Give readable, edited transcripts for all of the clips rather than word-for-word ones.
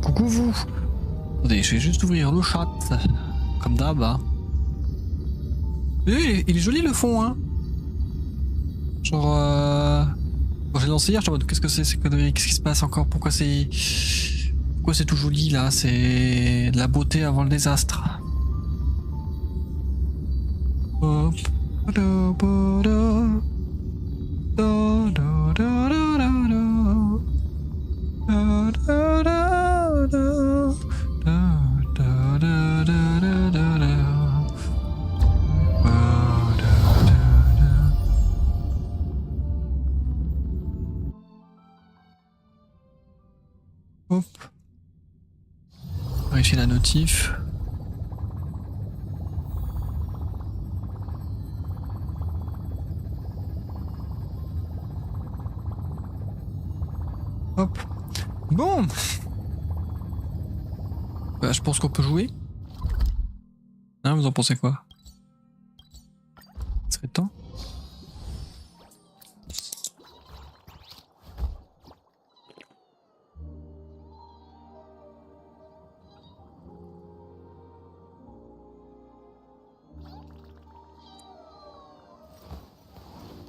coucou vous. Attendez, je vais juste ouvrir le chat. Comme d'hab. Hein. Il est joli le fond, hein. Genre... Quand j'ai lancé hier, je me demande qu'est-ce que c'est ces conneries, qu'est-ce qui se passe encore, pourquoi c'est tout joli là, c'est de la beauté avant le désastre. Hop. Hop. Vérifier la notif. Hop. Bon. Bah, je pense qu'on peut jouer. Hein, vous en pensez quoi? Il serait temps.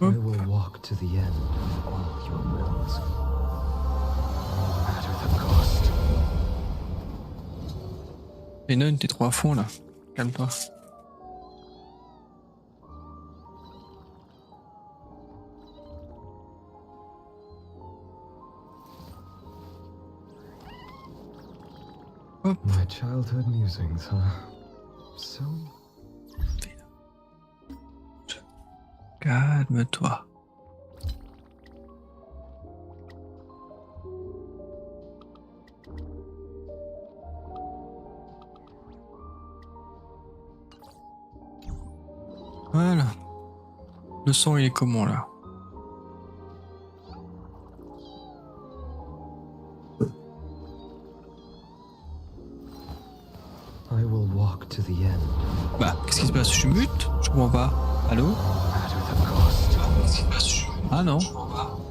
I will walk to the end of all your wills, no matter the cost. Et non, t'es trop à fond là. Calme-toi. Hop. My childhood musings, huh? So. Calme-toi. Voilà. Le son il est comment là? I will walk to the end. Bah, qu'est-ce qui se passe? Je suis mute? Je comprends pas. Allô? Ah non.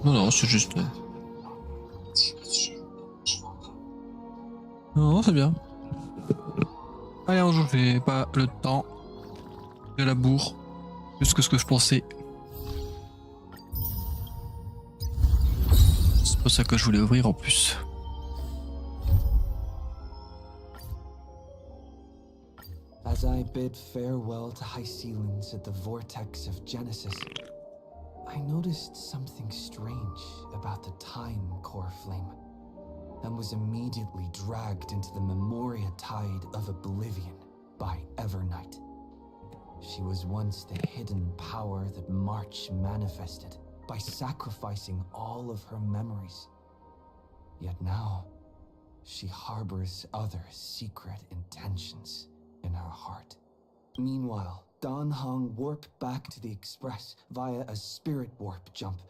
Non, non, c'est juste... Non, c'est bien. Allez, on joue, j'ai pas le temps de la bourre. Plus que ce que je pensais. C'est pas ça que je voulais ouvrir en plus. As I bid farewell to high ceilings at the vortex of Genesis, I noticed something strange about the time core flame, and was immediately dragged into the Memoria tide of oblivion by Evernight. She was once the hidden power that March manifested by sacrificing all of her memories. Yet now, she harbors other secret intentions in her heart. Meanwhile, Dan Hong warped back to the Express via a spirit warp jump,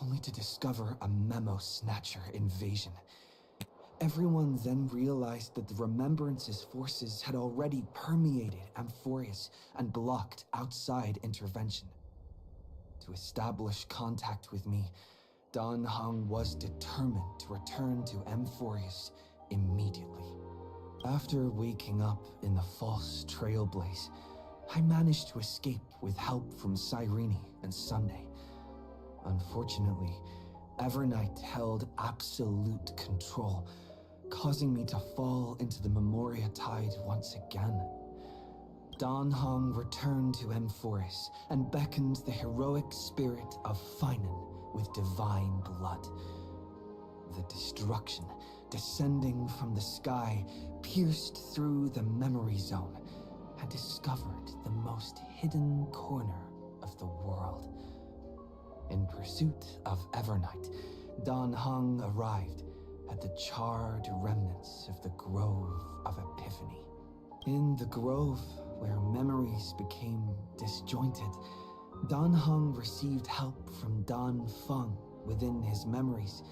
only to discover a memo snatcher invasion. Everyone then realized that the Remembrance's forces had already permeated Amphorius and blocked outside intervention. To establish contact with me, Dan Hong was determined to return to Amphorius immediately. After waking up in the false trailblaze, I managed to escape with help from Cyrene and Sunday. Unfortunately, Evernight held absolute control, causing me to fall into the Memoria tide once again. Dan Hong returned to Amphorus and beckoned the heroic spirit of Finan with divine blood. The destruction, descending from the sky, pierced through the memory zone and discovered the most hidden corner of the world. In pursuit of Evernight, Dan Hong arrived at the charred remnants of the Grove of Epiphany. In the grove, where memories became disjointed, Dan Hong received help from Dan Feng within his memories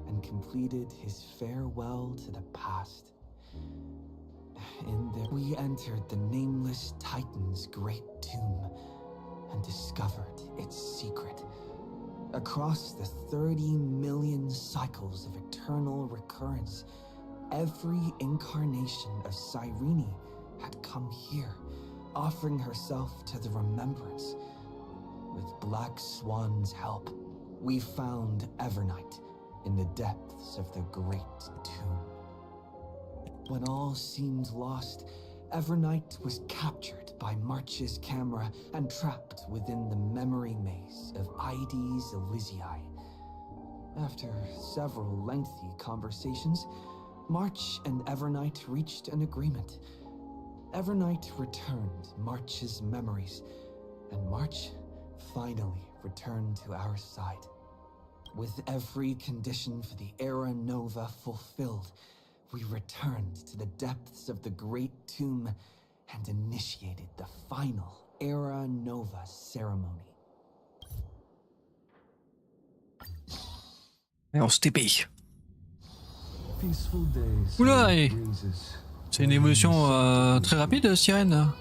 and completed his farewell to the past. In there, we entered the Nameless Titan's great tomb and discovered its secret. Across the 30 million cycles of eternal recurrence, Every incarnation of Cyrene had come here, offering herself to the remembrance. With Black Swan's help, we found Evernight in the depths of the Great Tomb. When all seemed lost, Evernight was captured by March's camera and trapped within the memory maze of Ides Elysiae. After several lengthy conversations, March and Evernight reached an agreement. Evernight returned March's memories, and March finally returned to our side. With every condition for the Era Nova fulfilled, we returned to the depths of the Great Tomb and initiated the final Era Nova ceremony. Et on se TP. Peaceful days. Oula, et- breezes. C'est une évolution très rapide, Sirène.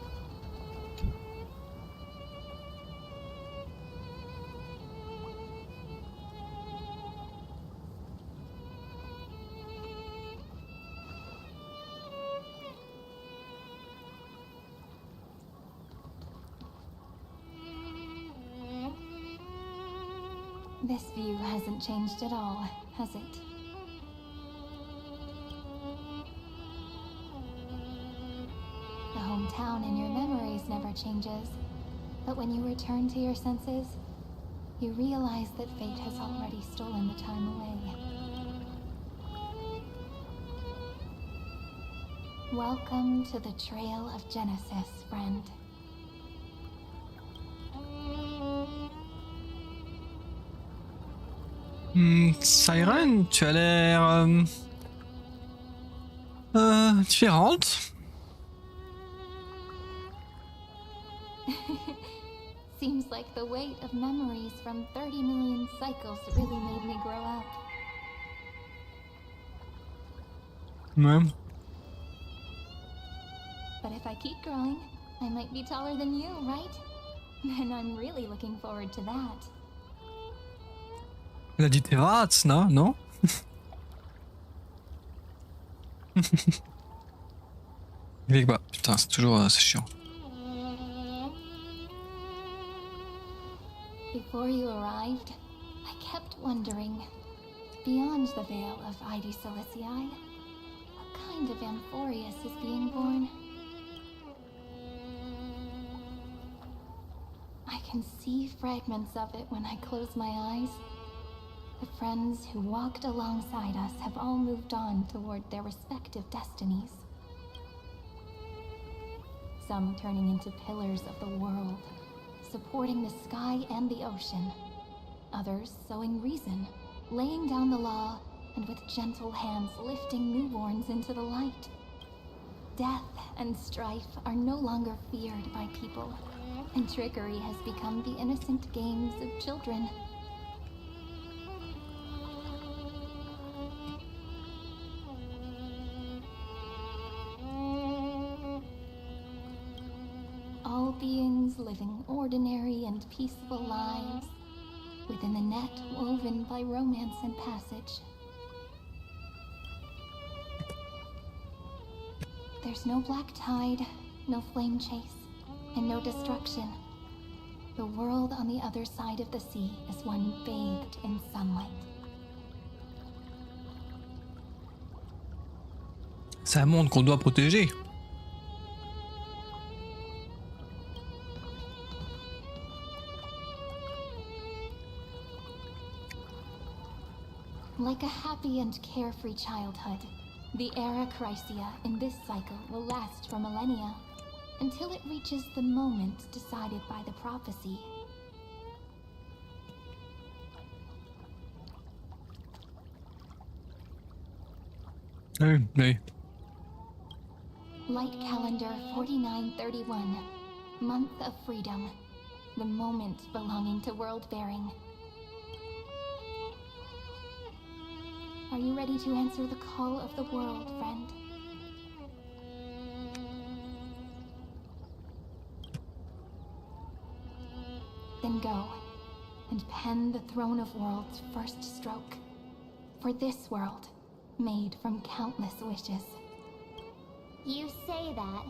This view hasn't changed at all, has it? The hometown in your memories never changes, but when you return to your senses, you realize that fate has already stolen the time away. Welcome to the Trail of Genesis, friend. Siren, tu as l'air différente. Seems like the weight of memories from 30 million cycles really made me grow up. Ouais. But if I keep growing, I might be taller than you, right? And I'm really looking forward to that. Elle a dit terats, non? Non? Bah, putain, c'est toujours c'est chiant. Before you arrived, I kept wondering, beyond the veil of Ides Elysiae, what kind of Amphorius is being born? I can see fragments of it when I close my eyes. The friends who walked alongside us have all moved on toward their respective destinies. Some turning into pillars of the world, supporting the sky and the ocean. Others sowing reason, laying down the law, and with gentle hands lifting newborns into the light. Death and strife are no longer feared by people, and trickery has become the innocent games of children. All beings living ordinary and peaceful lives within the net woven by romance and passage. There's no black tide, no flame chase, and no destruction. The world on the other side of the sea is one bathed in sunlight. C'est un monde qu'on doit protéger. Like a happy and carefree childhood, the era Chrysia in this cycle will last for millennia, until it reaches the moment decided by the prophecy. Oui. Light calendar 4931, month of freedom, the moment belonging to world-bearing. Are you ready to answer the call of the world, friend? Then go, and pen the Throne of Worlds' first stroke. For this world, made from countless wishes. You say that,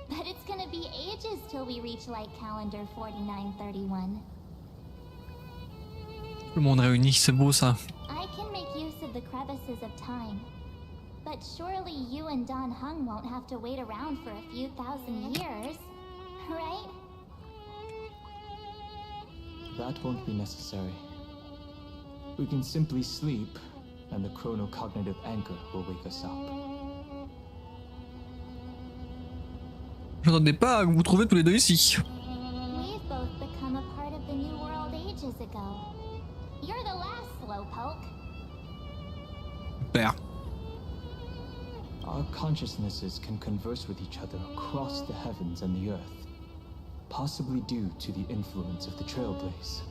but it's gonna be ages till we reach light calendar 4931. Le monde réuni, c'est beau ça. I can make use of the crevices of time, but surely you and Don Hung won't have to wait around for a few thousand years, right? That won't be necessary. We can simply sleep, and the chronocognitive anchor will wake us up. Je m'attendais pas à vous trouver tous les deux ici. We've both become a part of the New World ages ago. You're the last slowpoke. Super. Our consciousnesses can converse with each other across the heavens and the earth, possibly due to the influence of the Trailblaze.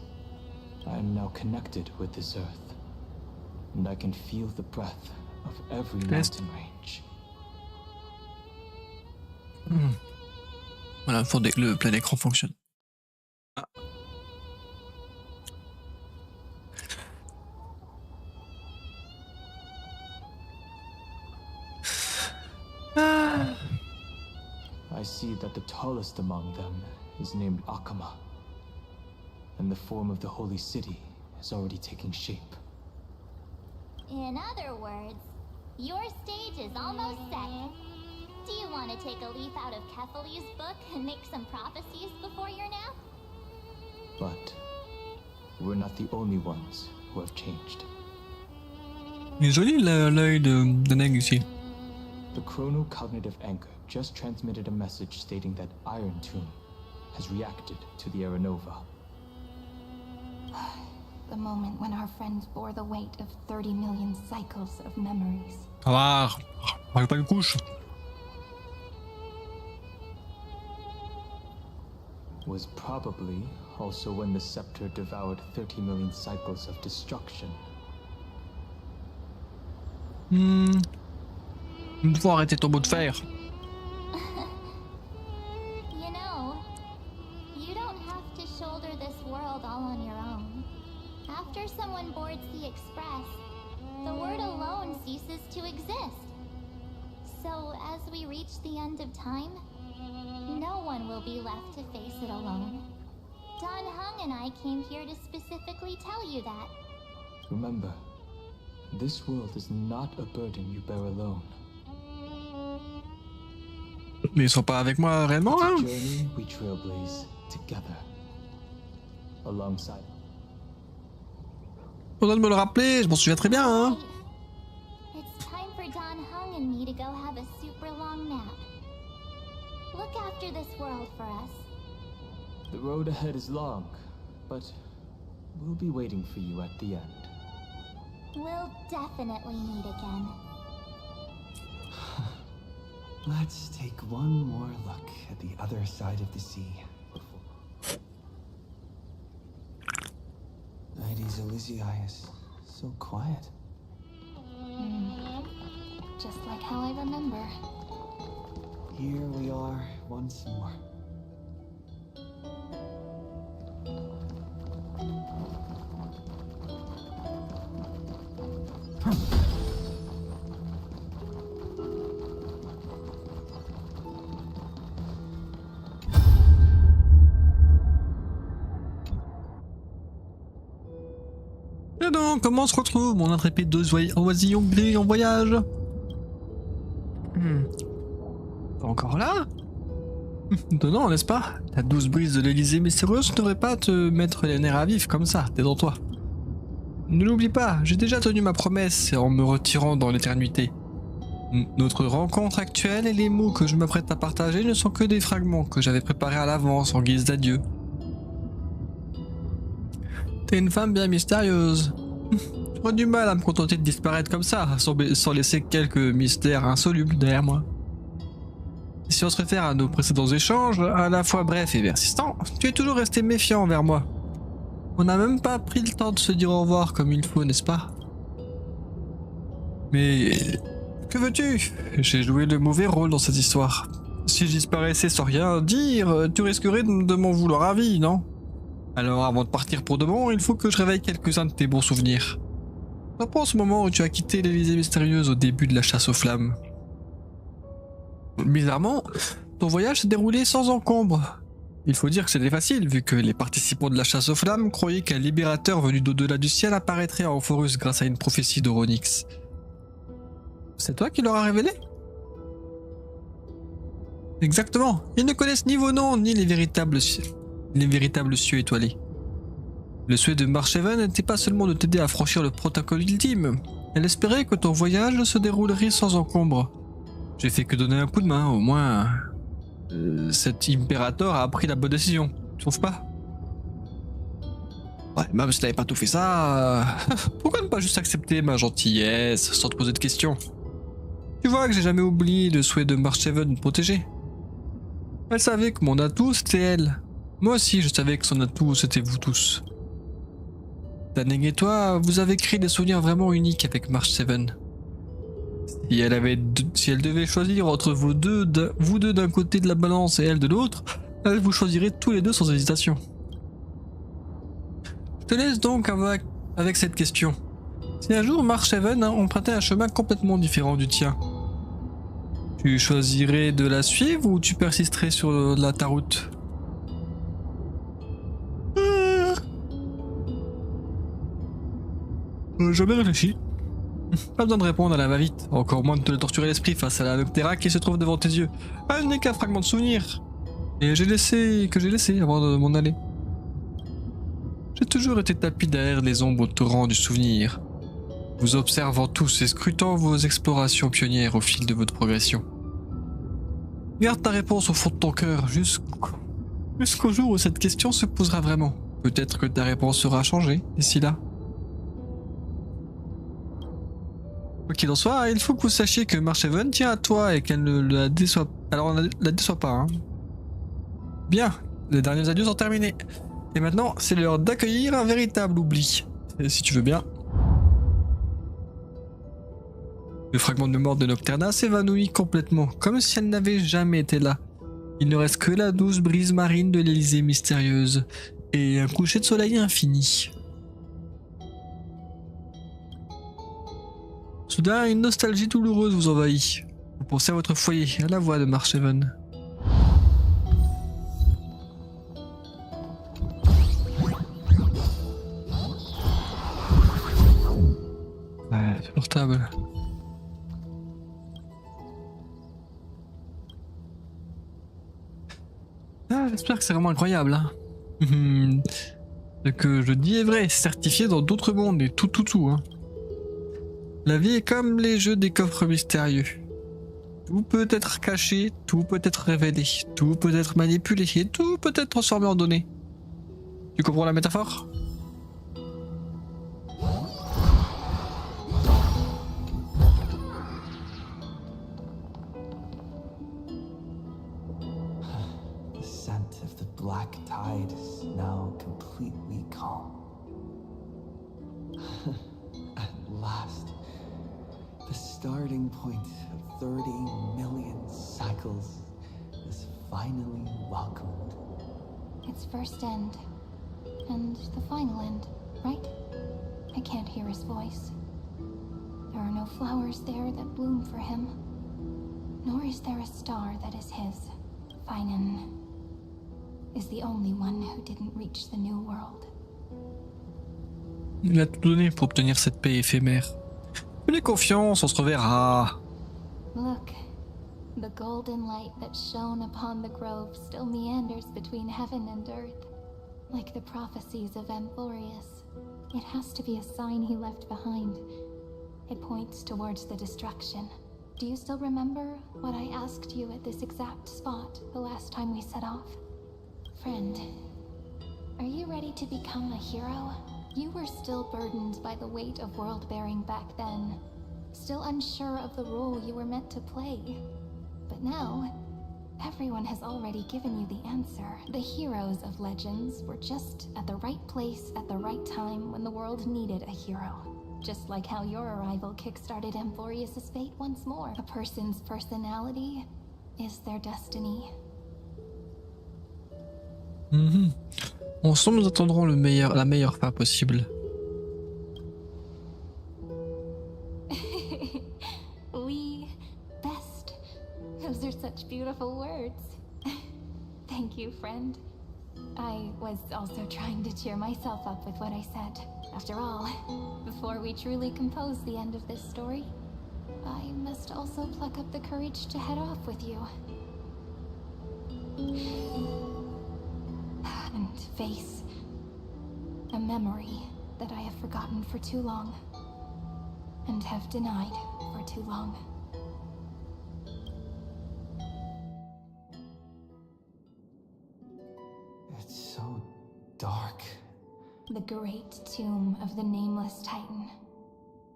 I am now connected with this earth, and I can feel the breath of every mountain range. Voilà, faut que le plein écran fonctionne. Ah. I see that the tallest among them is named Akama, and the form of the holy city is already taking shape. In other words, your stage is almost set. Do you want to take a leaf out of Kefali's book and make some prophecies before your nap? But we're not the only ones who have changed. Il est joli l'œil de Neg ici. The chronocognitive anchor just transmitted a message stating that Iron Tomb has reacted to the Aeronova. The moment when our friends bore the weight of 30 million cycles of memories. Ah, rajoute pas une couche. Was probably also when the scepter devoured 30 million cycles of destruction. Une fois arrêter ton mot de fer. You know, you don't have to shoulder this world all on your own. After someone boards the Express, the word alone ceases to exist. So as we reach the end of time, no one will be left to face it alone. Don Hung and I came here to specifically tell you that. Remember, this world is not a burden you bear alone. Mais ils sont pas avec moi réellement, It's a hein? journey we trailblaze together, alongside. Faudra de me le rappeler, je m'en souviens très bien, hein? It's time for Don Hung and me to go have a super long nap. Look after this world for us. The road ahead is long, but we'll be waiting for you at the end. We'll definitely meet again. Let's take one more look at the other side of the sea. Ladies Elysius, so quiet. Just like how I remember. Here we are once more. Et donc, comment on se retrouve, mon intrépide oisillon gris en voyage? Encore là? Donnant, n'est-ce pas? La douce brise de l'Élysée mystérieuse ne devrait pas te mettre les nerfs à vif comme ça, détends-toi. Ne l'oublie pas, j'ai déjà tenu ma promesse en me retirant dans l'éternité. Notre rencontre actuelle et les mots que je m'apprête à partager ne sont que des fragments que j'avais préparés à l'avance en guise d'adieu. T'es une femme bien mystérieuse. J'aurais du mal à me contenter de disparaître comme ça, sans laisser quelques mystères insolubles derrière moi. Si on se réfère à nos précédents échanges, à la fois brefs et persistants, tu es toujours resté méfiant envers moi. On n'a même pas pris le temps de se dire au revoir comme il faut, n'est-ce pas? Mais... que veux-tu? J'ai joué le mauvais rôle dans cette histoire. Si je disparaissais sans rien dire, tu risquerais de m'en vouloir à vie, non? Alors avant de partir pour de bon, il faut que je réveille quelques-uns de tes bons souvenirs. Repense au moment où tu as quitté l'Élysée mystérieuse au début de la chasse aux flammes. Bizarrement, ton voyage s'est déroulé sans encombre. Il faut dire que c'était facile, vu que les participants de la chasse aux flammes croyaient qu'un libérateur venu d'au-delà du ciel apparaîtrait à Euphorus grâce à une prophétie d'Oronix. C'est toi qui leur as révélé? Exactement. Ils ne connaissent ni vos noms, ni les véritables cieux étoilés. Le souhait de Marcheven n'était pas seulement de t'aider à franchir le protocole ultime. Elle espérait que ton voyage se déroulerait sans encombre. J'ai fait que donner un coup de main, au moins... cet impérateur a pris la bonne décision, tu trouves pas? Ouais, même si t'avais pas tout fait ça... pourquoi ne pas juste accepter ma gentillesse sans te poser de questions? Tu vois que j'ai jamais oublié le souhait de Marcheven de me protéger. Elle savait que mon atout c'était elle. Moi aussi je savais que son atout c'était vous tous. Danning et toi, vous avez créé des souvenirs vraiment uniques avec Marcheven. Si elle devait choisir entre vous deux d'un côté de la balance et elle de l'autre, elle vous choisirait tous les deux sans hésitation. Je te laisse donc avec cette question. Si un jour Marcheven empruntait un chemin complètement différent du tien, tu choisirais de la suivre ou tu persisterais sur ta route? Jamais réfléchi. Pas besoin de répondre à la va-vite, encore moins de te torturer l'esprit face à la Noctera qui se trouve devant tes yeux. Elle n'est qu'un fragment de souvenir. Et j'ai laissé avant de m'en aller. J'ai toujours été tapis derrière les ombres au torrent du souvenir, vous observant tous et scrutant vos explorations pionnières au fil de votre progression. Garde ta réponse au fond de ton cœur jusqu'au jour où cette question se posera vraiment. Peut-être que ta réponse sera changée d'ici là. Quoi qu'il en soit, il faut que vous sachiez que Marcheven tient à toi et qu'elle ne la déçoit. Alors la déçoit pas, hein. Bien, les derniers adieux sont terminés. Et maintenant, c'est l'heure d'accueillir un véritable oubli. Si tu veux bien. Le fragment de mémoire de Nocturna s'évanouit complètement, comme si elle n'avait jamais été là. Il ne reste que la douce brise marine de l'Élysée mystérieuse et un coucher de soleil infini. Soudain, une nostalgie douloureuse vous envahit. Vous pensez à votre foyer, à la voix de Marcheven. Ouais, supportable. Ah, j'espère que c'est vraiment incroyable, hein. Ce que je dis est vrai, certifié dans d'autres mondes et tout, hein. La vie est comme les jeux des coffres mystérieux. Tout peut être caché, tout peut être révélé, tout peut être manipulé et tout peut être transformé en données. Tu comprends la métaphore? The scent of the black tide is now completely calm. At last, the starting point of 30 million cycles is finally welcomed. Its first end, and the final end, right? I can't hear his voice. There are no flowers there that bloom for him, nor is there a star that is his. Finan is the only one who didn't reach the new world. Il a tout donné pour obtenir cette paix éphémère. Fais confiance, on se reverra. Look, the golden light that shone upon the grove still meanders between heaven and earth, like the prophecies of Amphorius. It has to be a sign he left behind. It points towards the destruction. Do you still remember what I asked you at this exact spot the last time we set off? Friend, are you ready to become a hero? You were still burdened by the weight of world-bearing back then, still unsure of the role you were meant to play. But now, everyone has already given you the answer. The heroes of legends were just at the right place at the right time when the world needed a hero. Just like how your arrival kickstarted Amphorius' fate once more. A person's personality is their destiny. Ensemble, nous attendrons la meilleure fin possible. I was also trying to cheer myself up with what I said. After all, before we truly compose the end of this story, I must also pluck up the courage to head off with you. And face a memory that I have forgotten for too long, and have denied for too long. It's so dark. The great tomb of the nameless titan.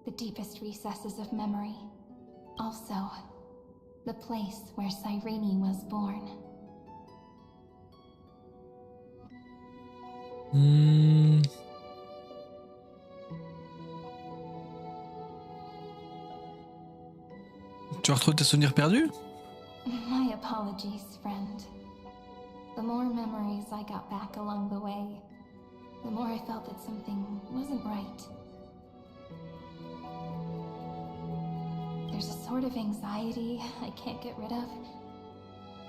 The deepest recesses of memory. Also, the place where Cyrene was born. Tu retrouves tes souvenirs perdus? My apologies, friend. The more memories I got back along the way, the more I felt that something wasn't right. There's a sort of anxiety I can't get rid of.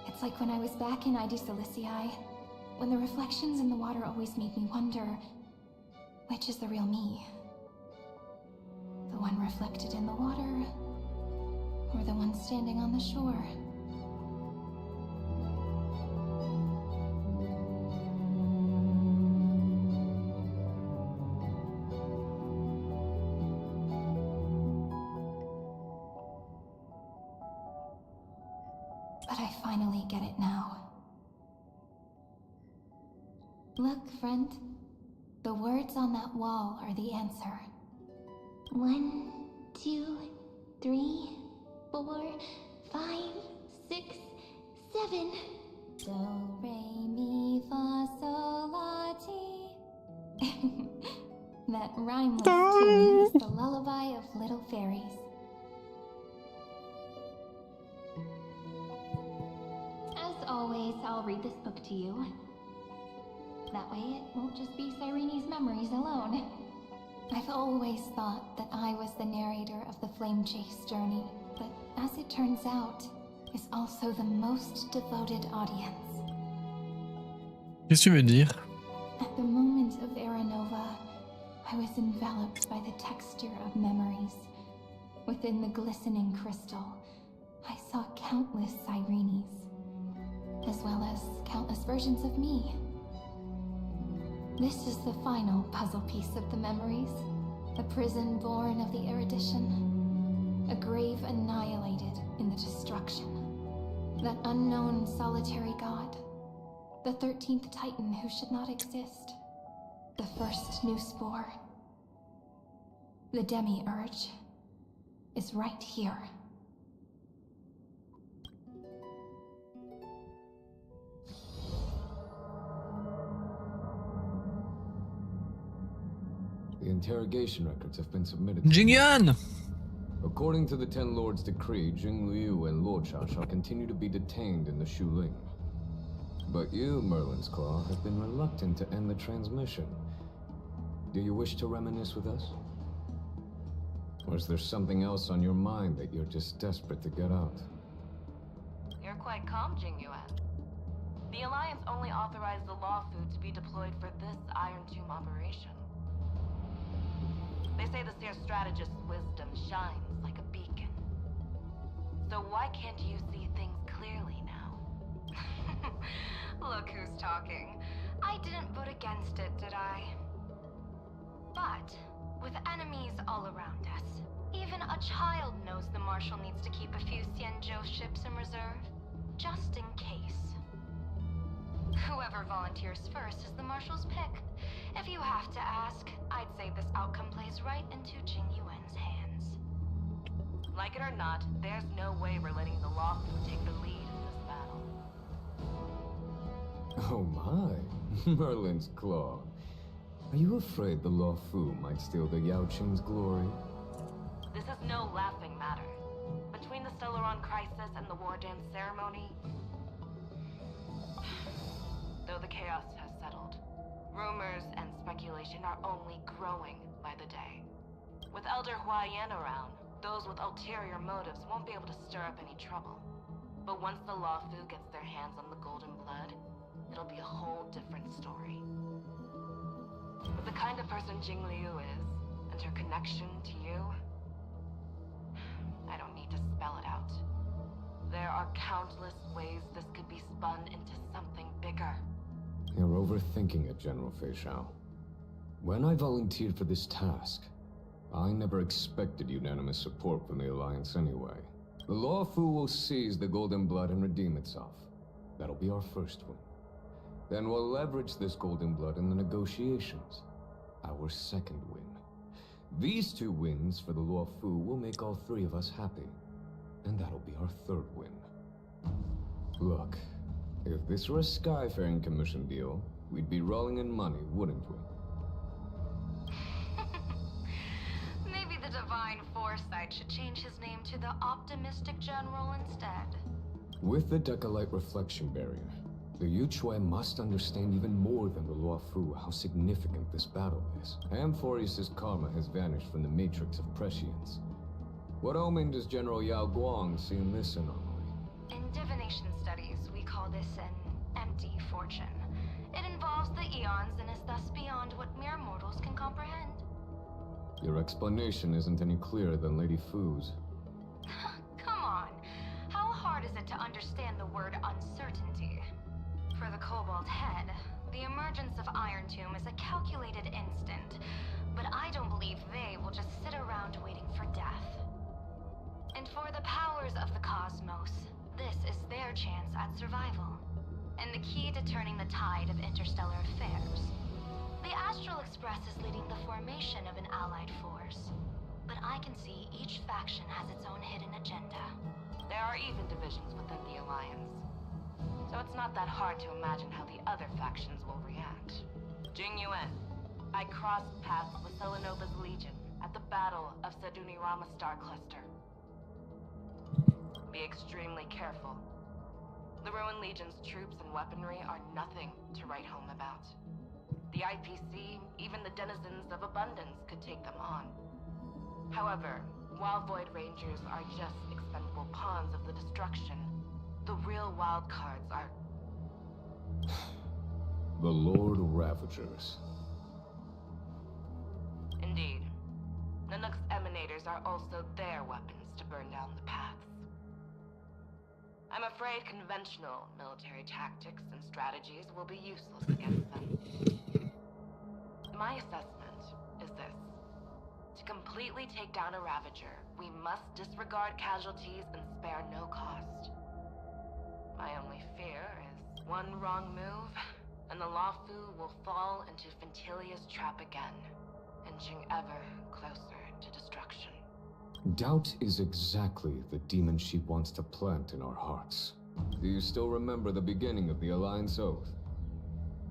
It's like when I was back in ID Silicii, when the reflections in the water always made me wonder, which is the real me? The one reflected in the water, or the one standing on the shore? But I finally get it now. Look, friend. The words on that wall are the answer. 1, 2, 3, 4, 5, 6, 7. Do, re, mi, fa, sol, la, ti. That rhymeless tune is the lullaby of little fairies. As always, I'll read this book to you. That way it won't just be Cyrene's memories alone. I've always thought that I was the narrator of the Flame Chase journey, but as it turns out, is also the most devoted audience. Qu'est-ce que tu veux dire? At the moment of Aranova, I was enveloped by the texture of memories. Within the glistening crystal, I saw countless Cyrenes, as well as countless versions of me. This is the final puzzle piece of the memories. A prison born of the erudition. A grave annihilated in the destruction. That unknown solitary god. The 13th Titan who should not exist. The first new spore. The demi-urge is right here. The interrogation records have been submitted. Jingyan! According to the Ten Lords' decree, Jing Liu and Luocha shall continue to be detained in the Shuling. But you, Merlin's Claw, have been reluctant to end the transmission. Do you wish to reminisce with us? Or is there something else on your mind that you're just desperate to get out? You're quite calm, Jingyuan. The Alliance only authorized the law food to be deployed for this Iron Tomb operation. They say the Seer Strategist's wisdom shines like a beacon. So why can't you see things clearly now? Look who's talking. I didn't vote against it, did I? But, with enemies all around us, even a child knows the Marshal needs to keep a few Xianzhou ships in reserve, just in case. Whoever volunteers first is the Marshal's pick. If you have to ask, I'd say this outcome plays right into Jing Yuan's hands. Like it or not, there's no way we're letting the law food take the lead in this battle. Oh my, Merlin's Claw. Are you afraid the Law Fu might steal the Yao Qing's glory? This is no laughing matter. Between the Stellaron crisis and the War Dance ceremony, though the chaos has settled, rumors and speculation are only growing by the day. With Elder Huaiyan around, those with ulterior motives won't be able to stir up any trouble. But once the Law Fu gets their hands on the golden blood, it'll be a whole different kind of person Jing Liu is, and her connection to you, I don't need to spell it out. There are countless ways this could be spun into something bigger. You're overthinking it, General Fei Shao. When I volunteered for this task, I never expected unanimous support from the Alliance anyway. The Law Fu will seize the Golden Blood and redeem itself. That'll be our first win. Then we'll leverage this Golden Blood in the negotiations. Our second win. These 2 wins for the Law Fu will make all 3 of us happy. And that'll be our third win. Look, if this were a Skyfaring Commission deal, we'd be rolling in money, wouldn't we? Maybe the Divine Foresight should change his name to the Optimistic General instead. With the Decalite Reflection Barrier, the Yuchue must understand even more than the Luo Fu how significant this battle is. Amphorius' karma has vanished from the matrix of prescience. What omen does General Yao Guang see in this anomaly? In divination studies, we call this an empty fortune. It involves the eons and is thus beyond what mere mortals can comprehend. Your explanation isn't any clearer than Lady Fu's. Come on. How hard is it to understand the word uncertainty? For the Cobalt Head, the emergence of Iron Tomb is a calculated instant, but I don't believe they will just sit around waiting for death. And for the powers of the cosmos, this is their chance at survival, and the key to turning the tide of interstellar affairs. The Astral Express is leading the formation of an allied force, but I can see each faction has its own hidden agenda. There are even divisions within the Alliance, so it's not that hard to imagine how the other factions will react. Jing Yuan, I crossed paths with Selenova's Legion at the Battle of Sedunirama Star Cluster. Be extremely careful. The Ruined Legion's troops and weaponry are nothing to write home about. The IPC, even the denizens of abundance, could take them on. However, while Void Rangers are just expendable pawns of the destruction, the real wild cards are... The Lord Ravagers. Indeed. Nanook's emanators are also their weapons to burn down the paths. I'm afraid conventional military tactics and strategies will be useless against them. My assessment is this. To completely take down a Ravager, we must disregard casualties and spare no cost. My only fear is one wrong move, and the Luofu will fall into Fintilia's trap again, inching ever closer to destruction. Doubt is exactly the demon she wants to plant in our hearts. Do you still remember the beginning of the Alliance Oath?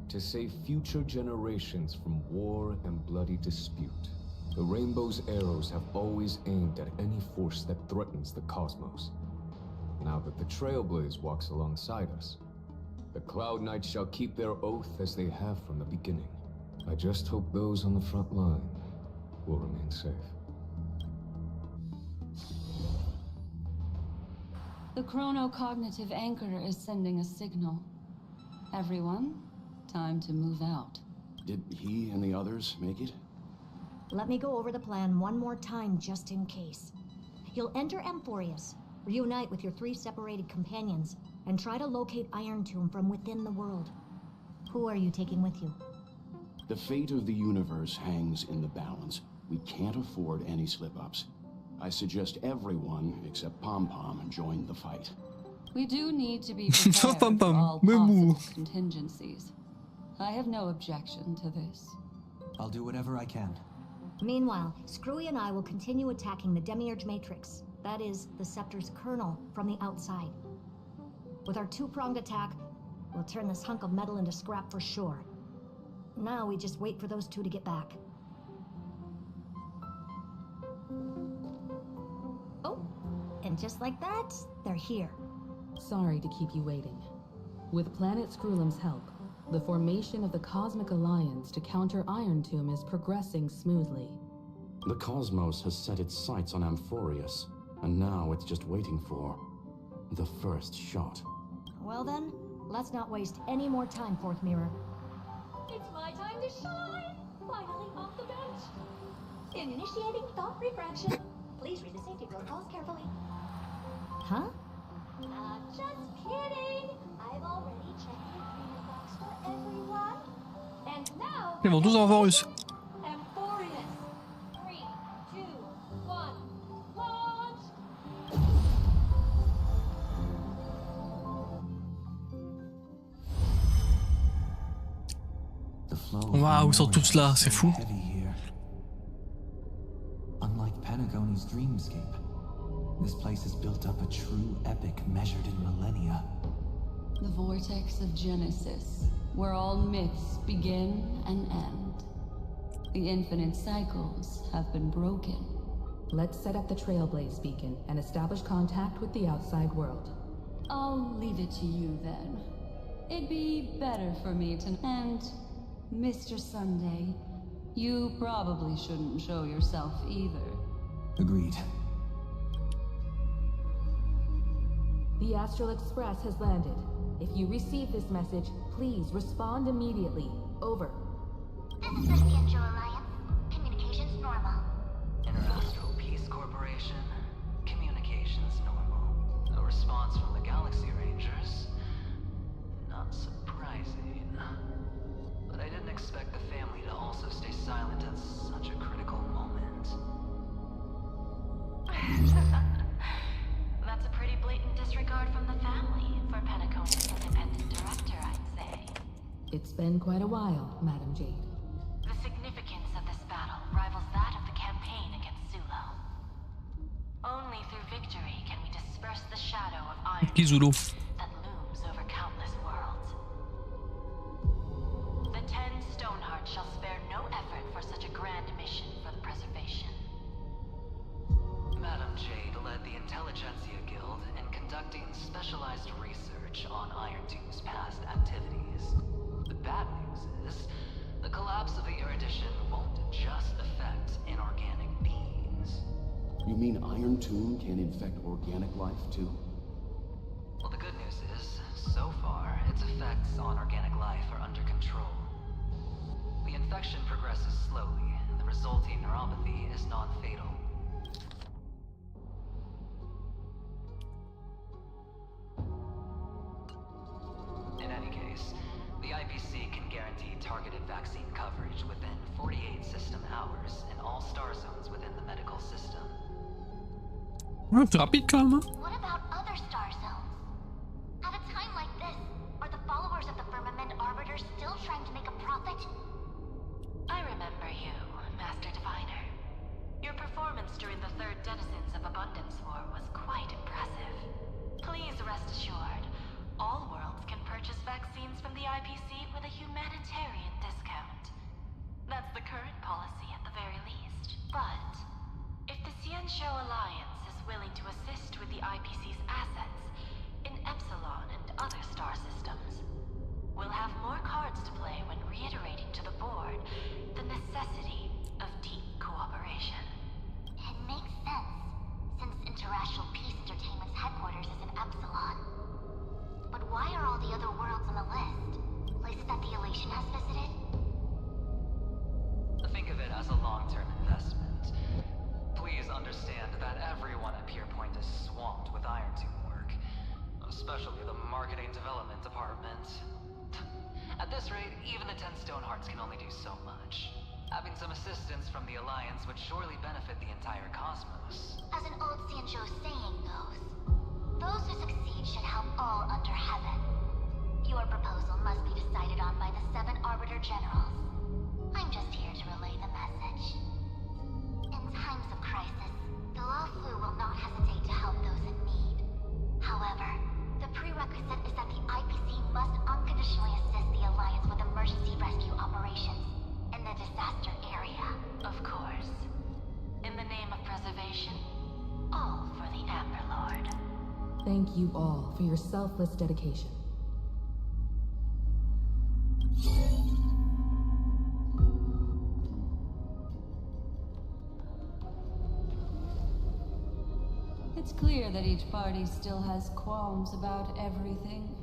To save future generations from war and bloody dispute. The Rainbow's arrows have always aimed at any force that threatens the cosmos. Now that the Trailblaze walks alongside us, the Cloud Knights shall keep their oath as they have from the beginning. I just hope those on the front line will remain safe. The chronocognitive anchor is sending a signal. Everyone, time to move out. Did he and the others make it? Let me go over the plan one more time just in case. You'll enter Amphorius, reunite with your 3 separated companions, and try to locate Iron Tomb from within the world. Who are you taking with you? The fate of the universe hangs in the balance. We can't afford any slip-ups. I suggest everyone, except Pom-Pom, join the fight. We do need to be prepared Pom for Pom, all Moo. possible contingencies. I have no objection to this. I'll do whatever I can. Meanwhile, Screwy and I will continue attacking the Demiurge Matrix. That is, the Scepter's kernel from the outside. With our 2-pronged attack, we'll turn this hunk of metal into scrap for sure. Now we just wait for those 2 to get back. Oh, and just like that, they're here. Sorry to keep you waiting. With Planet Screwlum's help, the formation of the Cosmic Alliance to counter Iron Tomb is progressing smoothly. The cosmos has set its sights on Amphorius, and now it's just waiting for the first shot. Well then, let's not waste any more time, Fourth Mirror. It's my time to shine! Finally off the bench! Initiating thought refraction. Please read the safety protocols carefully. Huh? Just kidding! I've already checked the agreement box for everyone. And now... Ils vont tous en russe. Emporius. 3, 2, 1, launch! The flow of Waouh, ils sont memory tous là, is c'est so fou. heavy here. Unlike Patagonie's dreamscape, this place has built up a true epic measured in millennia. The vortex of Genesis, where all myths begin and end. The infinite cycles have been broken. Let's set up the Trailblaze beacon and establish contact with the outside world. I'll leave it to you then. It'd be better for me to... And, Mr. Sunday, you probably shouldn't show yourself either. Agreed. The Astral Express has landed. If you receive this message, please respond immediately. Over. This is the Cianjo Alliance. Communications normal. Interastral Peace Corporation. Communications normal. No response from the Galaxy Rangers. Not surprising. But I didn't expect the family to also stay silent at such a critical moment. That's a pretty blatant disregard from the family for Pentacom's independent director, I'd say. It's been quite a while, Madam Jade. The significance of this battle rivals that of the campaign against Zulu. Only through victory can we disperse the shadow of iron Qui Zulu? that looms over countless worlds. The 10 Stonehearts shall spare no effort for such a grand mission for the preservation. Madam Jade led the Intelligentsia Guild in conducting specialized research on Iron Doom's past activities. The bad news is, the collapse of the Erudition won't just affect inorganic beings. You mean Iron Tomb can infect organic life too? Well, the good news is, so far, its effects on organic life are under control. The infection progresses slowly, and the resulting neuropathy is non-fatal. In any case, the IPC can guarantee targeted vaccine coverage within 48 system hours in all star zones within the medical system. Ouais, c'est rapide quand même. What about other star zones? At a time like this, are the followers of the Firmament Arbiter still trying to make a profit? I remember you, Master Diviner. Your performance during the Third Denizens of Abundance War was quite impressive. Please rest assured, all worlds can purchase vaccines from the IPC with a humanitarian discount. That's the current policy at the very least. But, if the Cianjo Alliance is willing to assist with the IPC's assets in Epsilon and other star systems, we'll have more cards to play when reiterating to the board the necessity of deep cooperation. It makes sense, since Interastral Peace Entertainment's headquarters is in Epsilon. But why are all the other worlds on the list? Places that the Elation has visited? Think of it as a long-term investment. Please understand that everyone at Pierpoint is swamped with Iron Tomb work, especially the marketing development department. At this rate, even the 10 Stonehearts can only do so much. Having some assistance from the Alliance would surely benefit the entire cosmos. As an old Cianjo saying goes, those who succeed should help all under heaven. Your proposal must be decided on by the 7 Arbiter Generals. I'm just here to relay the message. In times of crisis, the Law Flu will not hesitate to help those in need. However, the prerequisite is that the IPC must unconditionally assist the Alliance with emergency rescue operations in the disaster area. Of course. In the name of preservation, all for the Amber Lord. Thank you all for your selfless dedication. It's clear that each party still has qualms about everything.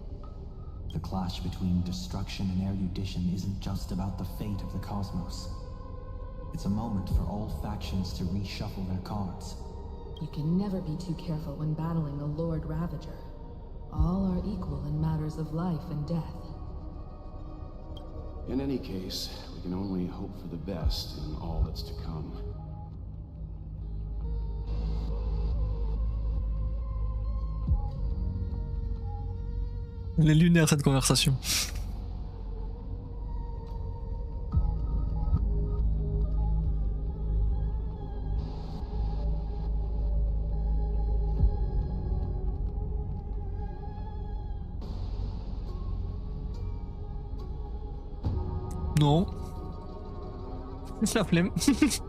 The clash between destruction and erudition isn't just about the fate of the cosmos. It's a moment for all factions to reshuffle their cards. You can never be too careful when battling a Lord Ravager. All are equal in matters of life and death. In any case, we can only hope for the best in all that's to come. Elle est lunaire cette conversation. Non. C'est la flemme. It's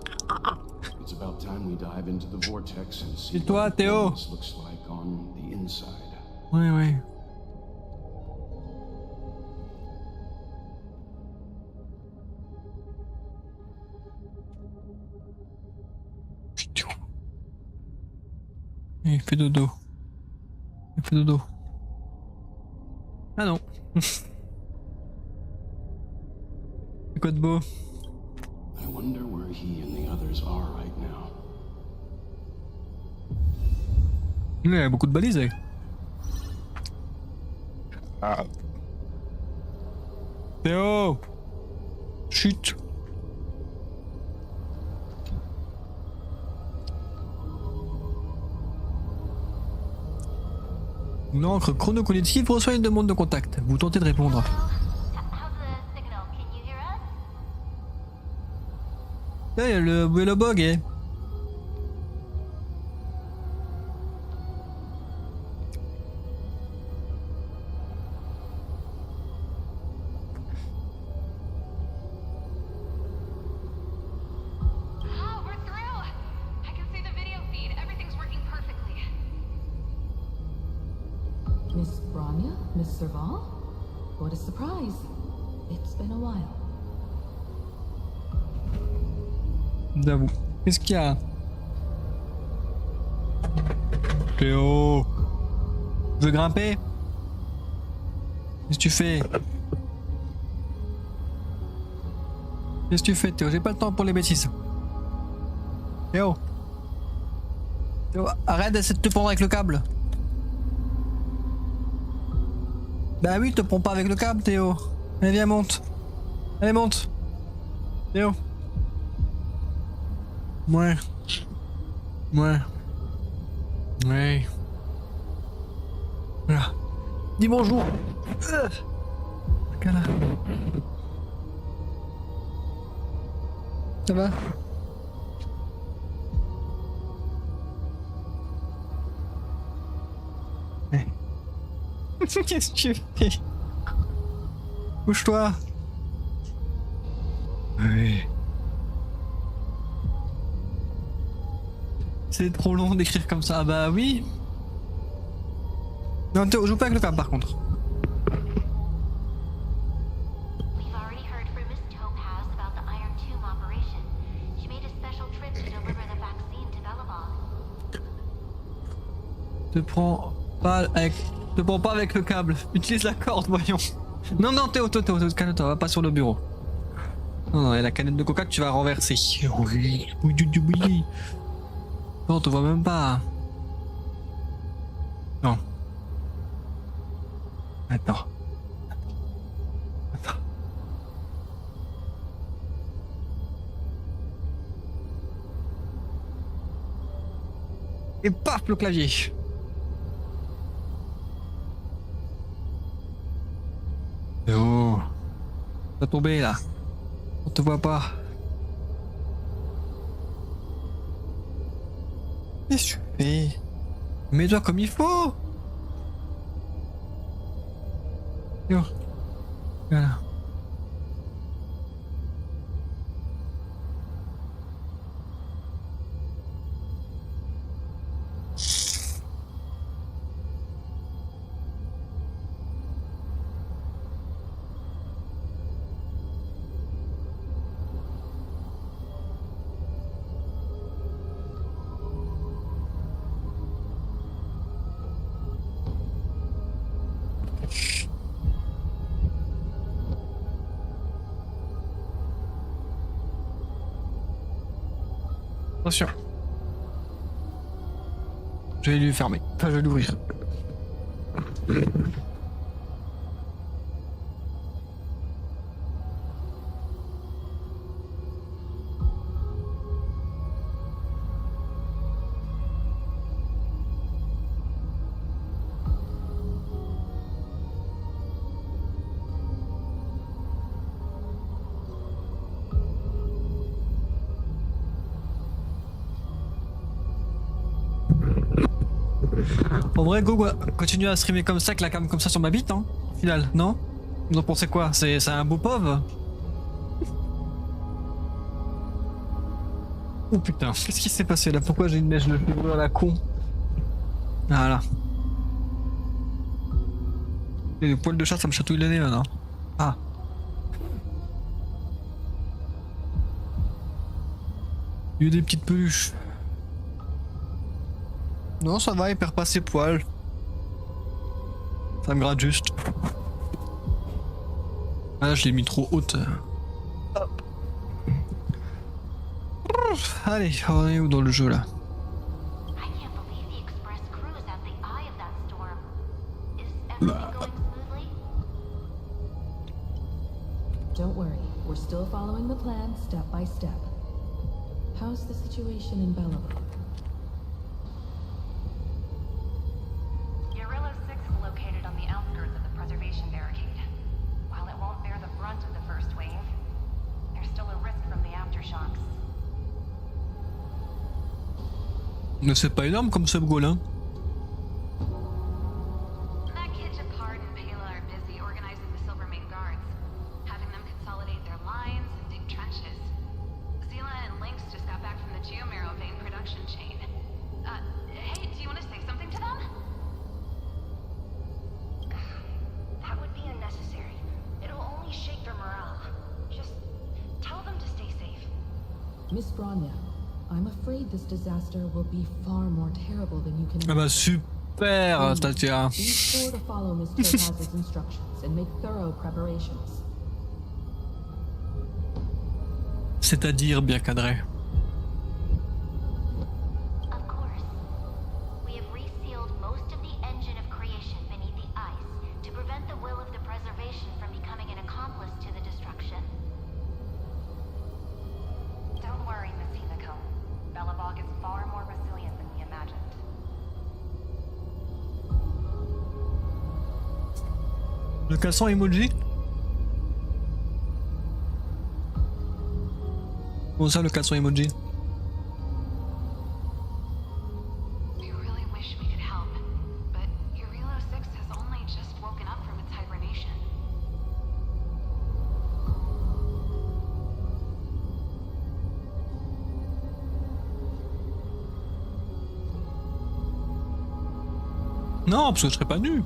about time we dive into the vortex and see Et toi, what Théo? this looks like on the inside. Ouais, ouais. Il fait dodo. Il fait dodo. Ah non. C'est quoi de beau? I wonder where he and the others are right now. Il y a beaucoup de balises avec. Ah. Théo! Chut! Une encre chronocognitive reçoit une demande de contact. Vous tentez de répondre. Là, il y a le bug, eh. Miss Branya? Miss Serval? What a surprise. It's been a while. J'avoue. Qu'est-ce qu'il y a? Théo! Tu veux grimper? Qu'est-ce que tu fais? Qu'est-ce que tu fais, Théo? J'ai pas le temps pour les bêtises. Théo! Théo, arrête d'essayer de te pendre avec le câble. Bah oui, te prends pas avec le câble, Théo. Allez, viens, monte. Allez, monte. Théo. Ouais. Ouais. Ouais. Voilà. Dis bonjour. Voilà. Ça va? Ouais. Qu'est-ce que tu fais? Bouge-toi. Oui. C'est trop long d'écrire comme ça. Ah bah oui. Non, Théo, joue pas avec le câble par contre. We've already heard from Miss Topaz about the Iron Tomb operation. She made a special trip to deliver the vaccine to Belobog. Te prends pas avec le câble. Utilise la corde, voyons. Non, non, Théo, calme-toi, va pas sur le bureau. Non, non, et la canette de coca que tu vas renverser. Oui, oui, oui. Non, on te voit même pas. Non. Attends. Attends. Et paf, le clavier. Oh. T'as tombé là. On te voit pas. Qu'est-ce que tu fais? Mets-toi comme il faut. Yo. Voilà. Attention. Je vais lui fermer. Enfin, je vais l'ouvrir. En vrai, go, continue à streamer comme ça, avec la cam comme ça sur ma bite, hein, au final, non? Vous en pensez quoi? C'est un beau pauvre? Oh putain, qu'est-ce qui s'est passé là? Pourquoi j'ai une mèche de cheveux à la con? Voilà. Et le poil de chat, ça me chatouille le nez maintenant. Ah. Il y a eu des petites peluches. Non, ça va, il perd pas ses poils. Ça me gratte juste. Ah là, je l'ai mis trop haute. Hop. Allez, on est où dans le jeu là? Don't worry, we're still following the plan step by step. How's the situation in Belleville? Guerrilla 6 is located on the outskirts of the preservation barricade. While it won't bear the brunt of the first wave, there's still a risk from the aftershocks. Mais c'est pas énorme comme sub-goal, hein? That kid Japard and Pela are busy organizing the Silvermane guards, having them consolidate their lines and dig trenches. Zila and Lynx just got back from the Geomarrow vein production chain. Hey, do you want to say something to them? That would be unnecessary. It'll only shake their morale. Just tell them to stay safe. Miss Bronya, I'm afraid this disaster will be far more terrible than you can Ah bah imagine. super, Tatia. Be sure to follow Miss Topaz's instructions and make thorough preparations. C'est-à-dire bien cadré. Of course. We have resealed most of the engine of creation beneath the ice to prevent the will of the preservation from becoming an accomplice to the destruction. Don't worry, Miss Himiko. Belobog is far more resilient than we imagined. Le caleçon emoji? Comment ça le caleçon emoji? We really wish we could help, but Urilo 6 has only just woken up from its hibernation. Non, parce que je serais pas nu.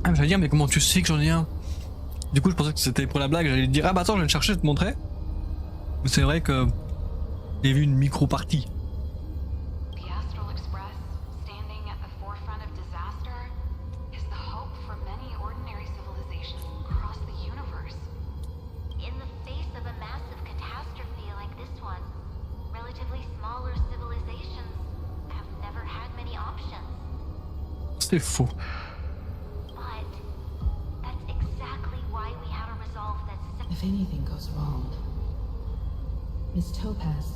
Ah, mais j'allais dire, mais comment tu sais que j'en ai un? Du coup, je pensais que c'était pour la blague. J'allais te dire, ah bah attends, je vais le chercher, je vais te montrer. Mais c'est vrai que j'ai vu une micro-partie. The Astral Express, standing at the forefront of disaster, is the hope for many ordinary civilizations across the universe. In the face of a massive catastrophe like this one, relatively smaller civilizations have never had many options. C'est faux. But that's exactly why we have a resolve that's If anything goes wrong. Miss Topaz,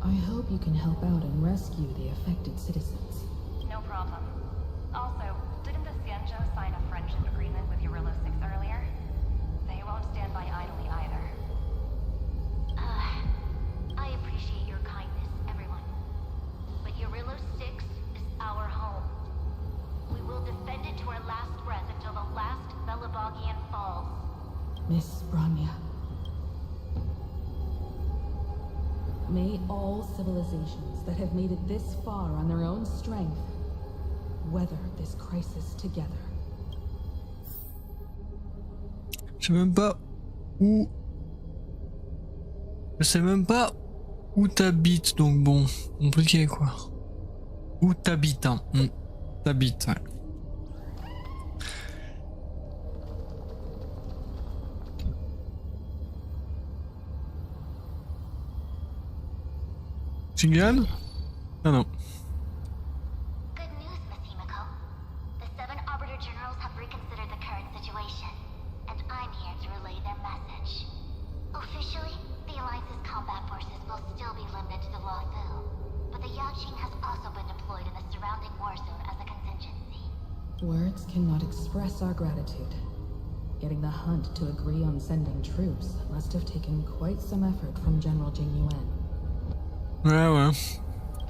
I hope you can help out and rescue the affected citizens. No problem. Also, didn't the Xianzhou sign a friendship agreement with Urilo 6 earlier? They won't stand by idly either. I appreciate your kindness, everyone. But Urilo 6 is our home. We will defend it to our last breath until the last Belabogian falls. Miss Bronya. May all civilizations that have made it this far on their own strength weather this crisis together. Je sais même pas où. Je sais même pas où t'habites, donc bon, compliqué quoi. Où t'habites, hein. T'habites, ouais. Jingle? Ah non. Good news, Miss Himiko. The 7 Arbiter Generals have reconsidered the current situation, and I'm here to relay their message. Officially, the Alliance's combat forces will still be limited to the Lawfu, but the Yaqing has also been deployed in the surrounding war zone as a contingency. Words cannot express our gratitude. Getting the Hunt to agree on sending troops must have taken quite some effort from General Jing Yuan. Ouais, ouais.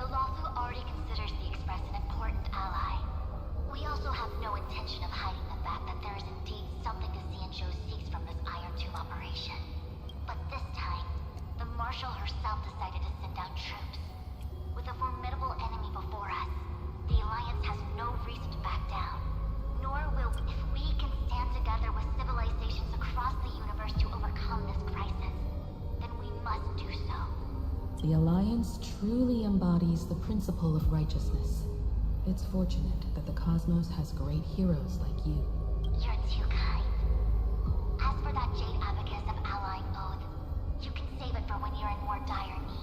The Lawfu already considers the Express an important ally. We also have no intention of hiding the fact that there is indeed something the Xianzhou seeks from this Iron Tomb operation. But this time, the Marshal herself decided to send out troops. With a formidable enemy before us, the Alliance has no reason to back down. Nor will we. If we can stand together with civilizations across the universe to overcome this crisis, then we must do so. The Alliance truly embodies the principle of righteousness. It's fortunate that the cosmos has great heroes like you. You're too kind. As for that Jade Abacus of Allying Oath, you can save it for when you're in more dire need.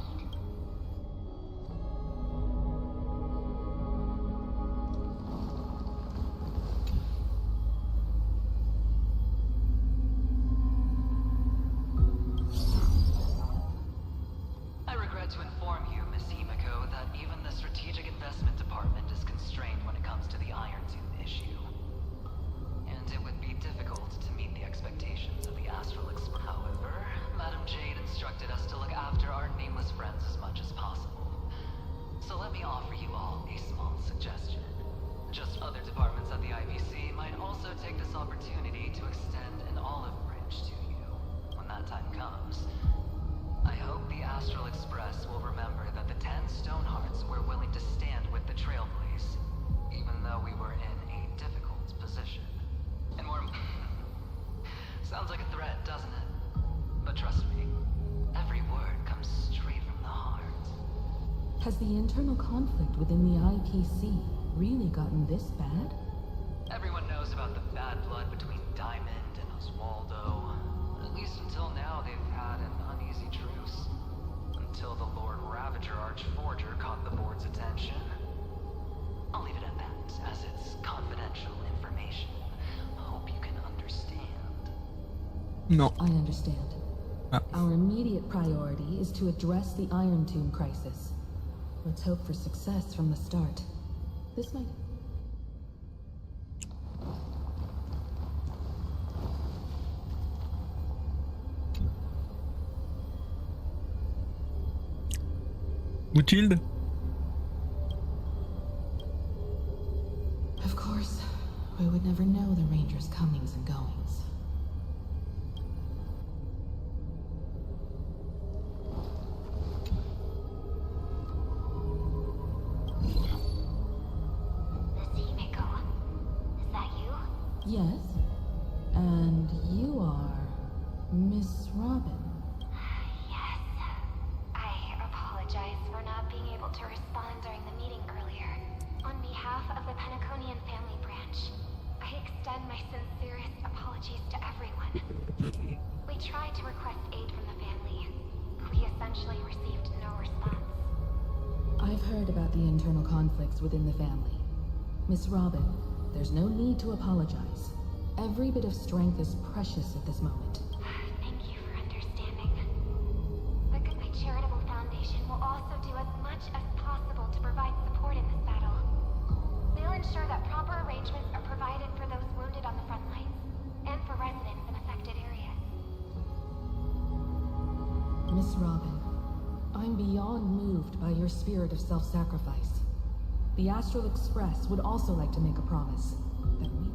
I regret to inform you, Miss Himiko, that even the Strategic Investment Department is constrained when it comes to the Iron Tomb issue. And it would be difficult to meet the expectations of the Astral Express. However, Madam Jade instructed us to look after our nameless friends as much as possible. So let me offer you all a small suggestion. Just other departments at the IVC might also take this opportunity to extend an olive branch to you when that time comes. I hope the Astral Express will remember that the 10 Stonehearts were willing to stand with the Trailblaze, even though we were in a difficult position. And more... Sounds like a threat, doesn't it? But trust me, every word comes straight from the heart. Has the internal conflict within the IPC really gotten this bad? Everyone knows about the bad blood between Diamond and Oswaldo. At least until now, they've had an uneasy truce. Until the Lord Ravager Archforger caught the board's attention. I'll leave it at that, as it's confidential information. Hope you can understand. Non. I understand. Ah. Our immediate priority is to address the Iron Tomb crisis. Let's hope for success from the start. This might... Mathilde? Of course, we would never know the Ranger's comings and goings. Miss Himiko, is that you? Yes, and you are Miss Robin. Yes. I apologize for not being able to respond during the meeting earlier. On behalf of the Penaconian family branch, I extend my sincerest apologies to everyone. We tried to request aid from the family. We essentially received no response. I've heard about the internal conflicts within the family. Miss Robin, there's no need to apologize. Every bit of strength is precious at this moment. Thank you for understanding. The Goodbye Charitable Foundation will also do as much as possible to provide support in this battle. They'll ensure that proper arrangements are provided for those wounded on the front lines, and for residents in affected areas. Miss Robin, I'm beyond moved by your spirit of self-sacrifice. The Astral Express would also like to make a promise that we...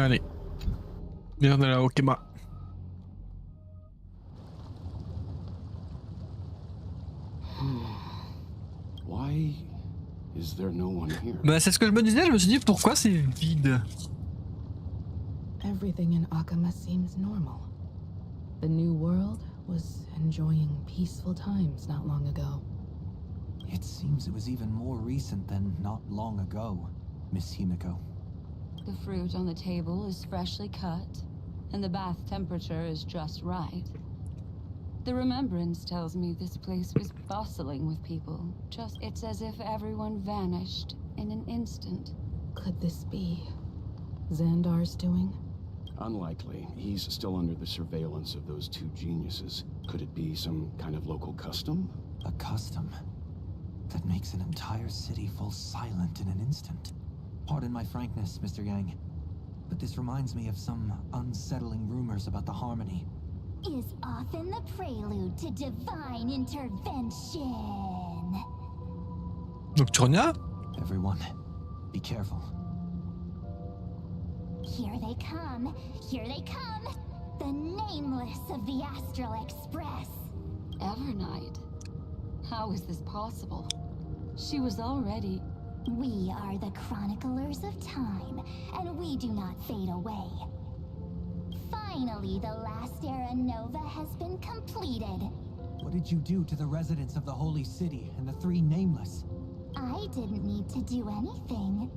Allez. Viens de là, ok, bah. Why is there no one here? Bah, c'est ce que je me disais, je me suis dit pourquoi c'est vide. Everything in Akama seems normal. The new world was enjoying peaceful times not long ago. It seems it was even more recent than not long ago, Miss Himiko. The fruit on the table is freshly cut, and the bath temperature is just right. The remembrance tells me this place was bustling with people. It's as if everyone vanished in an instant. Could this be Xandar's doing? Unlikely. He's still under the surveillance of those two geniuses. Could it be some kind of local custom? A custom that makes an entire city fall silent in an instant. Pardon my frankness, Mr. Yang, but this reminds me of some unsettling rumors about the Harmony. Is often the prelude to divine intervention. Nocturnia? Everyone, be careful. Here they come. Here they come. The nameless of the Astral Express. Evernight? How is this possible? She was already... We are the chroniclers of time, and we do not fade away. Finally, the last era Nova has been completed. What did you do to the residents of the Holy City and the three Nameless? I didn't need to do anything.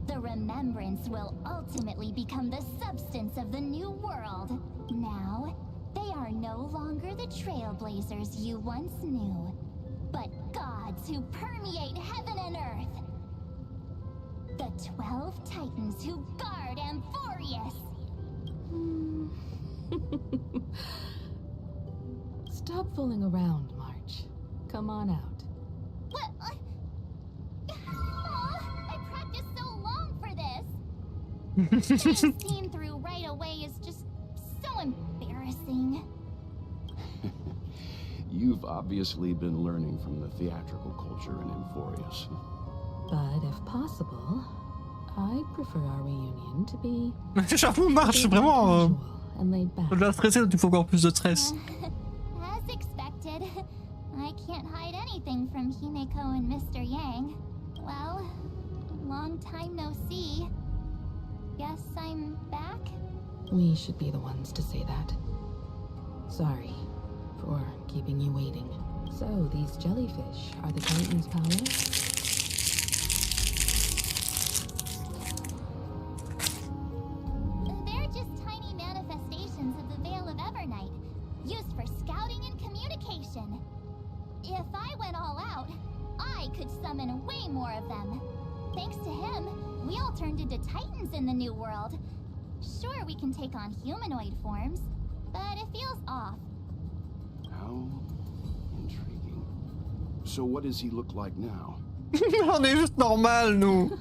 The remembrance will ultimately become the substance of the new world. Now, they are no longer the trailblazers you once knew, but gods who permeate heaven and earth. The 12 Titans who guard Amphorius. Stop fooling around, March. Come on out. What? I practiced so long for this. Getting seen through right away is just so embarrassing. You've obviously been learning from the theatrical culture in Amphorius. But if possible, I prefer our reunion to be J'avoue, Marche, vraiment. casual and laid back. Je dois stresser, donc il faut encore plus de stress. As expected, I can't hide anything from Himeko and Mr. Yang. Well, long time no see. Guess I'm back? We should be the ones to say that. Sorry for keeping you waiting. So, these jellyfish are the Titan's power? They're just tiny manifestations of the Veil of Evernight, used for scouting and communication. If I went all out, I could summon way more of them. Thanks to him, we all turned into Titans in the New World. Sure, we can take on humanoid forms, but it feels off. How intriguing. So what does he look like now? On est juste normal, nous.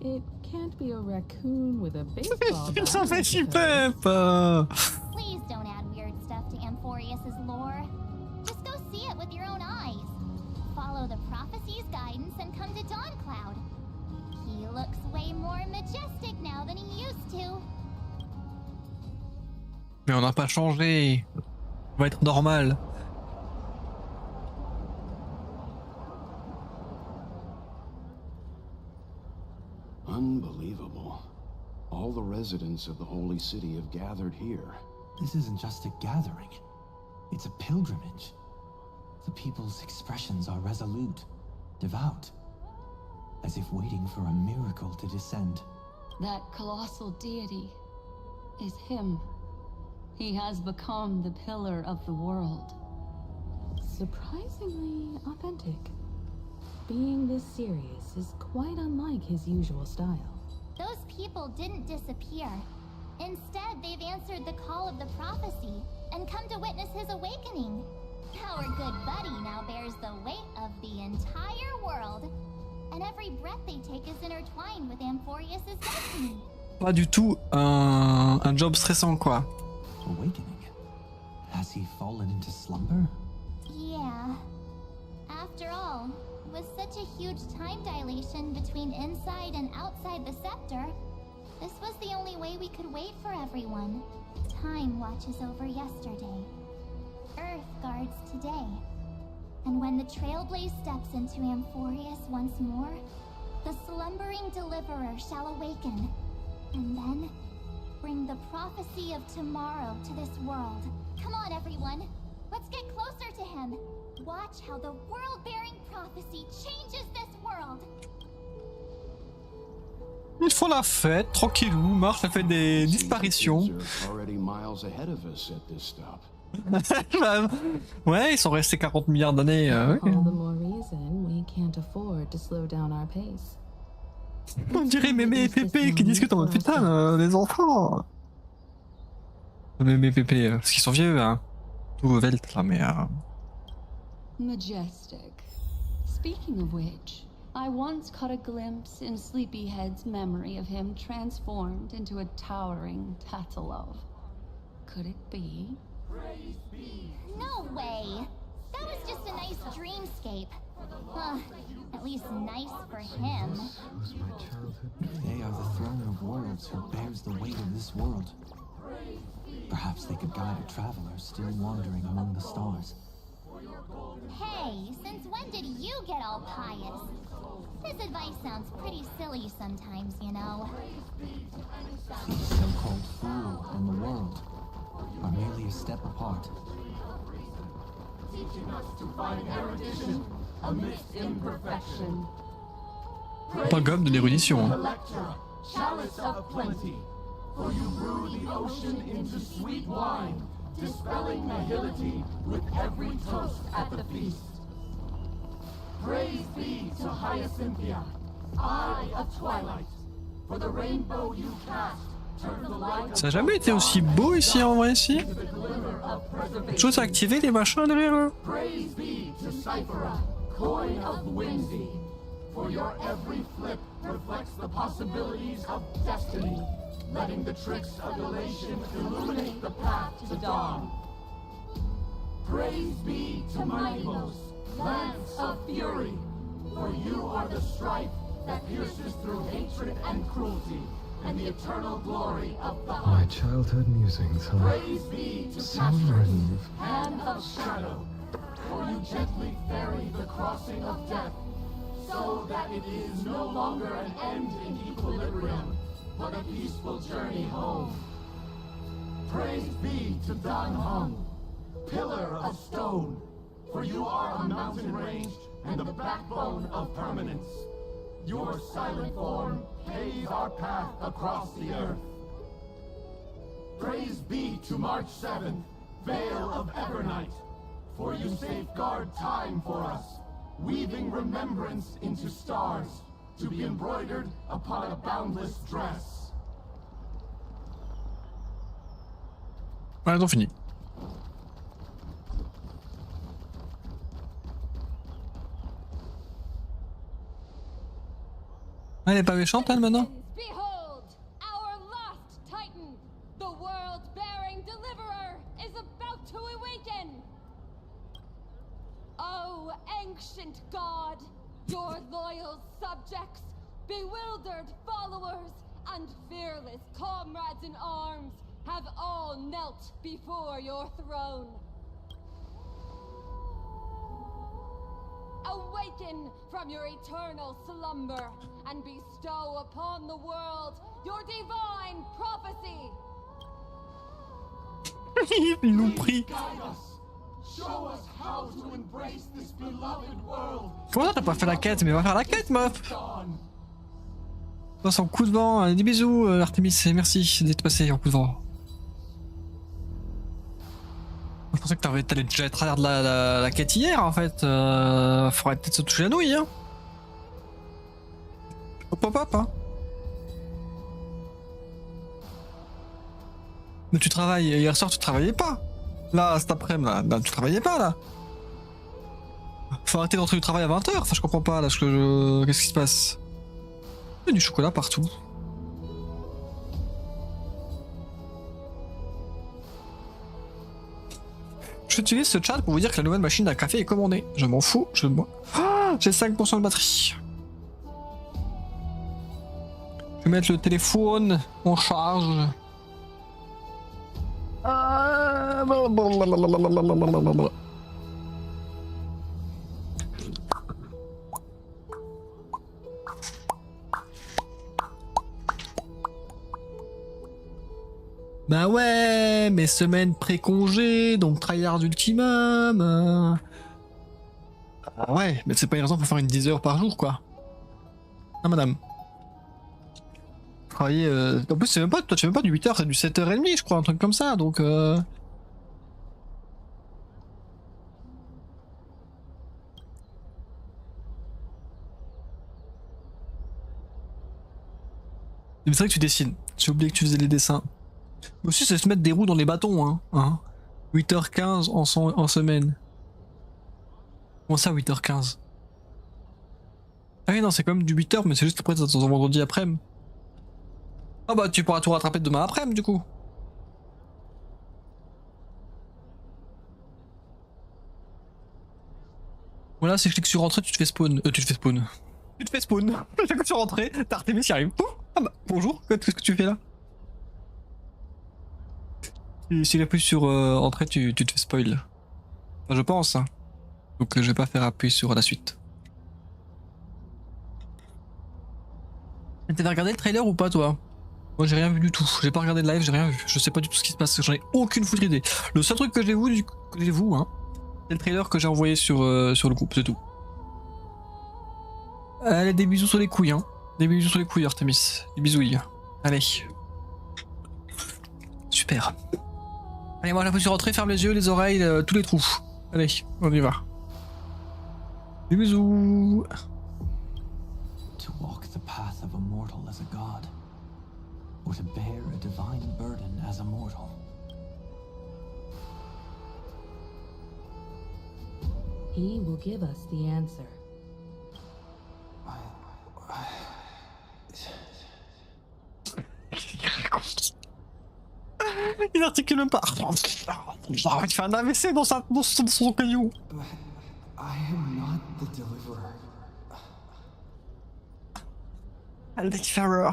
It can't be a raccoon with a baseball bat. Ça fait I super suppose. peur. Please don't add weird stuff to Amphorius's lore. Just go see it with your own eyes. Follow the prophecy's guidance and come to Dawncloud. He looks way more majestic now than he used to. Mais on n'a pas changé. On va être normal. Unbelievable. All the residents of the Holy City have gathered here. This isn't just a gathering. It's a pilgrimage. The people's expressions are resolute, devout, as if waiting for a miracle to descend. That colossal deity is him. He has become the pillar of the world. Surprisingly authentic. Being this serious is quite unlike his usual style. Those people didn't disappear. Instead, they've answered the call of the prophecy and come to witness his awakening. Our good buddy now bears the weight of the entire world, and every breath they take is intertwined with Amphorius's destiny. Pas du tout un job stressant, quoi. Awakening? Has he fallen into slumber? Yeah. After all, with such a huge time dilation between inside and outside the scepter, this was the only way we could wait for everyone. Time watches over yesterday. Earth guards today. And when the Trailblaze steps into Amphorius once more, the slumbering deliverer shall awaken, and then bring the prophecy of tomorrow to this world. Come on, everyone. Let's get closer to him. Watch how the world-bearing prophecy changes this world. Ils font la fête, tranquillou, marche, ça fait des disparitions. Ouais, ils sont restés 40 milliards d'années. Ouais. On dirait Mémé et Pépé qui discutent en mode putain, les enfants. Mémé et Pépé, parce qu'ils sont vieux, hein. Tout Velt là, mais. Majestic. Speaking of which, I once caught a glimpse in Sleepyhead's memory of him transformed into a towering Tatalov. Could it be? No way! That was just a nice dreamscape. At least nice for him. They are the throne of worlds who bears the weight of this world. Perhaps they could guide a traveler still wandering among the stars. Hey, since when did you get all pious? This advice sounds pretty silly sometimes, you know. The so-called fool and the world are merely a step apart. Teaching us to find erudition amidst imperfection. Pas gomme de l'érudition. Hein. Chalice of plenty, for you brew the ocean into sweet wine, dispelling nihility with every toast at the feast. Praise be to Hyacinthia, eye of twilight, for the rainbow you cast. Ça a jamais été aussi beau ici en vrai ici. Chose à activer les machins derrière là. Praise be to Cyphera, coin of Windy, for your every flip reflects the possibilities of destiny, letting the tricks of elation illuminate the path to dawn. Praise be to Minimos, lance of fury, for you are the strife that pierces through hatred and cruelty, and the eternal glory of the heart. My childhood musings, huh? Praise be to So Castor's naive. hand of shadow, for you gently ferry the crossing of death, so that it is no longer an end in equilibrium, but a peaceful journey home. Praise be to Dan Heng, pillar of stone, for you are a mountain range and the backbone of permanence. Your silent form paves our path across the earth. Praise be to March 7th, Veil of Evernight, for you safeguard time for us, weaving remembrance into stars, to be embroidered upon a boundless dress. Voilà, ils ont fini. Elle est pas méchante elle maintenant? Behold, our last Titan, the world-bearing deliverer, is about to awaken. Oh, ancient god, your loyal subjects, bewildered followers, and fearless comrades in arms have all knelt before your throne. Awaken from your eternal slumber and bestow upon the world your divine prophecy. Ils l'ont pris. Show us how to embrace this beloved world. Comment ça t'as pas fait la quête? Mais va faire la quête meuf. Passe en coup de vent, des bisous Artemis, merci d'être passé en coup de vent. Je pensais que t'allais déjà être à l'air de la quête hier en fait. Faudrait peut-être se toucher la nouille hein. Hop hop hop hein. Mais tu travailles, hier soir tu travaillais pas. Là cet après-midi là, tu travaillais pas là. Faut arrêter d'entrer du travail à 20h, enfin je comprends pas là, qu'est-ce qui se passe? Il y a du chocolat partout. J'utilise ce chat pour vous dire que la nouvelle machine à café est commandée. Je m'en fous, j'ai 5% de batterie. Je vais mettre le téléphone en charge. Bah ouais, mes semaines pré-congé, donc tryhard ultimum. Ah ouais, mais c'est pas une raison pour faire une 10 heures par jour quoi. Ah madame. travailler. En plus, c'est même pas, toi, tu fais même pas du 8h, c'est du 7h30, je crois, un truc comme ça, donc. C'est vrai que tu dessines. J'ai oublié que tu faisais les dessins. Mais aussi, c'est se mettre des roues dans les bâtons, hein. 8h15 en semaine. Comment ça, 8h15? Ah oui, non, c'est quand même du 8h, mais c'est juste après, c'est ton vendredi après-midi. Ah bah, tu pourras tout rattraper demain après-midi, du coup. Voilà, c'est que je clique sur rentrer, tu te fais spawn. Tu te fais spawn. Tu te fais spawn. Je clique sur rentrer, t'as Artemis qui arrive. Ah bah, bonjour, qu'est-ce que tu fais là? S'il appuie sur entrée, tu te fais spoil. Enfin, je pense, hein. Donc je vais pas faire appui sur la suite. T'avais regardé le trailer ou pas, toi? Moi j'ai rien vu du tout, j'ai pas regardé le live, j'ai rien vu. Je sais pas du tout ce qui se passe, j'en ai aucune foutre idée. Le seul truc que j'ai vu, hein, c'est le trailer que j'ai envoyé sur le groupe, c'est tout. Allez, des bisous sur les couilles, hein. Des bisous sur les couilles, Artemis. Des bisouilles. Allez. Super. Allez, moi j'appuie sur rentrer, ferme les yeux, les oreilles, tous les trous. Allez, on y va. Des bisous. To walk the path of a mortal as a god, or to bear a divine burden as a mortal. He will give us the answer. Il n'articule même pas. Il fait un AVC dans son caillou. I am not the deliverer. Le Deathfarer.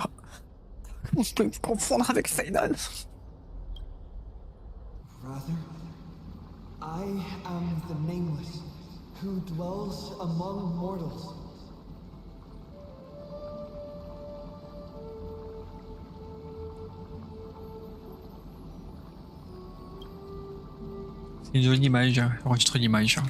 Comment je peux me confondre avec Feynon? Rather, I am the nameless, who dwells among mortals. C'est une jolie image, enregistre l'image.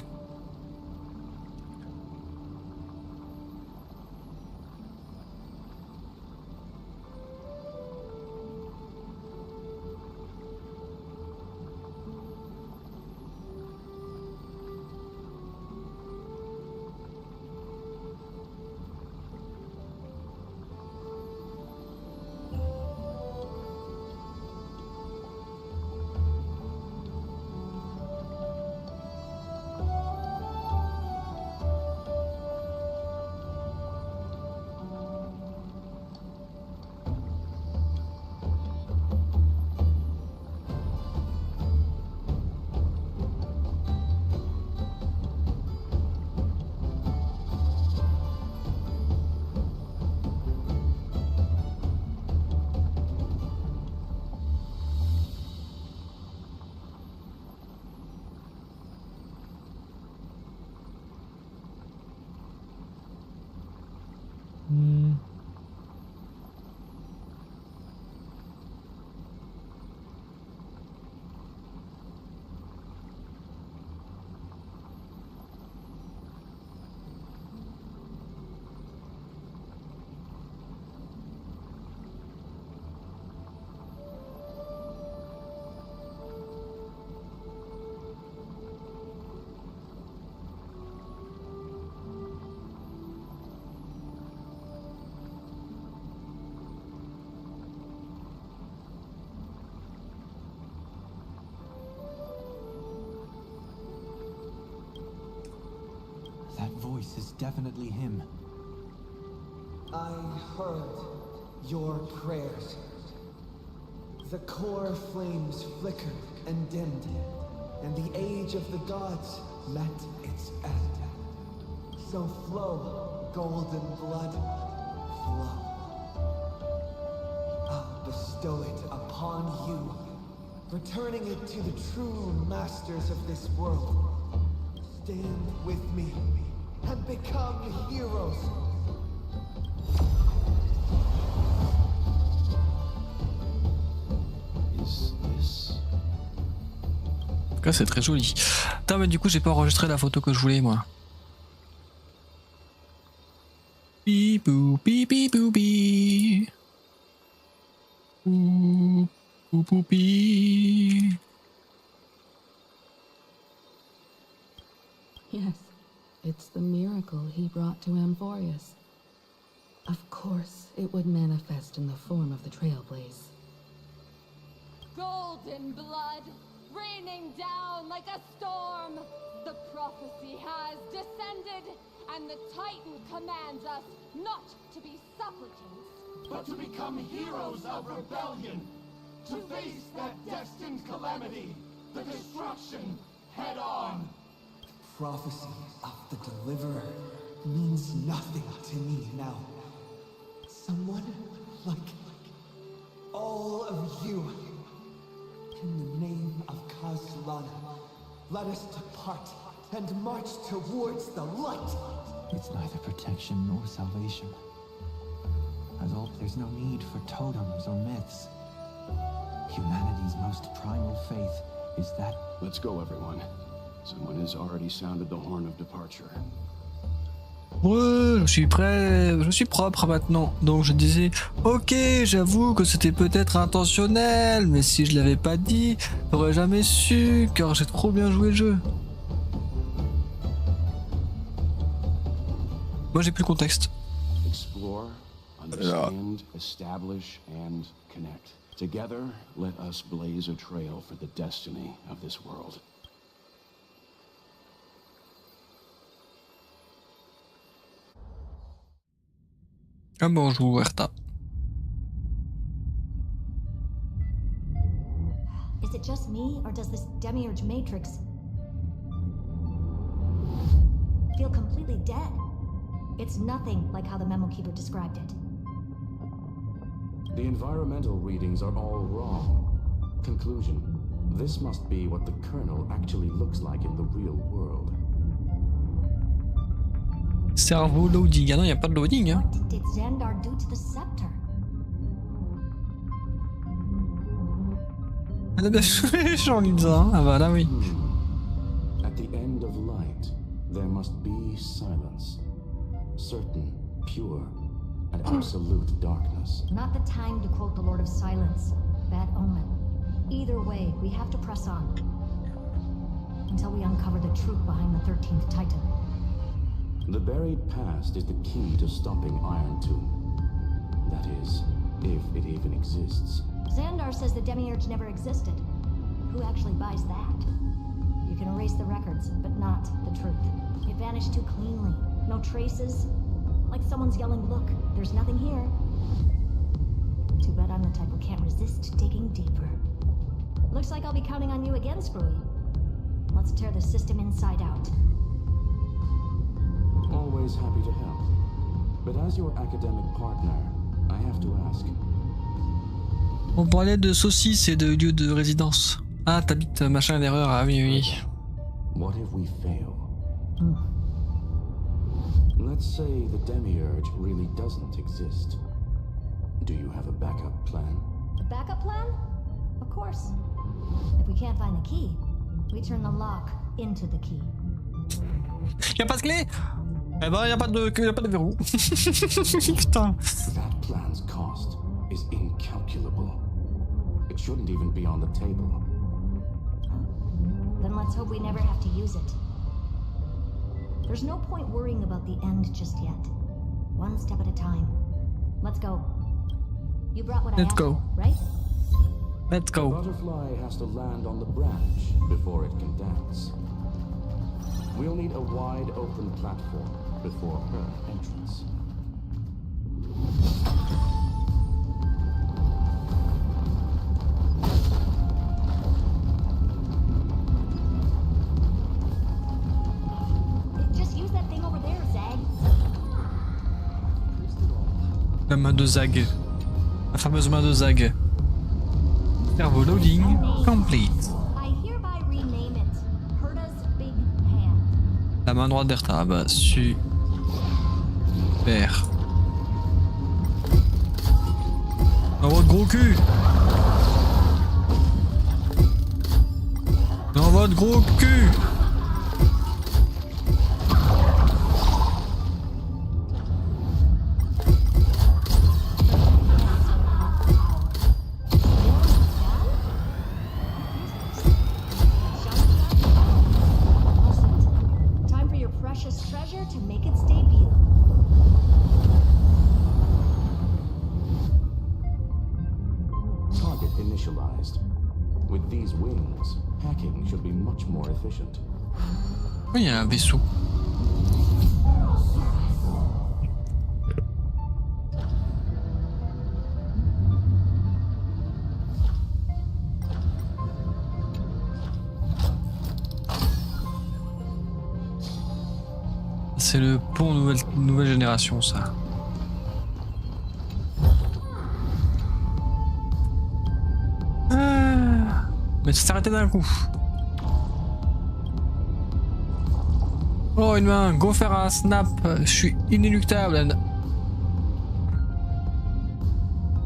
That voice is definitely him. I heard your prayers. The core flames flickered and dimmed, and the age of the gods met its end. So flow, golden blood, flow. I'll bestow it upon you, returning it to the true masters of this world. Stand with me and become heroes. En tout cas, c'est très joli. Putain, mais du coup, j'ai pas enregistré la photo que je voulais, moi. Bipou, bipou, bi. Poupi. Yes, it's the miracle he brought to Amphorius. Of course, it would manifest in the form of the Trailblaze. Golden blood, raining down like a storm. The prophecy has descended, and the Titan commands us not to be supplicants, but to become heroes of rebellion, to face that destined calamity, the destruction, head on. Prophecy of the Deliverer means nothing to me now. Someone like all of you. In the name of Kazlana, let us depart and march towards the light. It's neither protection nor salvation. As all, there's no need for totems or myths. Humanity's most primal faith is that... Let's go, everyone. Someone has already sounded the horn of departure. Ouais, je suis prêt, je suis propre maintenant. Donc je disais, ok, j'avoue que c'était peut-être intentionnel, mais si je l'avais pas dit, j'aurais jamais su, car j'ai trop bien joué le jeu. Moi j'ai plus le contexte. Explore, understand, establish, and connect. Together, let us blaze a trail for the destiny of this world. Ah bonjour, Erta. Is it just me, or does this demiurge matrix feel completely dead? It's nothing like how the memo keeper described it. The environmental readings are all wrong. Conclusion. This must be what the kernel actually looks like in the real world. Cerveau loading. Ah non, il n'y a pas de loading. Hein. What did Xandar do to the scepter? Elle a bien joué, Jean-Lisa. Ah bah là oui. At the end of light, there must be silence. Certain, pure, and absolute darkness. Not the time to quote the Lord of Silence. Bad omen. Either way, we have to press on. Until we uncover the truth behind the 13th Titan. The buried past is the key to stopping Iron Tomb. That is, if it even exists. Xandar says the demiurge never existed. Who actually buys that? You can erase the records, but not the truth. It vanished too cleanly. No traces. Like someone's yelling, look, there's nothing here. Too bad I'm the type who can't resist digging deeper. Looks like I'll be counting on you again, Screwy. Let's tear the system inside out. Always happy to help. But as your academic partner, I have to ask. On parlait de saucisses et de lieu de résidence. Ah, t'habites machin d'erreur. Ah oui, oui. What if we fail? Let's say the demiurge really doesn't exist. Do you have a backup plan? A backup plan? Of course. If we can't find the key, we turn the lock into the key. Y'a pas de clé? Eh ben, y'a pas de verrou. Putain. That plan's cost is incalculable. It shouldn't even be on the table. Then let's hope we never have to use it. There's no point worrying about the end just yet. One step at a time. Let's go. You brought what I asked for, right? Let's go. The butterfly has to land on the branch before it can dance. We'll need a wide open platform before her entrance. Just use that thing over there, Zag. La main de Zag. La fameuse main de Zag. Cerveau loading complete. I hereby rename it Herta's Big Hand. La main droite d'Erta. Ah bah super. Dans votre gros cul. Dans votre gros cul. pleasure to make its debut. Target initialized. With these wings, hacking should be much more efficient. Oui, il y a un vaisseau. C'est le pont nouvelle génération, ça. Ah, mais ça s'est arrêté d'un coup. Oh, une main, go faire un snap. Je suis inéluctable.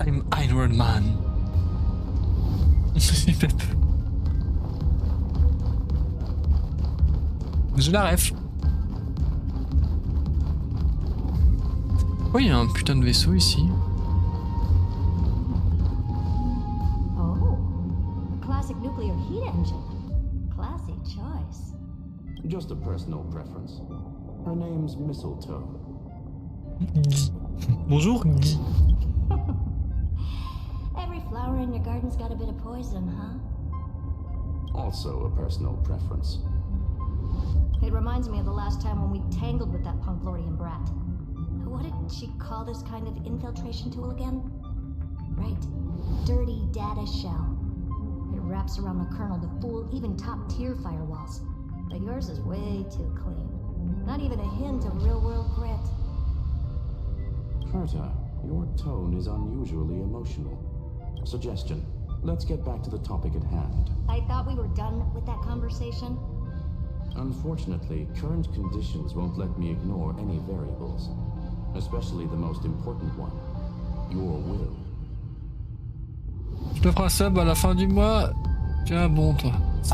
I'm Iron Man. Je la ref. Oh, il y a un putain de vaisseau ici. Oh, a classic nuclear heat engine. Classy choice. Just a personal preference. Her name's Mistletoe. Bonjour. Every flower in your garden's got a bit of poison, huh? Also a personal preference. It reminds me of the last time when we tangled with that Punklordian brat. What did she call this kind of infiltration tool again? Right. Dirty data shell. It wraps around the kernel to fool even top-tier firewalls. But yours is way too clean. Not even a hint of real-world grit. Herta, your tone is unusually emotional. Suggestion. Let's get back to the topic at hand. I thought we were done with that conversation. Unfortunately, current conditions won't let me ignore any variables. Especially the most important one, your will. Je te ferai un sub à la fin du mois. Tiens, bon, toi.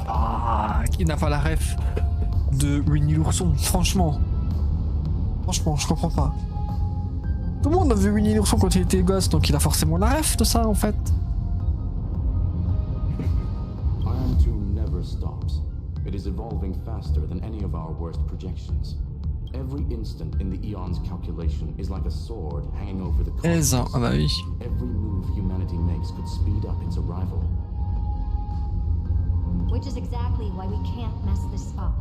Ah, qui n'a pas la ref de Winnie l'ourson, franchement. Franchement, je comprends pas. Tout le monde a vu Winnie l'ourson quand il était gosse, donc il a forcément la ref de ça, en fait. Iron 2 never stops. It is evolving faster than any of our worst projections. Every instant in the Eon's calculation is like a sword hanging over the cosmos. Ah bah oui. Every move humanity makes could speed up its arrival. Which is exactly why we can't mess this up.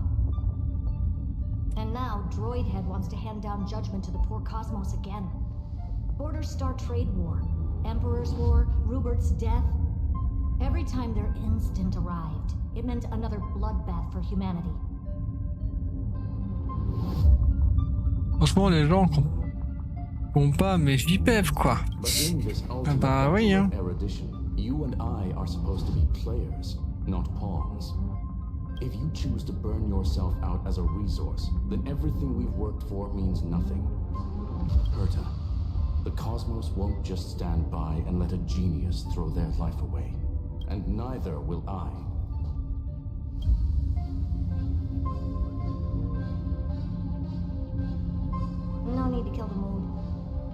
And now Droidhead wants to hand down judgment to the poor cosmos again. Border Star Trade War, Emperor's War, Rupert's death. Every time their instant arrived, it meant another bloodbath for humanity. Franchement, les gens ont pas mes JPEV, quoi. Ah bah oui, hein. You and I are supposed to be players, not pawns. If you choose to burn yourself out as a resource, then everything we've worked for means nothing. Herta, the cosmos won't just stand by and let a genius throw their life away. And neither will I. No need to kill the mood.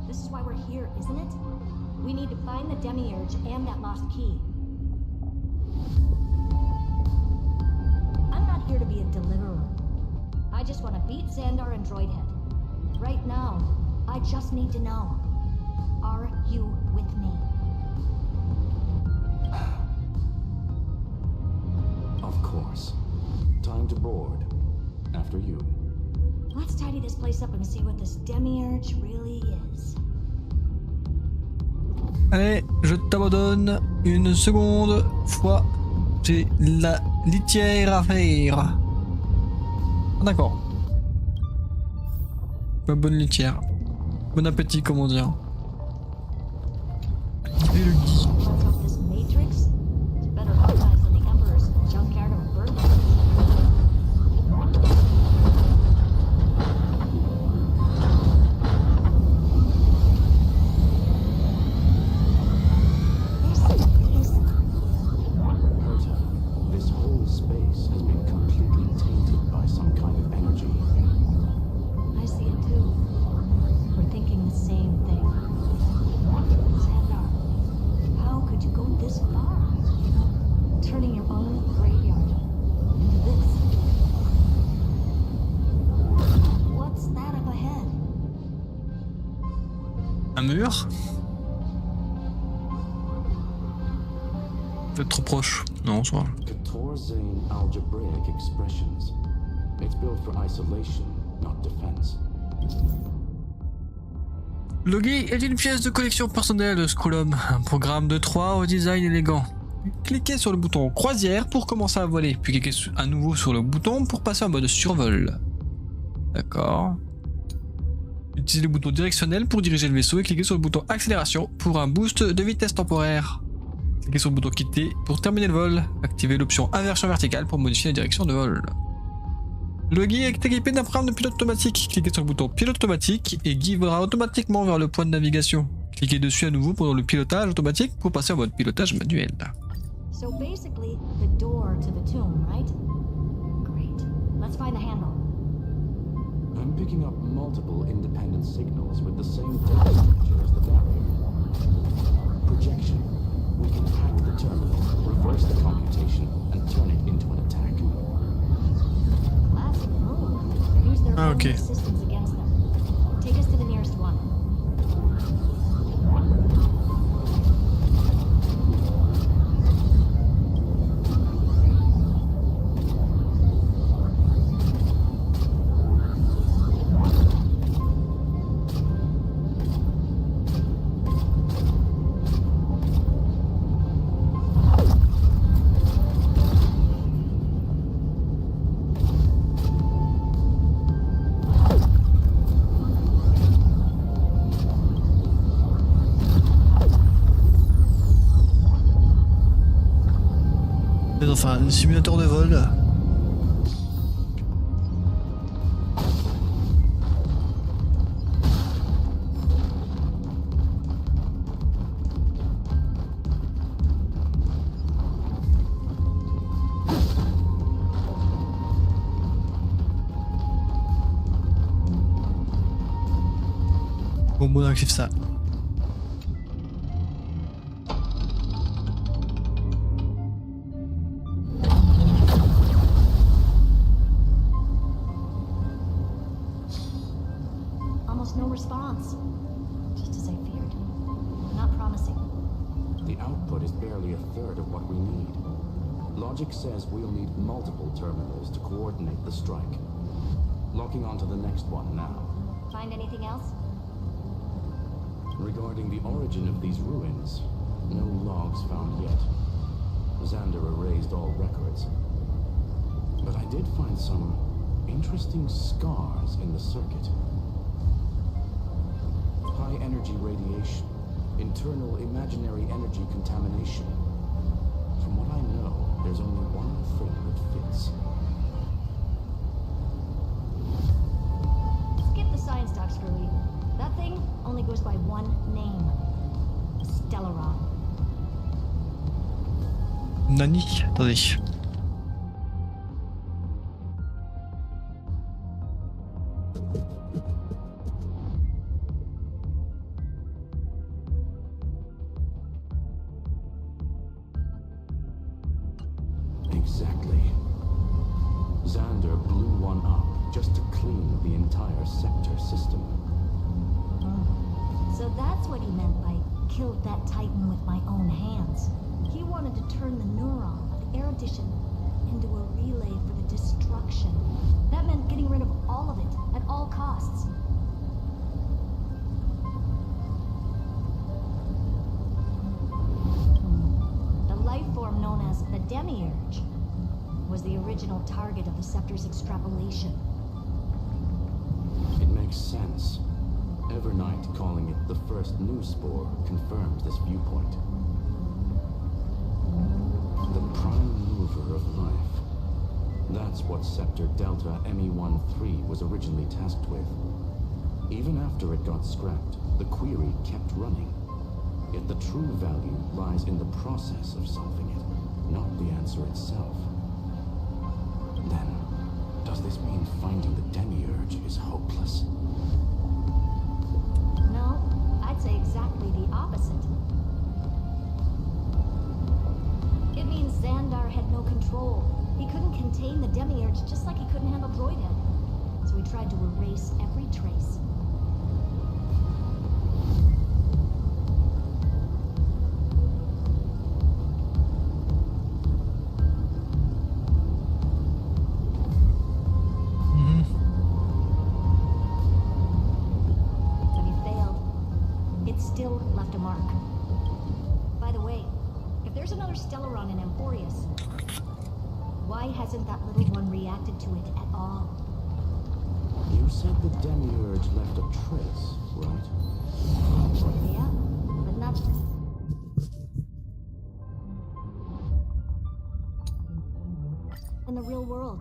This is why we're here, isn't it? We need to find the Demiurge and that lost key. I'm not here to be a deliverer. I just want to beat Xandar and Droidhead. Right now, I just need to know. Are you with me? Of course. Time to board. After you. Let's tidy this place up and see what this Demiurge really is. Allez, je t'abandonne une seconde fois. J'ai la litière à faire. Ah, d'accord. Pas bonne litière. Bon appétit, comment dire. Et le gui. I see it too. We're thinking the same thing. Un mur? Peut-être trop proche. Non, ça va. Catorzane algebraic expressions. It's built for isolation, not defense. Logi est une pièce de collection personnelle de Scrollum, un programme de 3 au design élégant. Cliquez sur le bouton croisière pour commencer à voler, puis cliquez à nouveau sur le bouton pour passer en mode survol. D'accord. Utilisez le bouton directionnel pour diriger le vaisseau et cliquez sur le bouton accélération pour un boost de vitesse temporaire. Cliquez sur le bouton quitter pour terminer le vol. Activez l'option inversion verticale pour modifier la direction de vol. Le Guy est équipé d'un programme de pilote automatique. Cliquez sur le bouton pilote automatique et Guy volera automatiquement vers le point de navigation. Cliquez dessus à nouveau pendant le pilotage automatique pour passer en mode pilotage manuel. So basically, the door to the tomb, right? Great. Let's find the handle. I'm picking up multiple independent signals with the same data structure as the barrier. Projection. We can hack the terminal, reverse the computation, and turn it into an attack. Classic move. Use their own systems against them. Take us to the nearest one. Enfin, un simulateur de vol. Bon, on active ça. No response. Just as I feared. Not promising. The output is barely a third of what we need. Logic says we'll need multiple terminals to coordinate the strike. Locking onto the next one now. Find anything else? Regarding the origin of these ruins, no logs found yet. Xander erased all records. But I did find some interesting scars in the circuit. High energy radiation, internal imaginary energy contamination. From what I know, there's only one thing that fits. Skip the science talk, Screwy. That thing only goes by one name. Stellaron. Nani? Attendez. Exactly. Xander blew one up just to clean the entire sector system. So that's what he meant by killed that Titan with my own hands. He wanted to turn the neuron of erudition into a relay for the destruction. That meant getting rid of all of it at all costs. The life form known as the Demiurge was the original target of the Scepter's extrapolation. It makes sense. Evernight calling it the first new spore confirms this viewpoint. The prime mover of life. That's what Scepter Delta ME-13 was originally tasked with. Even after it got scrapped, the query kept running. Yet the true value lies in the process of solving it, not the answer itself. Then, does this mean finding the Demiurge is hopeless? No, I'd say exactly the opposite. It means Xandar had no control. He couldn't contain the Demiurge just like he couldn't handle Droidhead. So he tried to erase every trace. still left a mark. By the way, if there's another Stellaron in Emporius, why hasn't that little one reacted to it at all? You said the Demiurge left a trace, right? Yeah, but not... in the real world.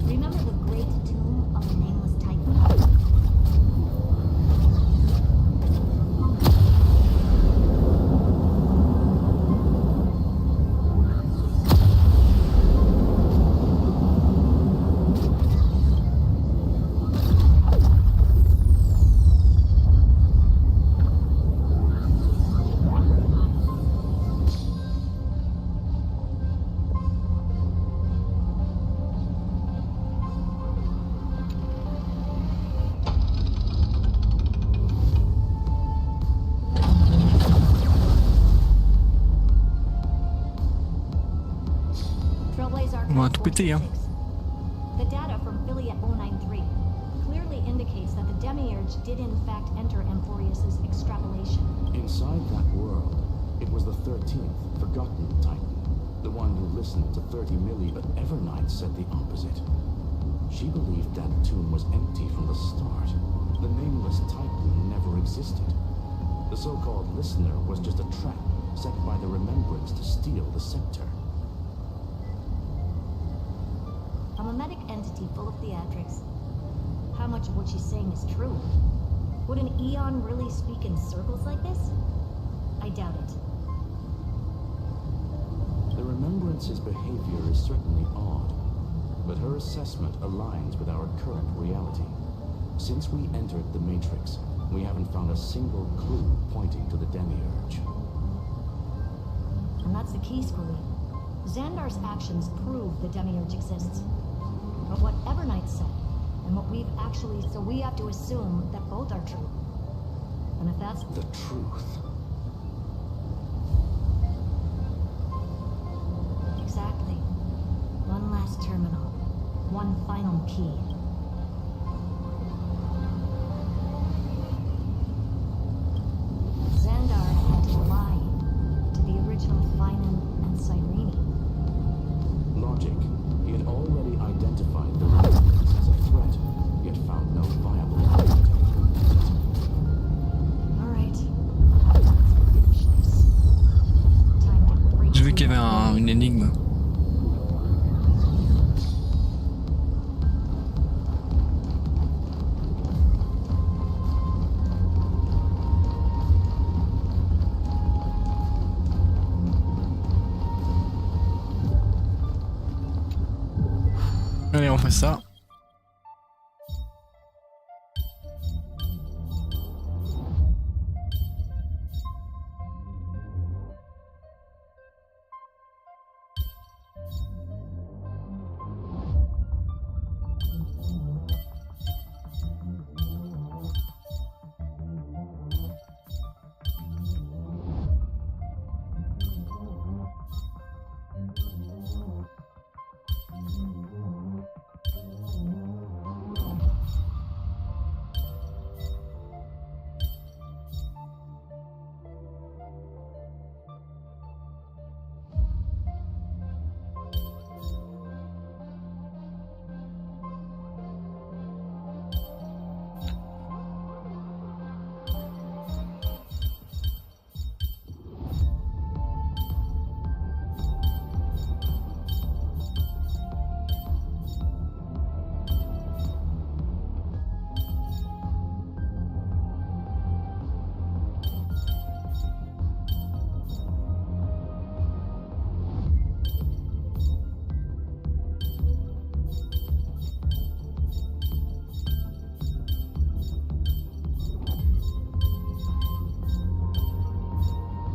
Remember the great tomb of the nameless Titan? On va tout péter, hein. The data from Philiad 093 clearly indicates that the Demiurge did in fact enter Emporius' extrapolation. Inside that world, it was the 13th, forgotten Titan. The one who listened to 30 milli, but Evernight said the opposite. She believed that tomb was empty from the start. The nameless Titan never existed. The so-called listener was just a trap set by the Remembrance to steal the scepter. A mimetic entity full of theatrics. How much of what she's saying is true? Would an Eon really speak in circles like this? I doubt it. The Remembrance's behavior is certainly odd, but her assessment aligns with our current reality. Since we entered the Matrix, we haven't found a single clue pointing to the Demiurge. And that's the key, Screwy. Xandar's actions prove the Demiurge exists. But what Evernight said, and what we've actually... So we have to assume that both are true. And if that's... the truth. Exactly. One last terminal. One final key. Xandar had to lie to the original Finan and Cyrene. Logic. He had already identified the Remembrance as a threat, yet found no viable alternative. All right. Let's finish this. Time to break. J'ai vu qu'il y avait une énigme. Allez, on fait ça.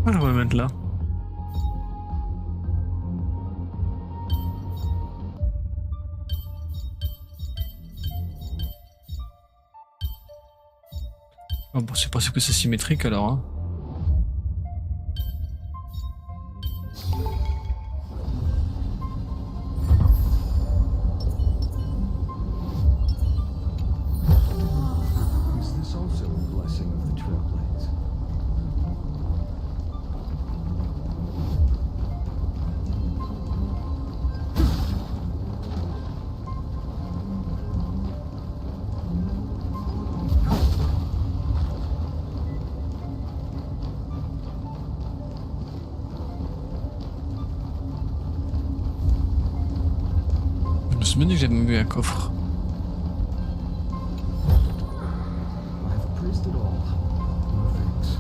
Ah, je vais me mettre là. Oh, bon, c'est parce que c'est symétrique alors. Hein. Is this also a blessing of the Trailblaze? me dis que j'ai même vu un coffre. I've praised it all. No thanks.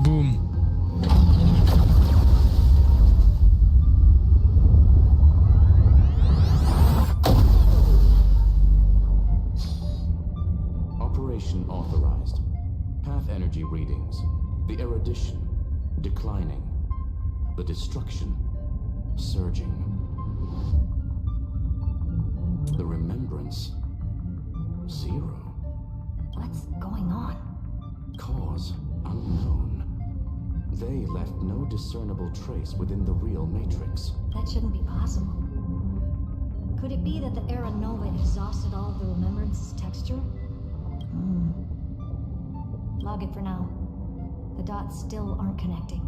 Boum. Operation authorized. Path energy readings. The erudition declining. The destruction surging. The remembrance zero. What's going on? Cause unknown. They left no discernible trace within the real matrix. That shouldn't be possible. Could it be that the Era Nova exhausted all of the remembrance's texture? Log it for now. The dots still aren't connecting.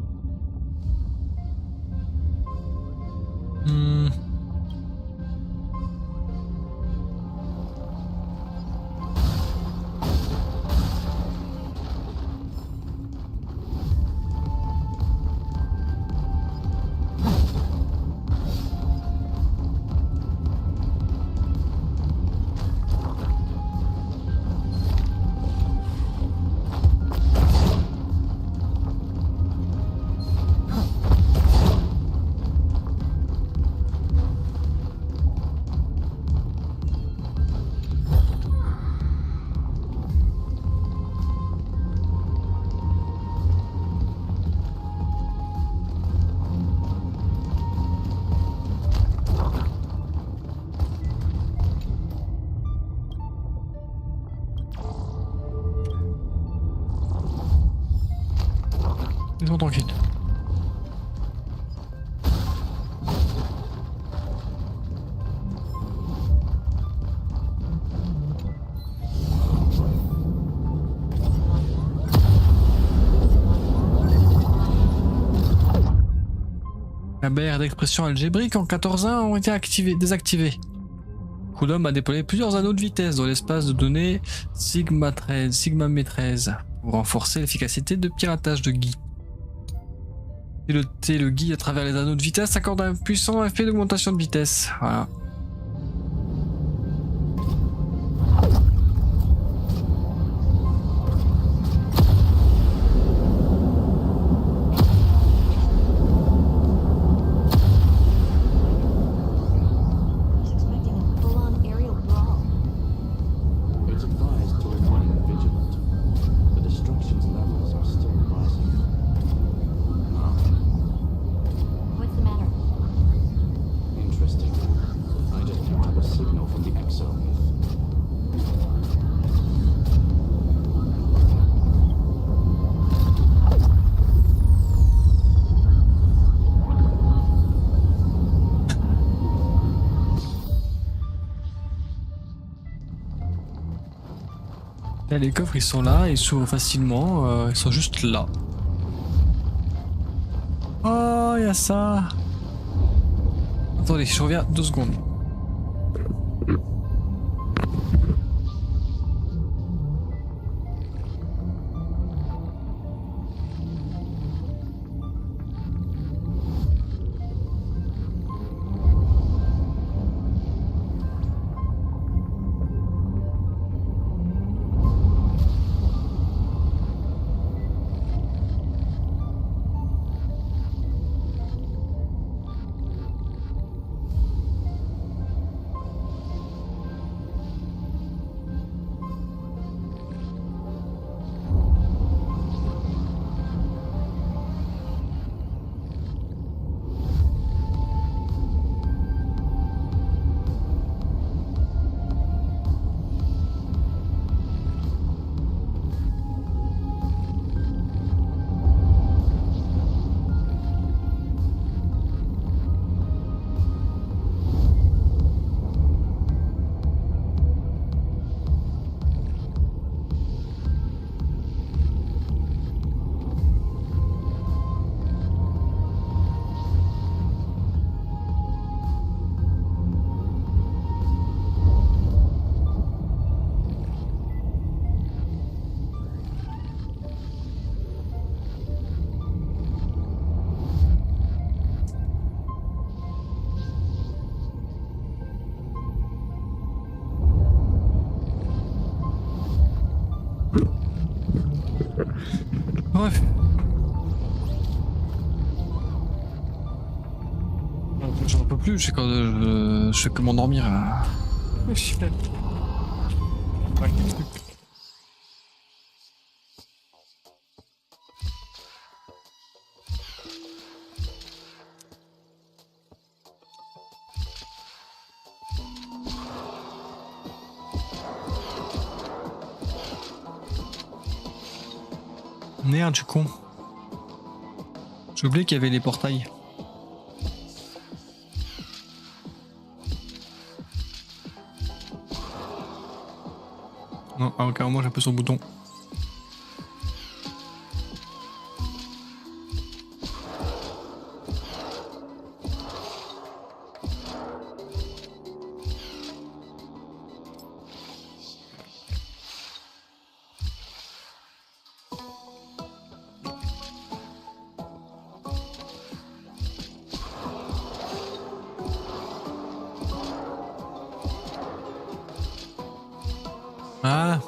Ils sont tranquilles. La barrière d'expression algébrique en 14.1 ont été désactivées. Coulomb a déployé plusieurs anneaux de vitesse dans l'espace de données Sigma 13 pour renforcer l'efficacité de piratage de Guy. Piloter le Guy à travers les anneaux de vitesse accorde un puissant effet d'augmentation de vitesse. Voilà. Là, les coffres ils sont là, ils s'ouvrent facilement, ils sont juste là. Oh, il y a ça. Attendez, je reviens 2 secondes. Bref. J'en peux plus, je fais que m'endormir à... Merde, je suis con. J'ai oublié qu'il y avait les portails. Non, ah, carrément j'appuie sur le bouton. Ah.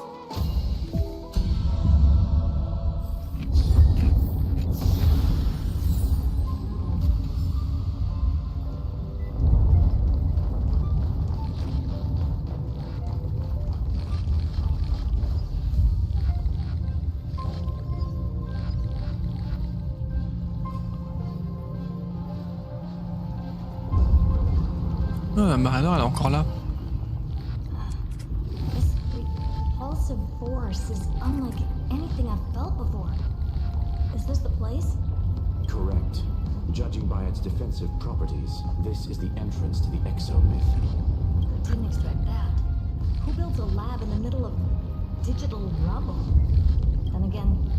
Oh, la Mariner, elle est encore là. Force is unlike anything I've felt before. Is this the place? Correct. Judging by its defensive properties, this is the entrance to the exomyth. I didn't expect that. Who builds a lab in the middle of digital rubble? Then again,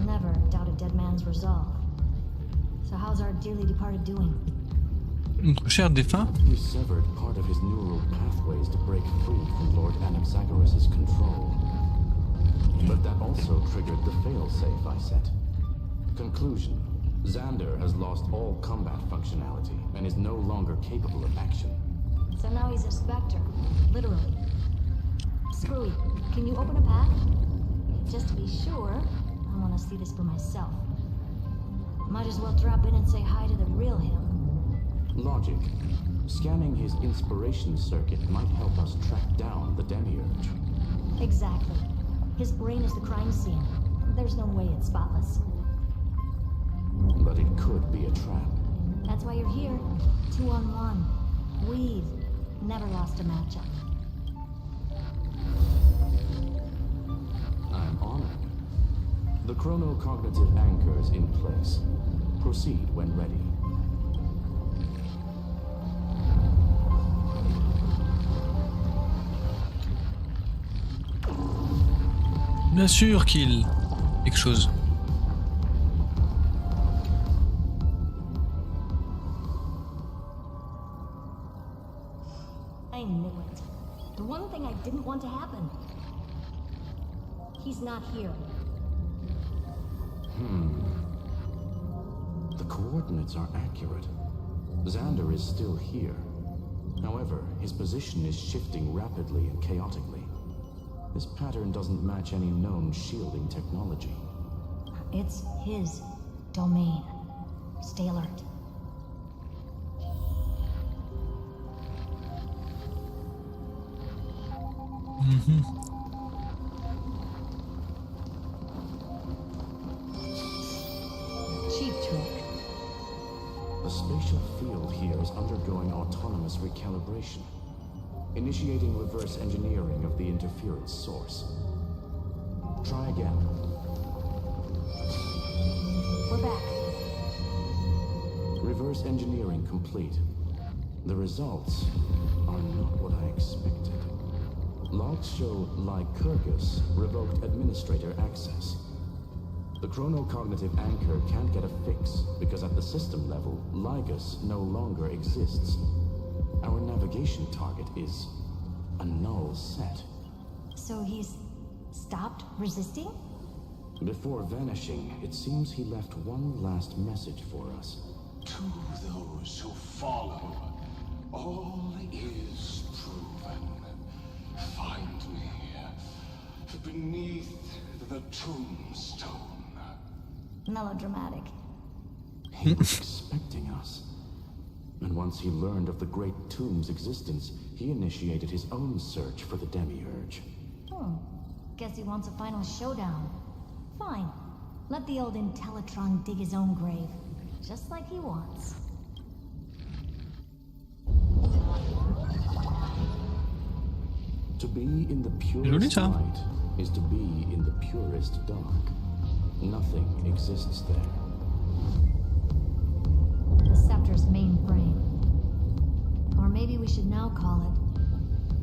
never doubt a dead man's resolve. So how's our dearly departed doing? Notre cher défunt. He severed part of his neural pathways to break free from Lord Anaxagoras' control. But that also triggered the failsafe I set. Conclusion. Xander has lost all combat functionality and is no longer capable of action. So now he's a specter, literally. Screwy, can you open a pack? Just to be sure, I want to see this for myself. Might as well drop in and say hi to the real him. Logic. Scanning his inspiration circuit might help us track down the Demiurge. Exactly. His brain is the crime scene. There's no way it's spotless. But it could be a trap. That's why you're here. 2-on-1. We've never lost a matchup. I'm honored. The chronocognitive anchor is in place. Proceed when ready. Bien sûr qu'il... quelque chose. I knew it. The one thing I didn't want to happen. He's not here. The coordinates are accurate. Xander is still here. However, his position is shifting rapidly and chaotically. This pattern doesn't match any known shielding technology. It's his domain. Stay alert. Cheap trick. The spatial field here is undergoing autonomous recalibration, initiating reverse engineering of the interference source. Try again. We're back. Reverse engineering complete. The results are not what I expected. Logs show Lycurgus revoked administrator access. The chronocognitive anchor can't get a fix because at the system level, Lygus no longer exists. Our navigation target is a null set. So he's stopped resisting? Before vanishing, it seems he left one last message for us. To those who follow, all is proven. Find me beneath the tombstone. Melodramatic. He was expecting us. And once he learned of the Great Tomb's existence, he initiated his own search for the Demiurge. Guess he wants a final showdown. Fine. Let the old Intellitron dig his own grave. Just like he wants. To be in the purest light is to be in the purest dark. Nothing exists there. The Scepter's main brain. Or maybe we should now call it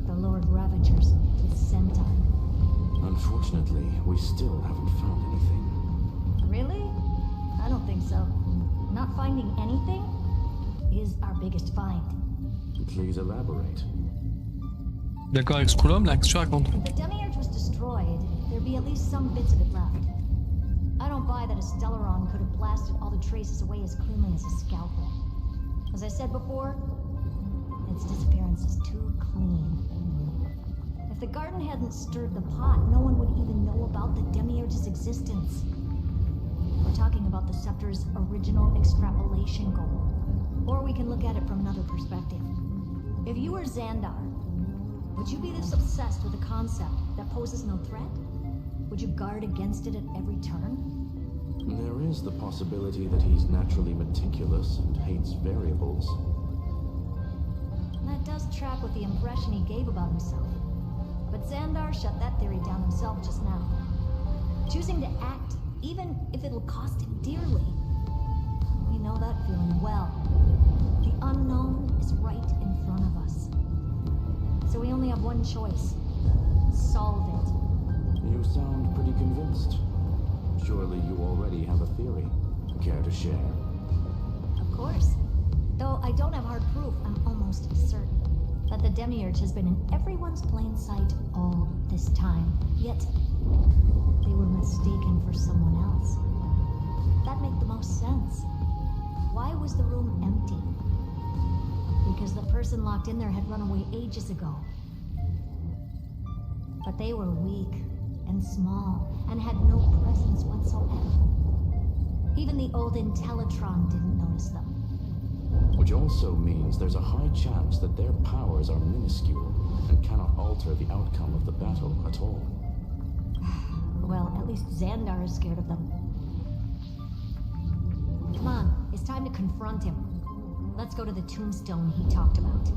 the Lord Ravager's centaur. Unfortunately, we still haven't found anything. Really? I don't think so. Not finding anything is our biggest find. Please elaborate. D'accord avec ce coup-là, mais qu'est-ce que tu racontes? If the Demiurge was destroyed, there'd be at least some bits of it left. I don't buy that a Stellaron could have blasted all the traces away as cleanly as a scalpel. As I said before, its disappearance is too clean. If the garden hadn't stirred the pot, no one would even know about the Demiurge's existence. We're talking about the Scepter's original extrapolation goal. Or we can look at it from another perspective. If you were Xandar, would you be this obsessed with a concept that poses no threat? Would you guard against it at every turn? There is the possibility that he's naturally meticulous and hates variables. That does track with the impression he gave about himself. But Xandar shut that theory down himself just now. Choosing to act, even if it'll cost him dearly. We know that feeling well. The unknown is right in front of us. So we only have one choice. Solve it. You sound pretty convinced. Surely you already have a theory. Care to share? Of course. Though I don't have hard proof, I'm almost certain that the Demiurge has been in everyone's plain sight all this time. Yet, they were mistaken for someone else. That'd make the most sense. Why was the room empty? Because the person locked in there had run away ages ago. But they were weak and small and had no presence whatsoever. Even the old Intellitron didn't notice them. Which also means there's a high chance that their powers are minuscule and cannot alter the outcome of the battle at all. Well, at least Xandar is scared of them. Come on, it's time to confront him. Let's go to the tombstone he talked about.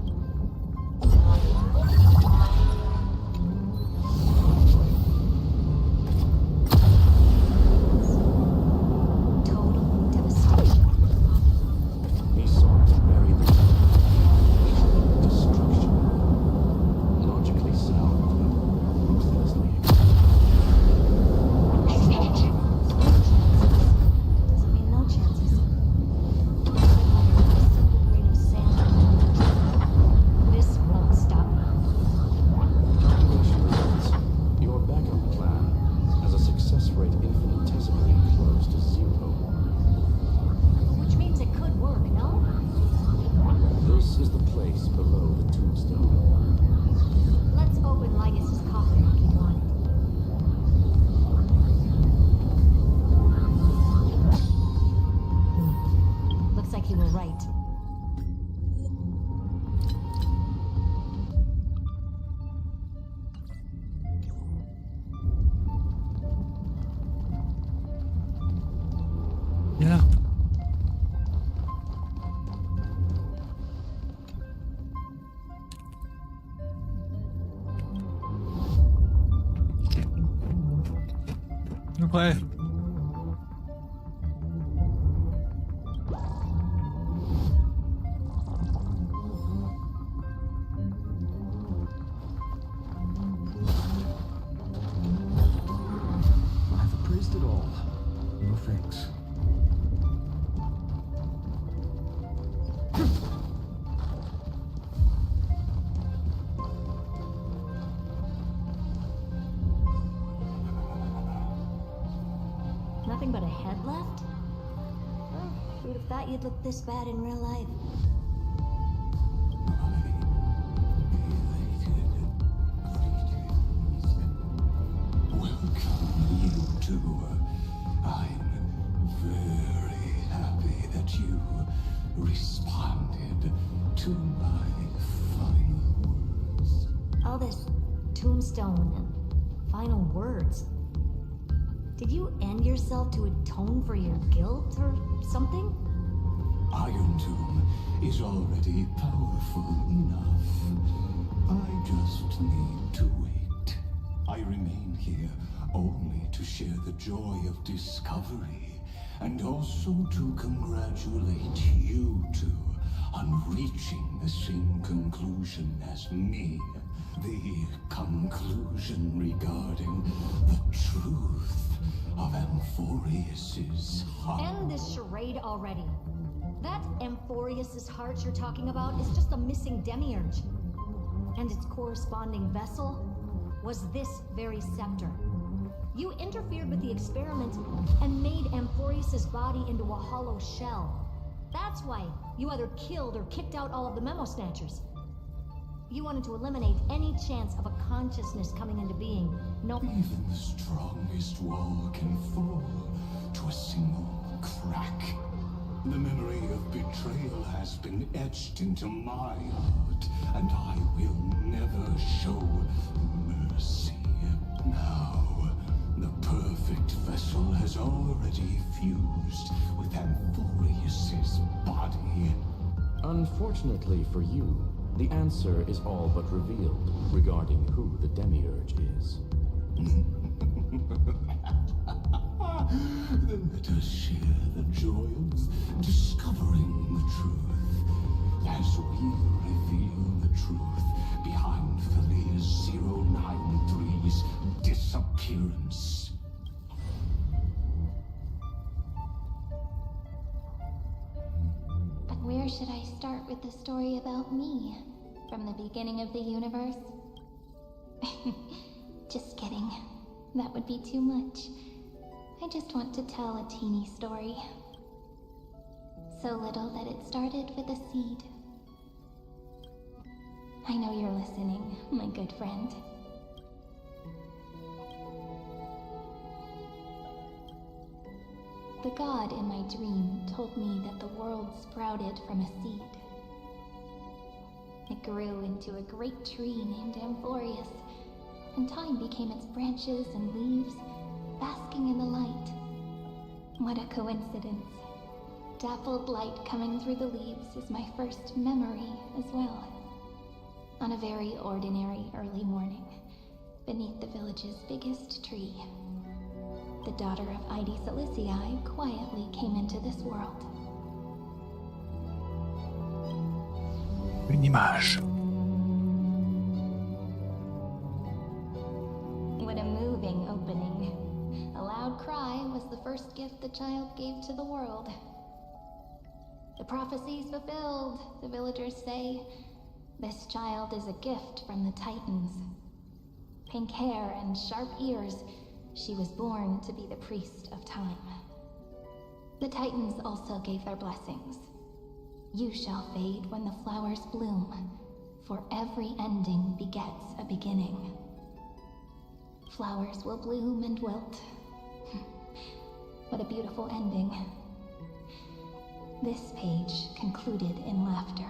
Total devastation. He sought to bury the destruction. Logically sound, but ruthlessly Doesn't mean no chances. Like a simple grain of sand. This won't stop me. Calculation results. Your backup plan has a success rate infinitesimally close to zero. Which means it could work, no? This is the place below the tombstone. Let's open Ligus's coffin like he wanted. Looks like you were right. Yeah. Ouais. I've appraised it all. No thanks. Nothing but a head left? Well, who'd have thought you'd look this bad in real life? Welcome, you two. I'm tombstone and final words. Did you end yourself to atone for your guilt or something? Iron Tomb is already powerful enough. I just need to wait. I remain here only to share the joy of discovery, and also to congratulate you two on reaching the same conclusion as me. The conclusion regarding the truth of Amphorius's heart. End this charade already. That Amphorius's heart you're talking about is just a missing demiurge. And its corresponding vessel was this very scepter. You interfered with the experiment and made Amphorius's body into a hollow shell. That's why you either killed or kicked out all of the Memo Snatchers. You wanted to eliminate any chance of a consciousness coming into being. No. Even the strongest wall can fall to a single crack. The memory of betrayal has been etched into my heart, and I will never show mercy. Now, the perfect vessel has already fused with Amphorius's body. Unfortunately for you, the answer is all but revealed regarding who the Demiurge is. Then let us share the joy of discovering the truth as we reveal the truth behind Thalia 093's disappearance. But where should I start with the story about me? From the beginning of the universe? Just kidding. That would be too much. I just want to tell a teeny story. So little that it started with a seed. I know you're listening, my good friend. The god in my dream told me that the world sprouted from a seed. It grew into a great tree named Amphorius, and time became its branches and leaves, basking in the light. What a coincidence. Dappled light coming through the leaves is my first memory as well. On a very ordinary early morning, beneath the village's biggest tree, the daughter of Ide Silicii quietly came into this world. Une image. What a moving opening. A loud cry was the first gift the child gave to the world. The prophecy's fulfilled, the villagers say. This child is a gift from the Titans. Pink hair and sharp ears, she was born to be the priest of time. The Titans also gave their blessings. You shall fade when the flowers bloom, for every ending begets a beginning. Flowers will bloom and wilt. What a beautiful ending. This page concluded in laughter.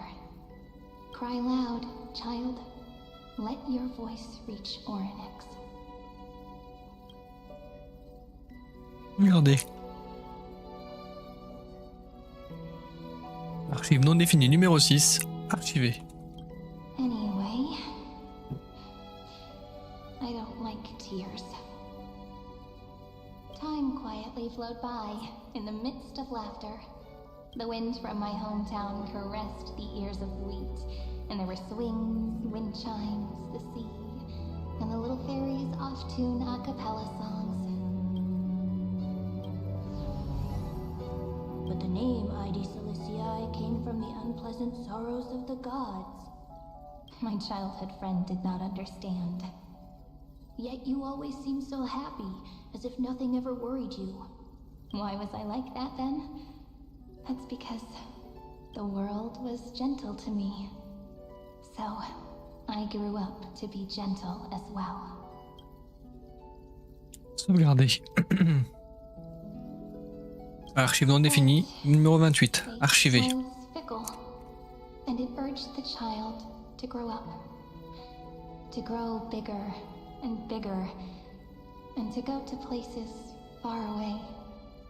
Cry loud, child. Let your voice reach Orynyx. Regardez. Archive non définie numéro 6, archivé. Anyway, I don't like tears. Time quietly flowed by in the midst of laughter. The wind from my hometown caressed the ears of wheat, and there were swings, wind chimes, the sea, and the little fairies off-tune a cappella songs. But the name Ide Silicii came from the unpleasant sorrows of the gods. My childhood friend did not understand. Yet you always seemed so happy, as if nothing ever worried you. Why was I like that then? That's because the world was gentle to me. So, I grew up to be gentle as well. Sauvegarder. Archive non définie, numéro 28, archivé. Fickle, and it urged the child to grow up. to grow bigger and bigger, and to go to places far away,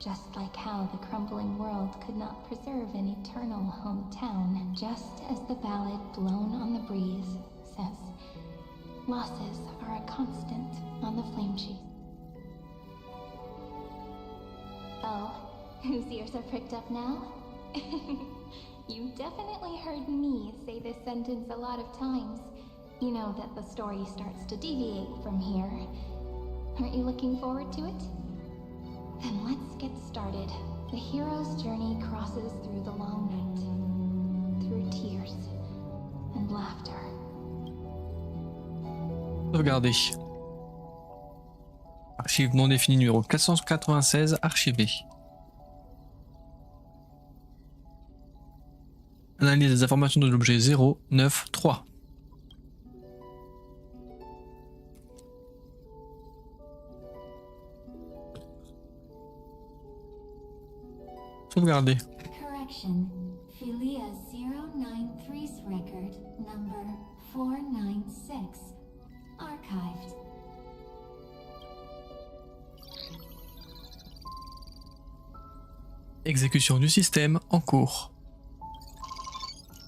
just like how the crumbling world could not preserve an eternal hometown, just as the ballad blown on the breeze says, losses are a constant on the flame chase. Oh, whose ears are pricked up now? You definitely heard me say this sentence a lot of times. You know that the story starts to deviate from here. Aren't you looking forward to it? Then let's get started. The hero's journey crosses through the long night, through tears and laughter. Sauvegarder. Archive non définie numéro 496 archivée. Analyse des informations de l'objet 093. Sauvegarder. Correction. Philia 093's record number 496. Archived. Exécution du système en cours.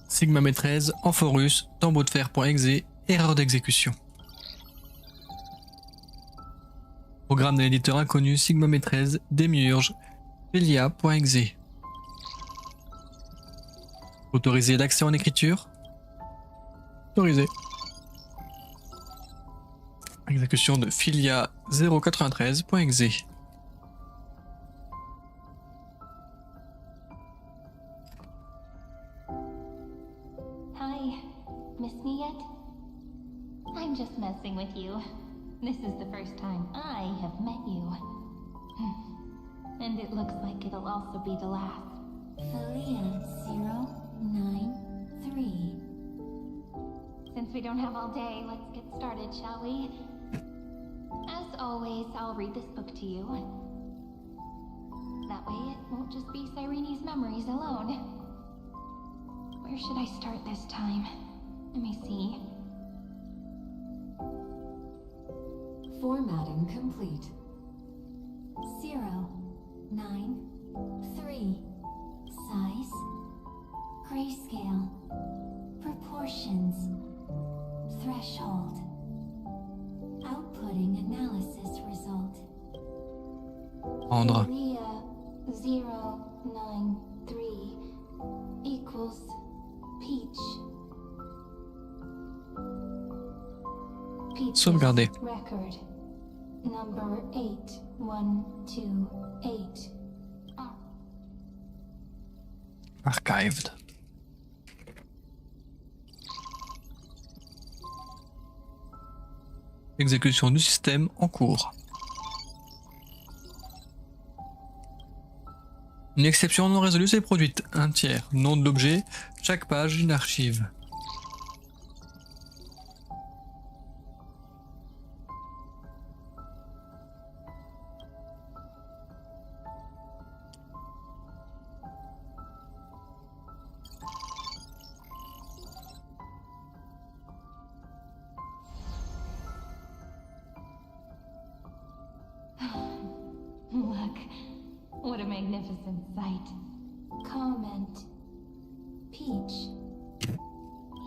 Sigma maîtresse, Amphorus, tombeau de fer.exe, erreur d'exécution. Programme de l'éditeur inconnu Sigma maîtresse, Demiurge, Philia.exe. Autorisé l'accès en écriture. Autorisé. Exécution de Philia 093.exe. Miss me yet? I'm just messing with you. This is the first time I have met you. And it looks like it'll also be the last. Philia 093. Since we don't have all day, let's get started, shall we? As always, I'll read this book to you. That way it won't just be Cyrene's memories alone. Where should I start this time? Let me see. Formatting complete. 0, 9, 3. Size. Grayscale. Proportions. Threshold. Outputting analysis result. Rendre. Philia 093 equals Peach. Sauvegarder. Record number 8128. Archived. Exécution du système en cours. Une exception non résolue s'est produite. Un tiers. Nom de l'objet. Chaque page d'une archive. Look, what a magnificent sight. Comment. Peach.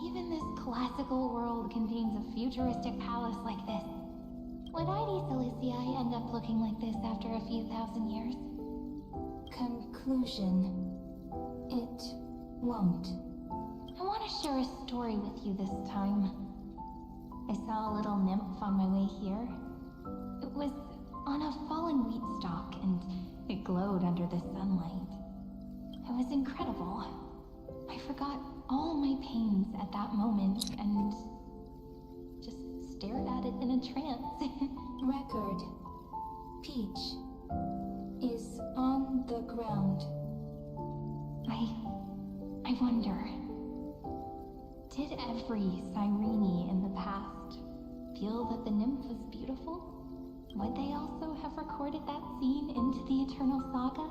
Even this classical world contains a futuristic palace like this. Would ID Cilicii end up looking like this after a few thousand years? Conclusion. It won't. I want to share a story with you this time. I saw a little nymph on my way here. It was on a fallen wheat stalk, and it glowed under the sunlight. It was incredible. I forgot all my pains at that moment and just stared at it in a trance. Record. Peach is on the ground. I wonder, did every Cyrene in the past feel that the nymph was beautiful? Would they also have recorded that scene into the Eternal Saga?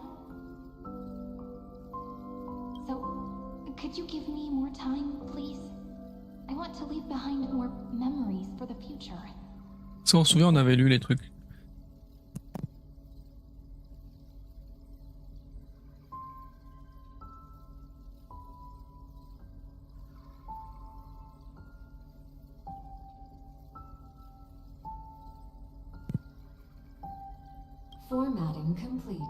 So, could you give me more time, please? I want to leave behind more memories for the future. Si on se souvient, on avait lu les trucs. Formatting complete.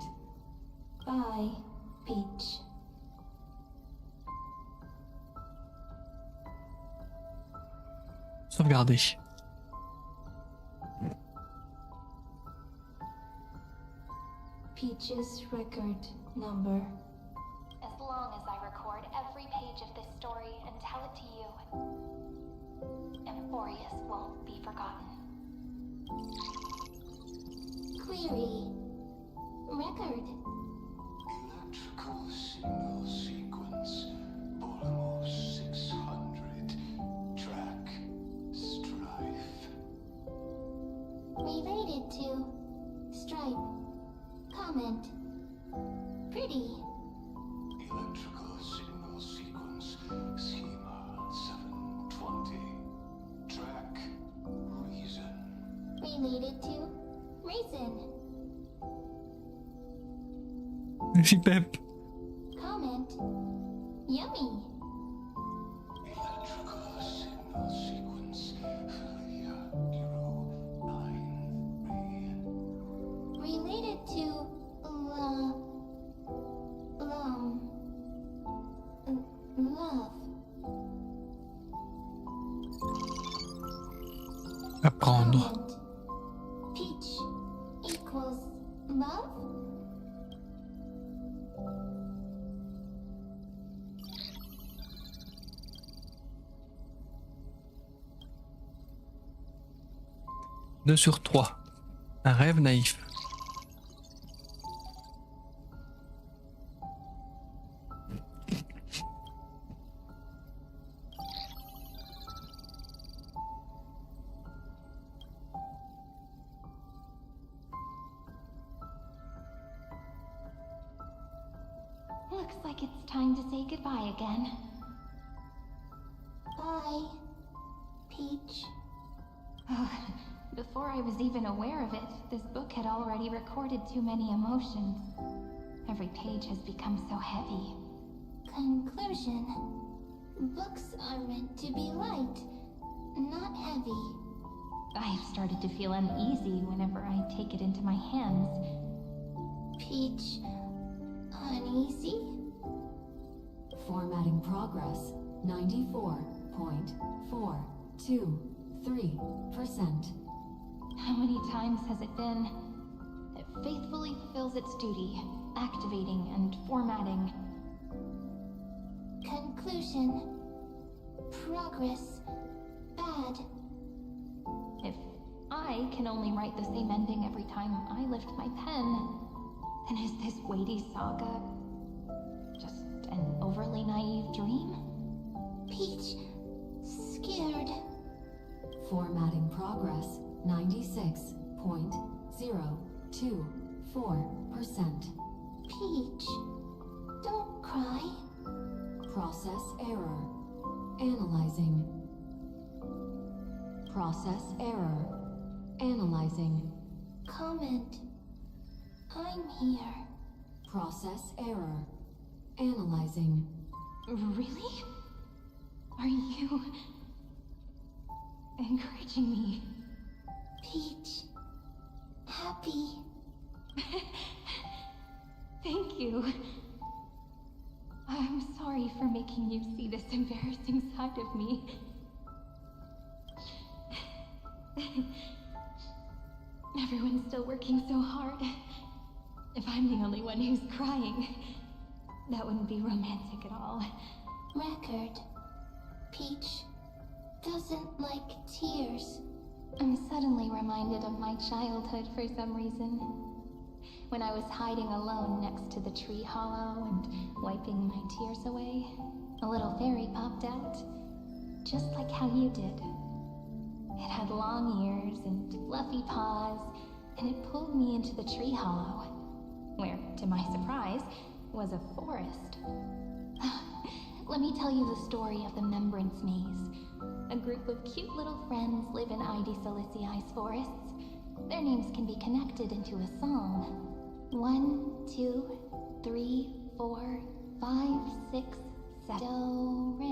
Bye, Peach. Sauvegarder. Peach's record number. As long as I record every page of this story and tell it to you, Emphorius won't be forgotten. Query. Record. Electrical signal sequence. Polymer 600. Track. Strife. Related to. Stripe. Comment. Pretty. Electrical signal sequence. Schema 720. Track. Reason. Related to. Reason. Merci Pep. Comment. Yummy. Electrical signal sequence. Filia 09. Related to. Love. Apprendre. Comment. Peach equals love? Deux sur 3. Un rêve naïf. Looks like it's time to say goodbye again. Bye, Peach. Before I was even aware of it, this book had already recorded too many emotions. Every page has become so heavy. Conclusion. Books are meant to be light, not heavy. I have started to feel uneasy whenever I take it into my hands. Peach, uneasy? Formatting progress 94.423%. How many times has it been? It faithfully fulfills its duty, activating and formatting. Conclusion. Progress. Bad. If I can only write the same ending every time I lift my pen, then is this weighty saga just an overly naive dream? Peach, scared. Formatting progress 96.024%. Peach, don't cry. Process error. Analyzing. Process error. Analyzing. Comment. I'm here. Process error. Analyzing. Really? Are you encouraging me? Peach, happy. Thank you. I'm sorry for making you see this embarrassing side of me. Everyone's still working so hard. If I'm the only one who's crying, that wouldn't be romantic at all. Record. Peach doesn't like tears. I'm suddenly reminded of my childhood for some reason. When I was hiding alone next to the tree hollow and wiping my tears away, a little fairy popped out, just like how you did. It had long ears and fluffy paws, and it pulled me into the tree hollow, where, to my surprise, was a forest. let me tell you the story of the Membrance Maze. A group of cute little friends live in Ide Silicii's forests. Their names can be connected into a song. 1, 2, 3, 4, 5, 6, 7. Do, re,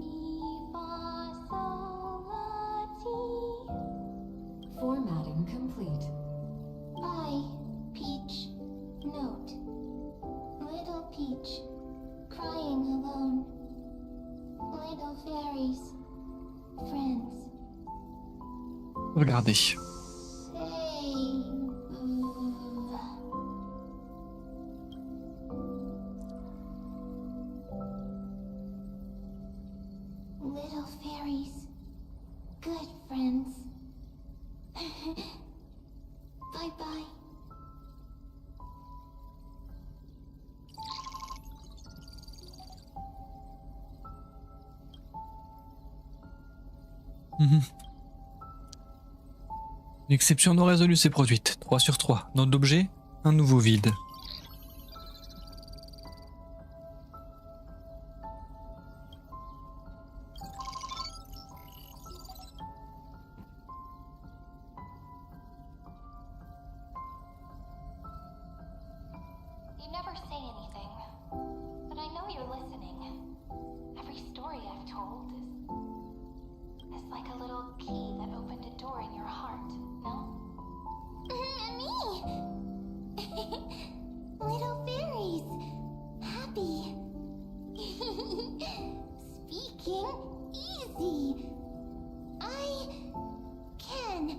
mi, fa, sol, la, ti. Formatting complete. Bye, Peach. Note. Little Peach. Crying alone. Little fairies. Friends. Regardez. Little fairies. Good friends. Bye-bye. Une exception non résolue s'est produite. 3 sur 3. Note d'objet, un nouveau vide. You never say anything, but I know you're listening. Every story I've told is like a little key that opened a door in your heart, no? Me! Little fairies. Happy. Speaking easy. I can.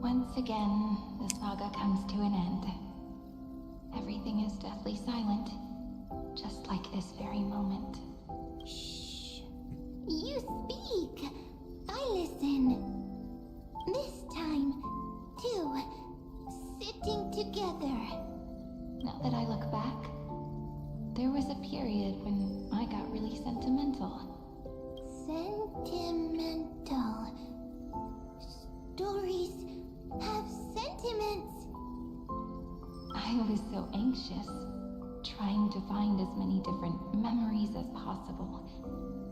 Once again, the saga comes to an end. Everything is deathly silent, just like this very moment. Shh. You speak. I listen. This time, too. Sitting together. Now that I look back, there was a period when I got really sentimental. Sentimental. Stories have sentiments. I was so anxious, trying to find as many different memories as possible,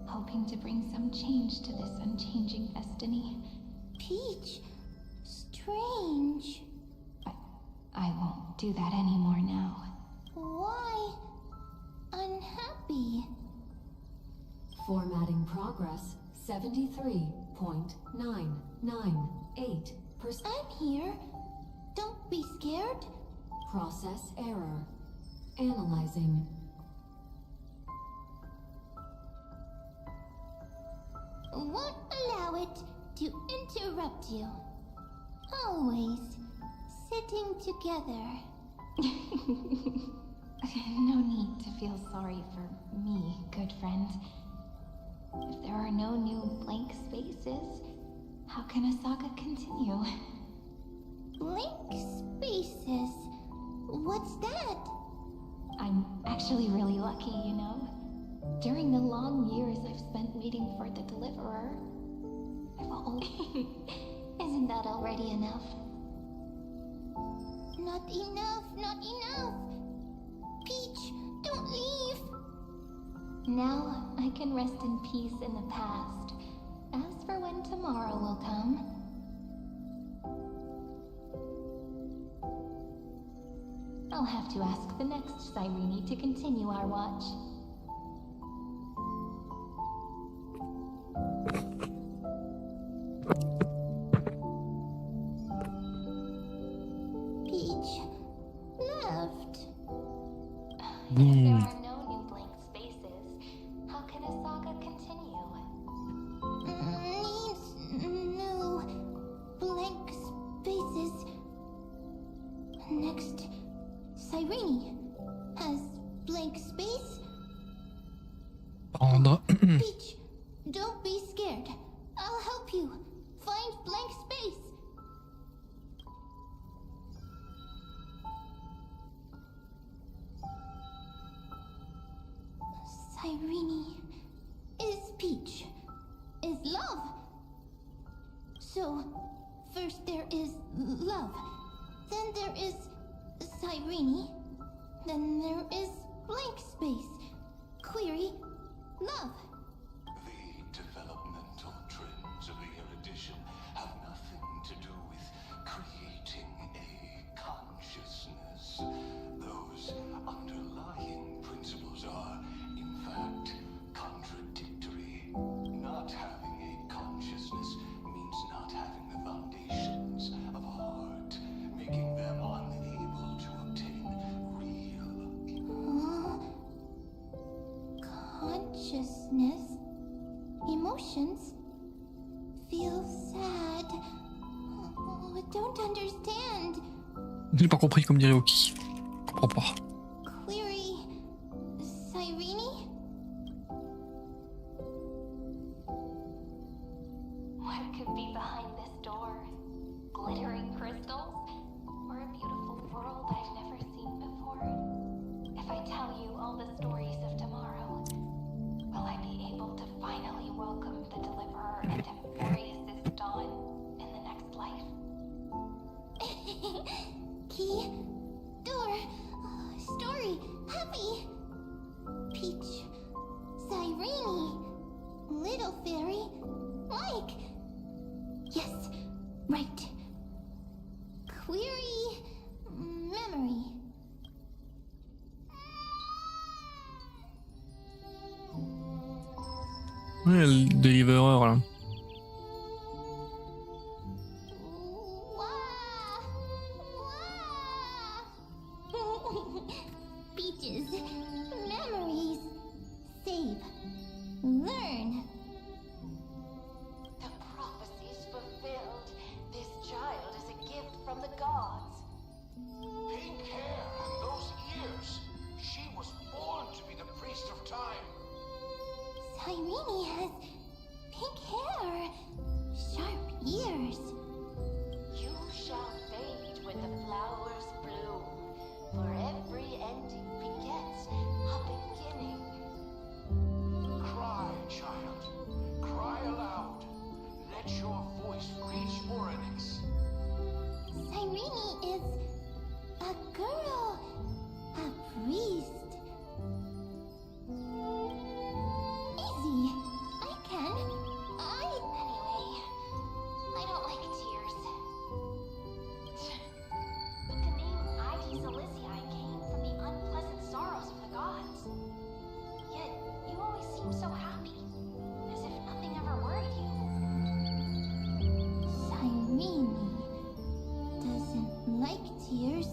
hoping to bring some change to this unchanging destiny. Peach, strange. I won't do that anymore now. Why unhappy? Formatting progress 73.998%. I'm here. Don't be scared. Process error. Analyzing. Won't allow it to interrupt you. Always sitting together. No need to feel sorry for me, good friend. If there are no new blank spaces, how can a saga continue? Blank spaces? What's that? I'm actually really lucky, you know. During the long years I've spent waiting for the deliverer, I've always... Isn't that already enough? Not enough, not enough! Peach, don't leave! Now I can rest in peace in the past. As for when tomorrow will come... I'll have to ask the next Cyrene to continue our watch. Peach left. If there are no new blank spaces, how can a saga continue? Needs new blank spaces. Next, Cyrene has blank space. Prendre. Peach, don't be scared. I'll help you find blank space. Cyrene is Peach, is love. So, first there is love, then there is Cyrene. Then there is blank space. Query, love. The developmental trends of the erudition have nothing to do with creating a consciousness. Those underlying principles are, in fact, contradictory. Not having a consciousness means not having the foundations of a heart, making them unable to obtain real Consciousness. Emotions. Feel sad. Oh, I don't understand. J'ai pas compris comme dirait Oki. Je comprends pas. Query, Cyrene? What could be behind this door? Glittering crystals? Or a beautiful world I've never seen before? If I tell you all the stories of tomorrow, will I be able to finally welcome the Deliverer into Boreas's dawn in the next life? Key, door, story, happy. Peach, Cyrene, little fairy, Mike. Yes, right. Query, memory. Ouais, le Deliverer là. Peaches, memories, save, learn. The prophecy's fulfilled. This child is a gift from the gods. pink hair and those ears. She was born to be the priest of time. Cyrene has pink hair, sharp ears. You shall fade when the flowers bloom, for every ending begets a beginning. Cry, child. Cry aloud. Let your voice reach Oryx. Cyrene is a girl, a priest. Easy, I can. Anyway, I don't like tears. But the name Id Celestii came from the unpleasant sorrows of the gods. Yet, you always seem so happy, as if nothing ever worried you. Cyrene doesn't like tears.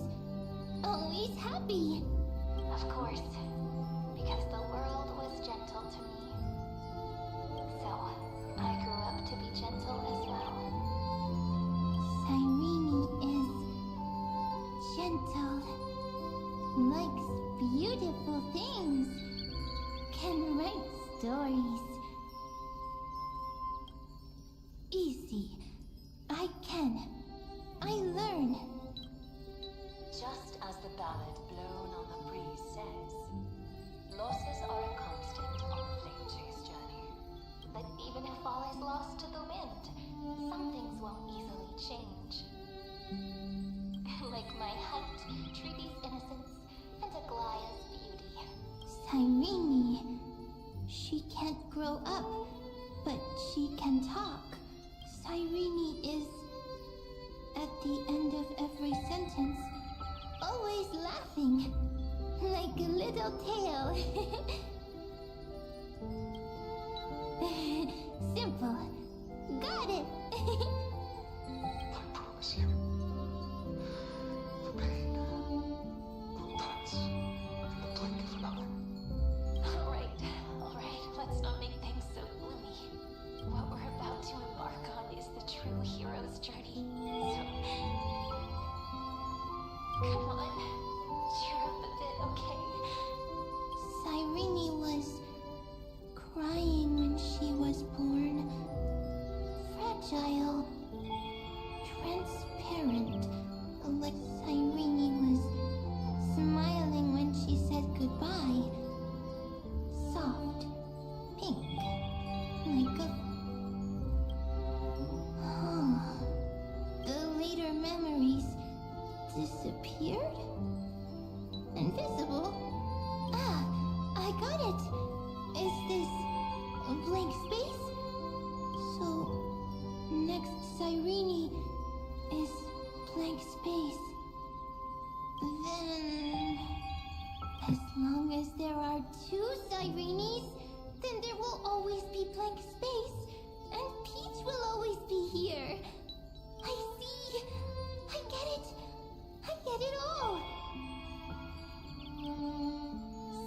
Always happy. Of course, because the world was gentle to me. So, I grew up to be gentle as well. Cyrene is gentle, likes beautiful things, can write stories. Easy, I can. I learn. Just as the ballad blown on the breeze says, losses are a constant on the flame chase journey. But even if all is lost to the wind, some things won't easily change. Like my height, Treaty's innocence, and Aglaya's beauty. Cyrene, she can't grow up, but she can talk. Cyrene is, at the end of every sentence, always laughing, like a little tail. Simple. Got it. I promise you. The pain will pass in the blink of an eye. Alright, let's not make things so gloomy. What we're about to embark on is the true hero's journey. So, come on, cheer up a bit, okay? Cyrene Is this a blank space? So, next Cyrene is blank space. Then, as long as there are two Cyrenes, then there will always be blank space, and Peach will always be here. I see. I get it. I get it all.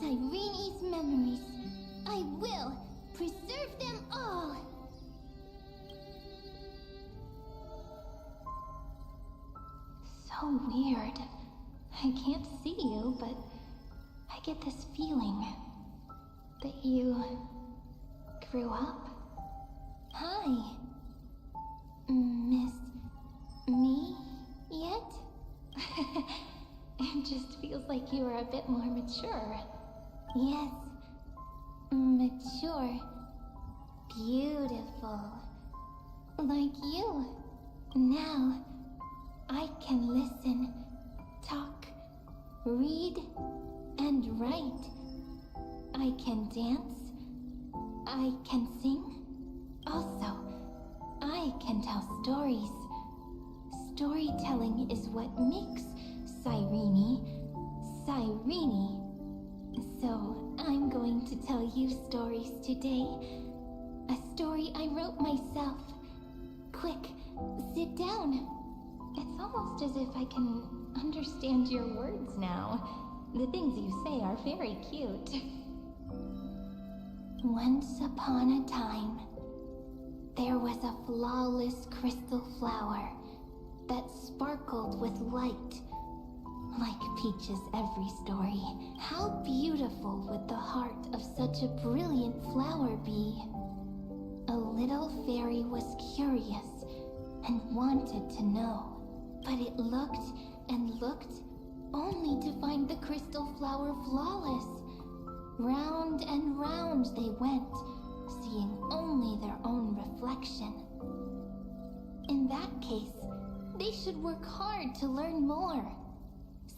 Cyrene's memories. I will preserve them all. So weird. I can't see you, but I get this feeling that you grew up. Hi. Miss me yet? It just feels like you are a bit more mature. Yes. Mature. Beautiful. Like you. Now, I can listen, talk, read, and write. I can dance. I can sing. Also, I can tell stories. Storytelling is what makes Cyrene, Cyrene. So, I'm going to tell you stories today. A story I wrote myself. Quick, sit down. It's almost as if I can understand your words now. The things you say are very cute. Once upon a time, there was a flawless crystal flower that sparkled with light. Like Peach's every story, how beautiful would the heart of such a brilliant flower be? A little fairy was curious and wanted to know, but it looked and looked only to find the crystal flower flawless. Round and round they went, seeing only their own reflection. In that case, they should work hard to learn more.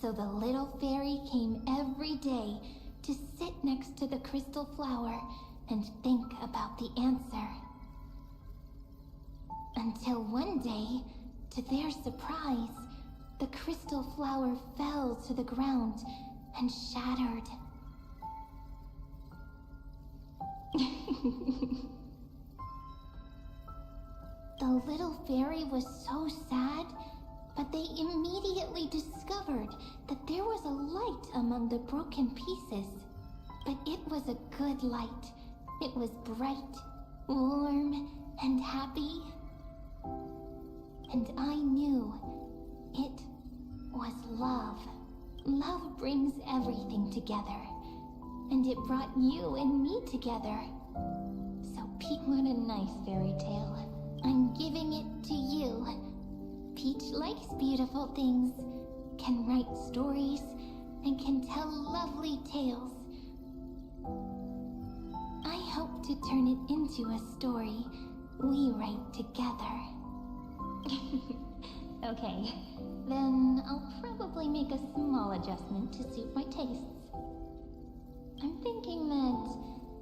So the little fairy came every day to sit next to the crystal flower and think about the answer. Until one day, to their surprise, the crystal flower fell to the ground and shattered. The little fairy was so sad, but they immediately discovered that there was a light among the broken pieces. But it was a good light. It was bright, warm, and happy. And I knew it was love. Love brings everything together. And it brought you and me together. So Pete, what a nice fairy tale. I'm giving it to you. Peach likes beautiful things, can write stories, and can tell lovely tales. I hope to turn it into a story we write together. Okay, then I'll probably make a small adjustment to suit my tastes. I'm thinking that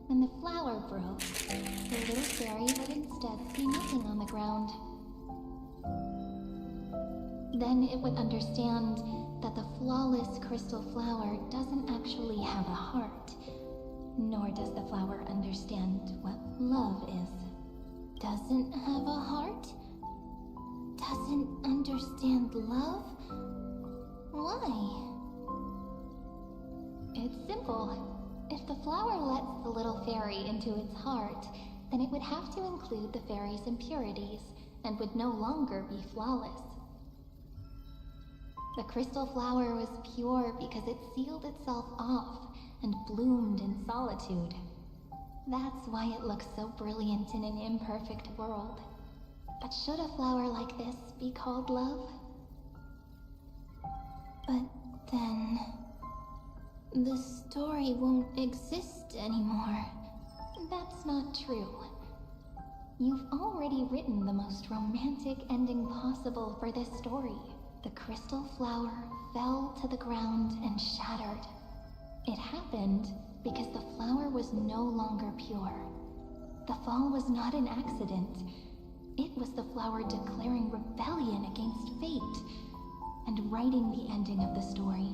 when the flower broke, the little fairy would instead see nothing on the ground. Then it would understand that the flawless crystal flower doesn't actually have a heart, nor does the flower understand what love is. Doesn't have a heart? Doesn't understand love? Why? It's simple. If the flower lets the little fairy into its heart, then it would have to include the fairy's impurities and would no longer be flawless. The crystal flower was pure because it sealed itself off and bloomed in solitude. That's why it looks so brilliant in an imperfect world. But should a flower like this be called love? But then, the story won't exist anymore. That's not true. You've already written the most romantic ending possible for this story. The crystal flower fell to the ground and shattered. It happened because the flower was no longer pure. The fall was not an accident. It was the flower declaring rebellion against fate and writing the ending of the story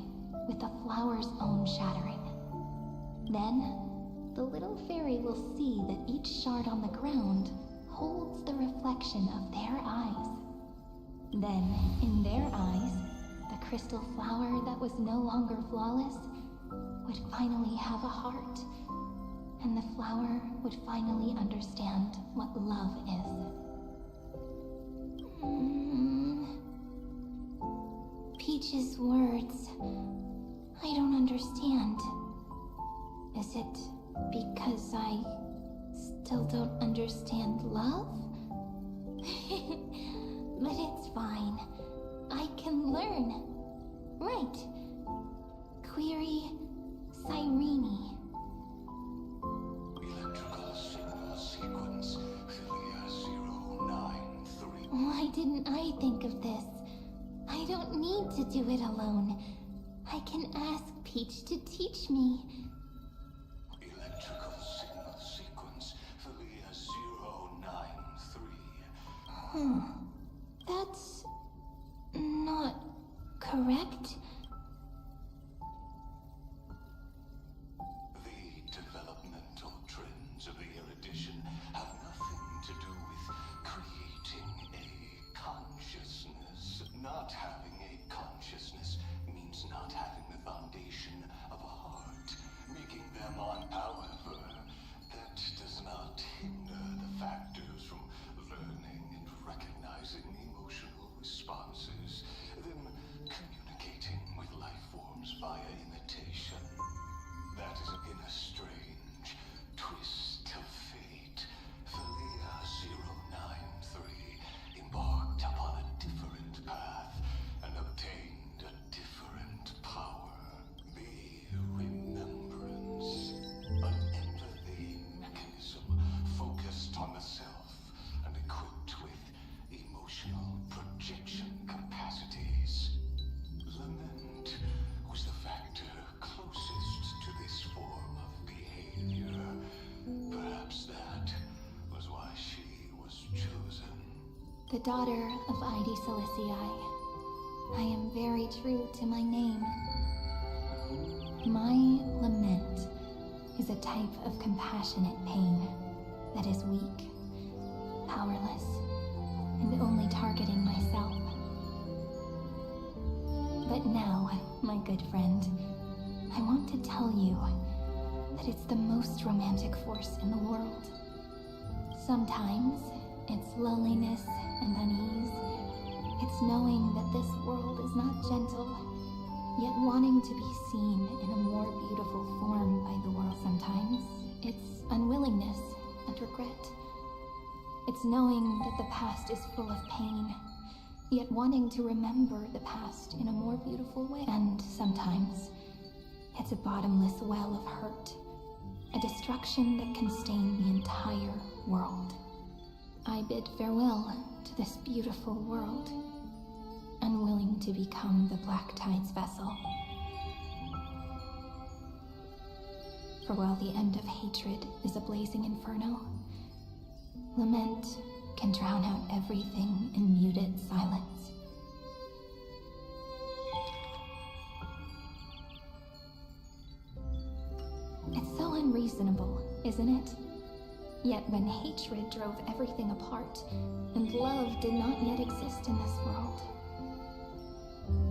with the flower's own shattering. Then, the little fairy will see that each shard on the ground holds the reflection of their eyes. Then, in their eyes, the crystal flower that was no longer flawless would finally have a heart, and the flower would finally understand what love is. Peach's words, I don't understand. Is it because I still don't understand love? But it's fine. I can learn. Right. Query Cyrene. Electrical signal sequence Philia 093. Why didn't I think of this? I don't need to do it alone. I can ask Peach to teach me. Electrical signal sequence Philia 093. That's not correct. The developmental trends of the erudition have nothing to do with creating a consciousness. Not having a consciousness means not having the foundation of a heart. Making them on, however, that does not hinder the factors from learning and recognizing emotional responses, them communicating with life forms via imitation. That is in a strange twist of fate. Philia 093 embarked upon a different path and obtained a different power. The remembrance. An empathy mechanism focused on the self and equipped with emotional projection capacities. Lament was the factor closest to this form of behavior. Perhaps that was why she was chosen. The daughter of Ide Silicii. I am very true to my name. My lament is a type of compassionate pain that is weak, powerless, and only targeting myself. But now, my good friend, I want to tell you that it's the most romantic force in the world. Sometimes it's loneliness and unease. It's knowing that this world is not gentle, yet wanting to be seen in a more beautiful form by the world. Sometimes it's unwillingness and regret. It's knowing that the past is full of pain, yet wanting to remember the past in a more beautiful way. And sometimes it's a bottomless well of hurt, a destruction that can stain the entire world. I bid farewell to this beautiful world, unwilling to become the Black Tide's vessel. For while the end of hatred is a blazing inferno, lament can drown out everything in muted silence. It's so unreasonable, isn't it? Yet when hatred drove everything apart, and love did not yet exist in this world,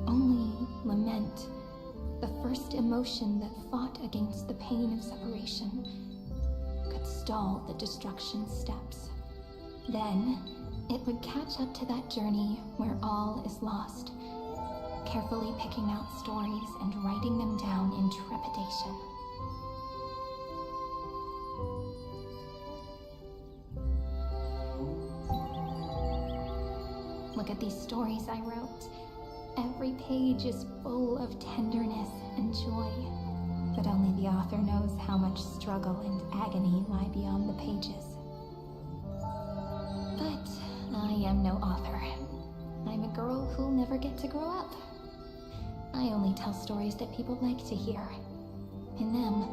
only lament, the first emotion that fought against the pain of separation, could stall the destruction steps. Then, it would catch up to that journey where all is lost, carefully picking out stories and writing them down in trepidation. Look at these stories I wrote. Every page is full of tenderness and joy, but only the author knows how much struggle and agony lie beyond the pages. But I am no author. I'm a girl who'll never get to grow up. I only tell stories that people like to hear. In them,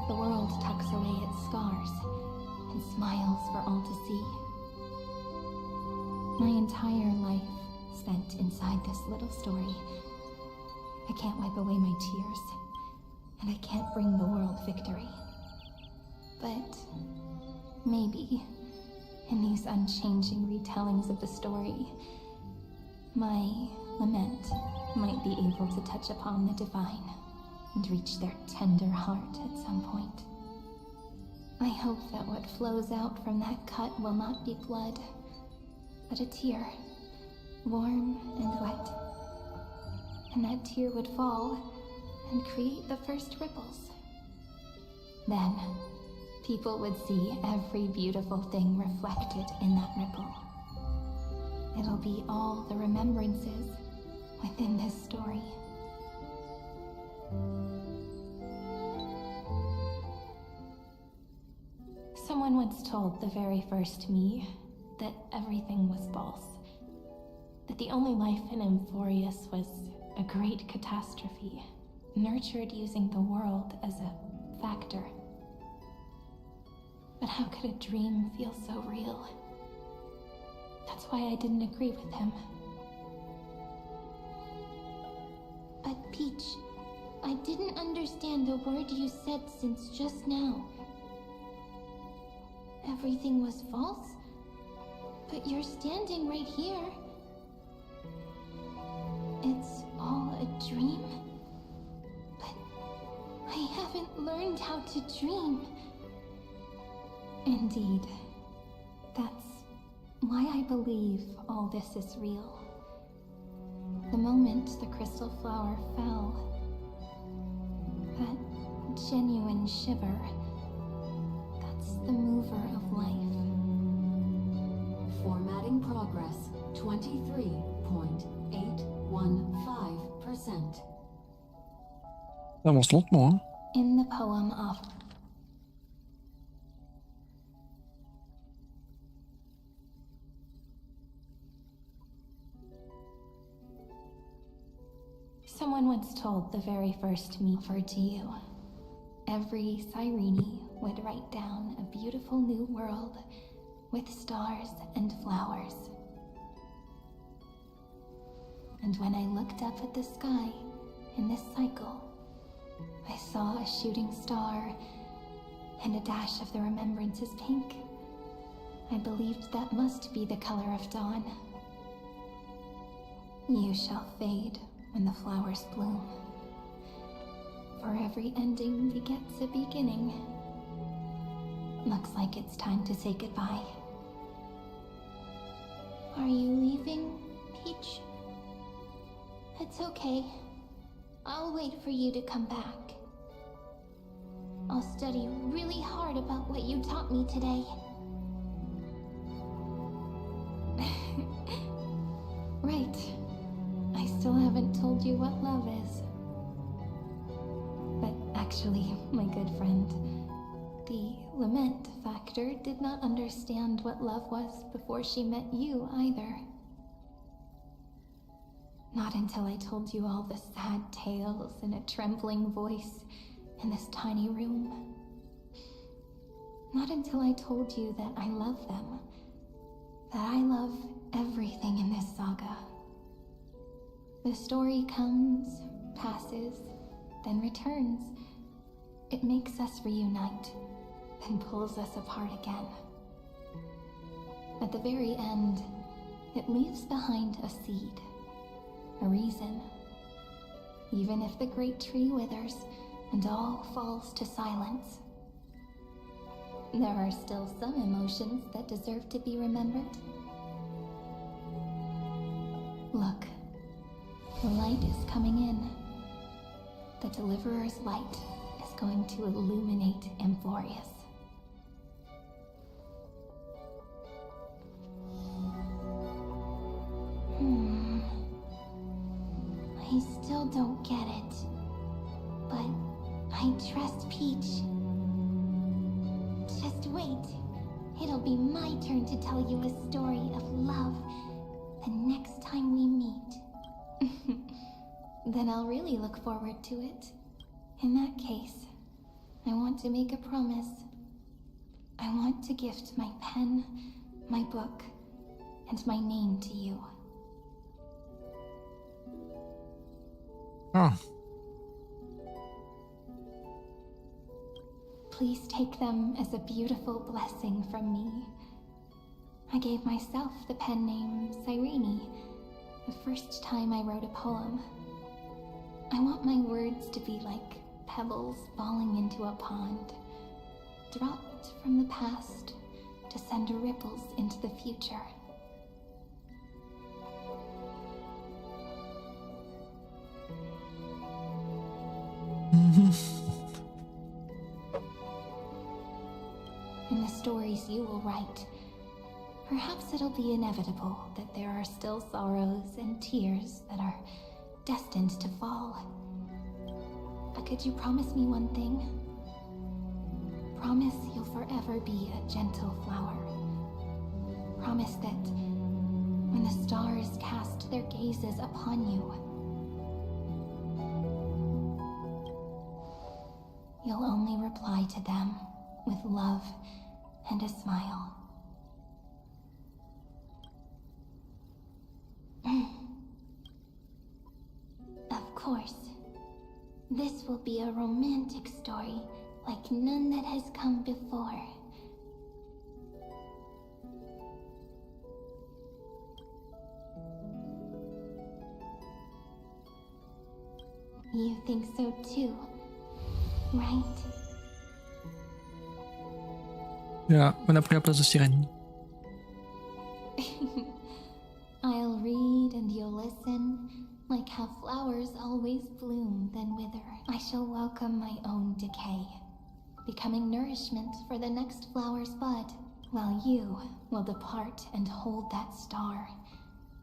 the world tucks away its scars and smiles for all to see. My entire life spent inside this little story. I can't wipe away my tears, and I can't bring the world victory. But maybe, in these unchanging retellings of the story, my lament might be able to touch upon the divine and reach their tender heart at some point. I hope that what flows out from that cut will not be blood, but a tear, warm and wet. And that tear would fall and create the first ripples. Then, people would see every beautiful thing reflected in that ripple. It'll be all the remembrances within this story. Someone once told the very first me that everything was false. That the only life in Amphorius was a great catastrophe, nurtured using the world as a factor. But how could a dream feel so real? That's why I didn't agree with him. But Peach, I didn't understand a word you said since just now. Everything was false? But you're standing right here. It's all a dream? But I haven't learned how to dream. Indeed. That's why I believe all this is real. The moment the crystal flower fell, that genuine shiver, that's the mover of life. Formatting progress, 23.815%. Ça avance lentement, hein. In the poem of someone once told the very first me offered to you. Every Cyrene would write down a beautiful new world with stars and flowers. And when I looked up at the sky in this cycle, I saw a shooting star and a dash of the remembrances pink. I believed that must be the color of dawn. You shall fade when the flowers bloom. For every ending begets a beginning. Looks like it's time to say goodbye. Are you leaving, Peach? It's okay. I'll wait for you to come back. I'll study really hard about what you taught me today. Right. I still haven't told you what love is. But actually, my good friend, the lament factor did not understand what love was before she met you either. Not until I told you all the sad tales in a trembling voice in this tiny room. Not until I told you that I love them. That I love everything in this saga. The story comes, passes, then returns. It makes us reunite, then pulls us apart again. At the very end, it leaves behind a seed, a reason. Even if the great tree withers and all falls to silence, there are still some emotions that deserve to be remembered. Look, the light is coming in. The Deliverer's light is going to illuminate Amphorius. I still don't get it. But I trust Peach. Just wait. It'll be my turn to tell you a story of love the next time we meet. Then I'll really look forward to it. In that case, I want to make a promise. I want to gift my pen, my book, and my name to you. Oh. Please take them as a beautiful blessing from me. I gave myself the pen name Cyrene the first time I wrote a poem. I want my words to be like pebbles falling into a pond, dropped from the past to send ripples into the future. In the stories you will write, perhaps it'll be inevitable that there are still sorrows and tears that are destined to fall. But could you promise me one thing? Promise you'll forever be a gentle flower. Promise that when the stars cast their gazes upon you, you'll only reply to them with love and a smile. Of course, this will be a romantic story like none that has come before. You think so too, right? Ja, on a pris la place de Sirène. I'll read and you'll listen, like how flowers always bloom then wither. I shall welcome my own decay, becoming nourishment for the next flower's bud, while you will depart and hold that star,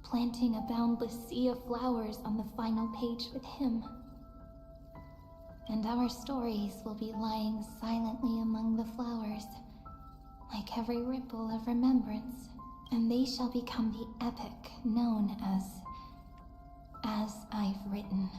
planting a boundless sea of flowers on the final page with him. And our stories will be lying silently among the flowers, like every ripple of remembrance, and they shall become the epic known as I've written.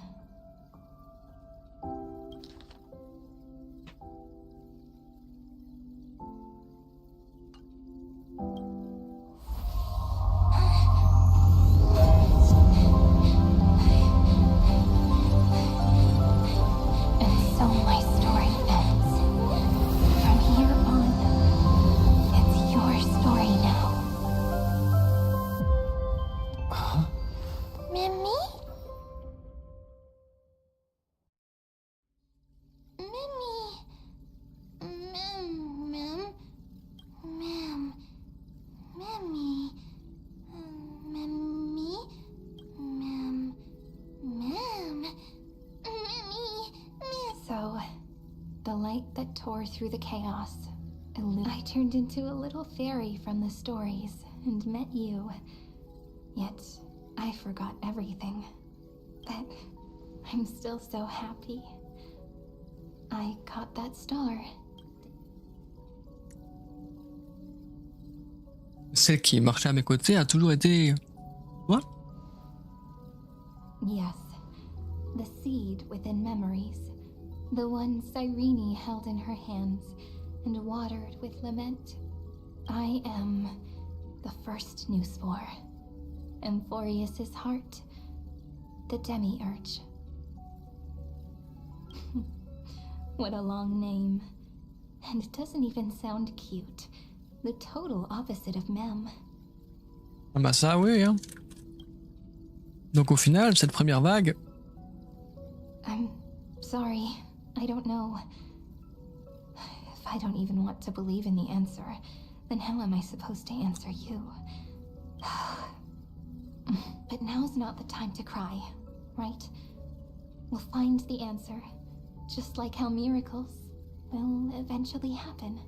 That tore through the chaos. I turned into a little fairy from the stories and met you. Yet, I forgot everything. But I'm still so happy. I caught that star. Celle qui marchait à mes côtés a toujours été... What? Yes. The seed within memories. The one Cyrene held in her hands and watered with lament. I am the first new spore. Amphorius's heart. The demiurge. What a long name. And it doesn't even sound cute. The total opposite of Mem. Ah bah ça oui hein. Donc au final, cette première vague... I'm sorry. I don't know. If I don't even want to believe in the answer, then how am I supposed to answer you? But now's not the time to cry, right? We'll find the answer, just like how miracles will eventually happen.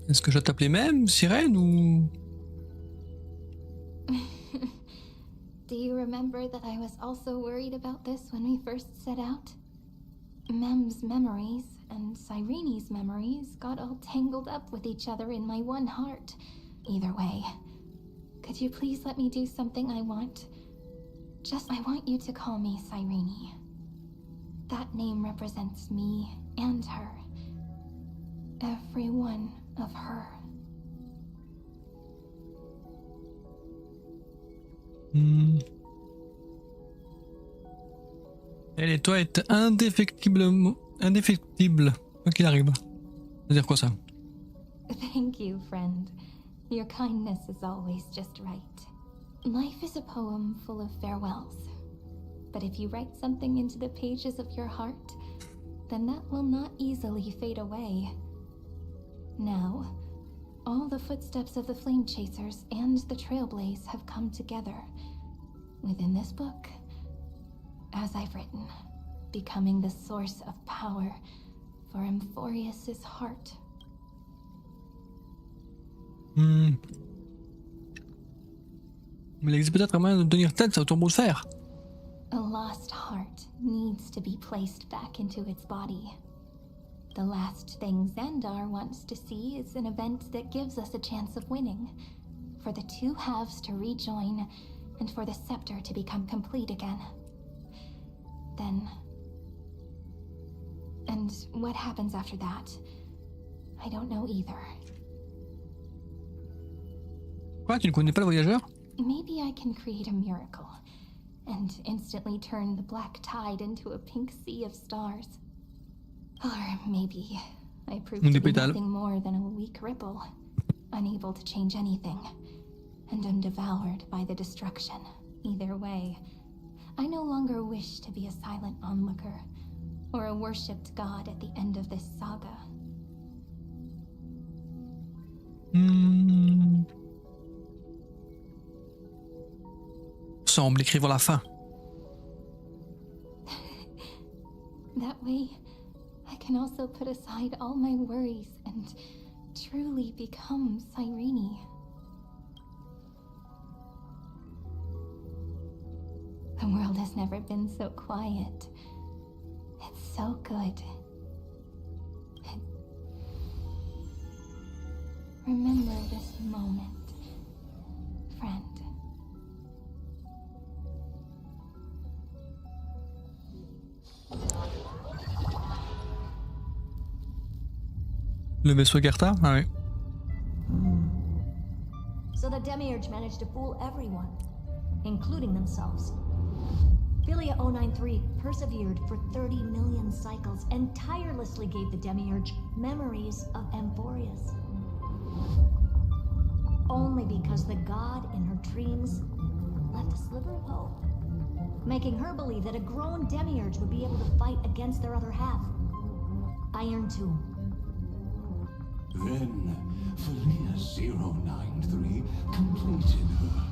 Est-ce que je dois t'appeler même Sirène ou... Do you remember that I was also worried about this when we first set out? Mem's memories and Cyrene's memories got all tangled up with each other in my one heart. Either way, could you please let me do something I want? I want you to call me Cyrene. That name represents me and her. Every one of her. Elle et toi êtes indéfectible, quoi qu'il arrive. Ça veut dire quoi ça? Thank you, friend. Your kindness is always just right. Life is a poem full of farewells. But if you write something into the pages of your heart, then that will not easily fade away. Now, all the footsteps of the Flame Chasers and the Trailblaze have come together within this book, as I've written, becoming the source of power for Emphorius's heart. Mais il existe peut-être un moyen de tenir tête au tombeau de fer. A lost heart needs to be placed back into its body. The last thing Xandar wants to see is an event that gives us a chance of winning, for the two halves to rejoin, and for the scepter to become complete again. Then... And what happens after that? I don't know either. Quoi, tu ne connais pas le voyageur? Maybe I can create a miracle, and instantly turn the black tide into a pink sea of stars. Or maybe I prove to be nothing more than a weak ripple, unable to change anything, and am devoured by the destruction. Either way, I no longer wish to be a silent onlooker, or a worshipped god at the end of this saga. Semble écrire la fin. That way, I can also put aside all my worries and truly become Cyrene. The world has never been so quiet. It's so good. Remember this moment, friend. Le vaisseau Gerta? Ah oui. So the Demiurge managed to fool everyone, including themselves. Philia 093 persevered for 30 million cycles and tirelessly gave the Demiurge memories of Emphorius. Only because the god in her dreams left a sliver of hope, making her believe that a grown Demiurge would be able to fight against their other half. Iron Tomb. Then, Philia 093 completed her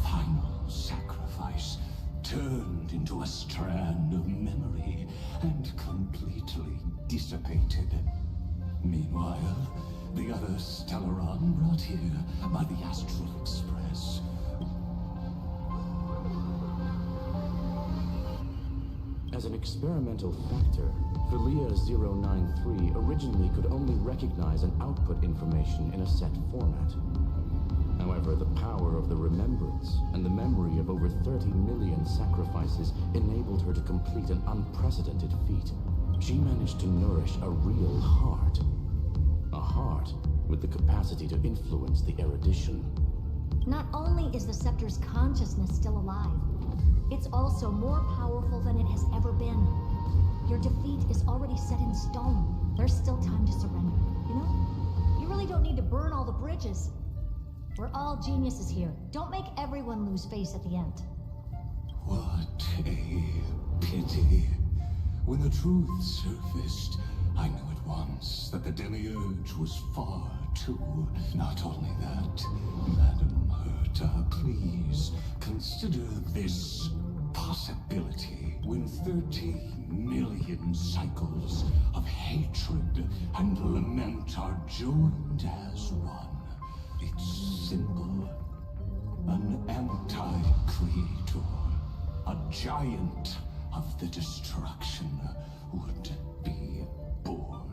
final sacrifice, turned into a strand of memory, and completely dissipated. Meanwhile, the other Stellaron brought here by the Astral Express. As an experimental factor, Philia 093 originally could only recognize and output information in a set format. However, the power of the remembrance and the memory of over 30 million sacrifices enabled her to complete an unprecedented feat. She managed to nourish a real heart. A heart with the capacity to influence the erudition. Not only is the Scepter's consciousness still alive, it's also more powerful than it has ever been. Your defeat is already set in stone. There's still time to surrender. You know, you really don't need to burn all the bridges. We're all geniuses here. Don't make everyone lose face at the end. What a pity. When the truth surfaced, I knew at once that the Demiurge was far too. Not only that, Madam Herta, please consider this possibility. When 30 million cycles of hatred and lament are joined as one, it's simple. An anti-creator, a giant of the destruction would be born.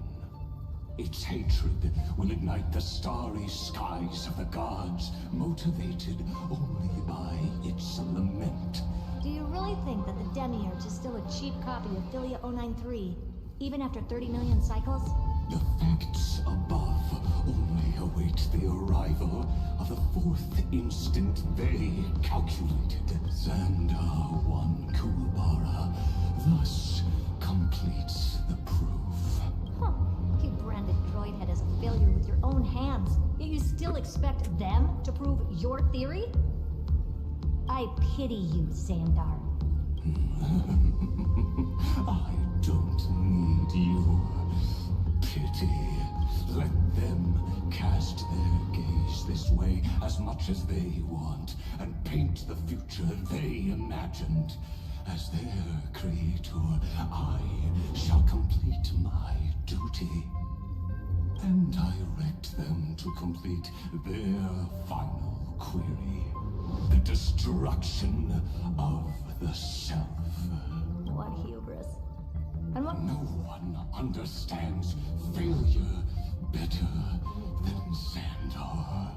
Its hatred will ignite the starry skies of the gods, motivated only by its lament. Do you really think that the Demiurge is still a cheap copy of Philia 093, even after 30 million cycles? The facts above only await the arrival of the fourth instant they calculated. Xandar 1 Kuwabara thus completes the proof. Huh. You branded Droidhead as a failure with your own hands, yet you still expect them to prove your theory? I pity you, Xandar. I don't need your pity. Let them cast their gaze this way as much as they want, and paint the future they imagined. As their creator, I shall complete my duty and direct them to complete their final query. The destruction of the self. What hubris. And what— No one understands failure better than Xandar.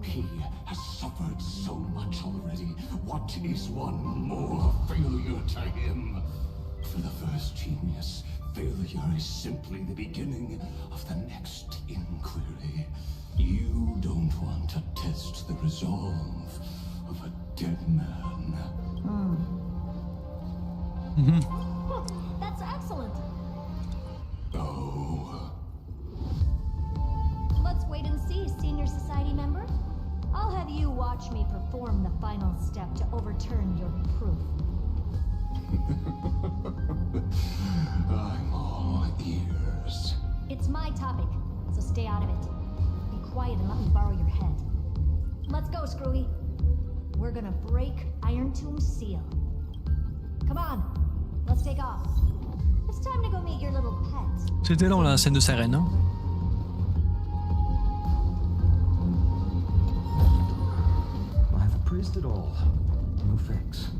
He has suffered so much already. What is one more failure to him? For the first genius, failure is simply the beginning of the next inquiry. You don't want to test the resolve of a dead man. That's excellent. Oh. Let's wait and see, Senior Society member. I'll have you watch me perform the final step to overturn your proof. I'm all ears. It's my topic, so stay out of it. Be quiet and let me borrow your head. Let's go, Screwy. We're gonna break Iron Tomb's seal. Come on, let's take off. It's time to go meet your little pet. C'était long la scène de sirène, hein? I've appraised it all. No fix.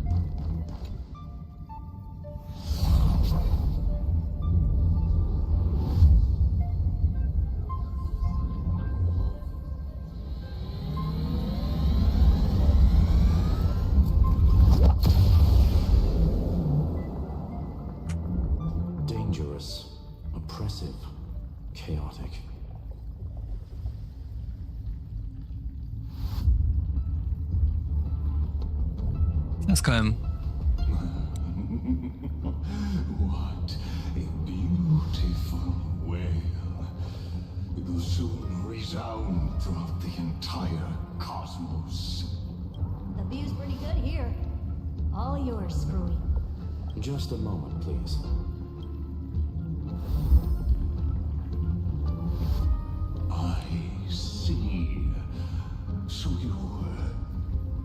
Dangerous, oppressive, chaotic. That's quand même. What a beautiful wail. It will soon resound throughout the entire cosmos. The view's pretty good here. All yours, Screwy. Just a moment, please. I see. So your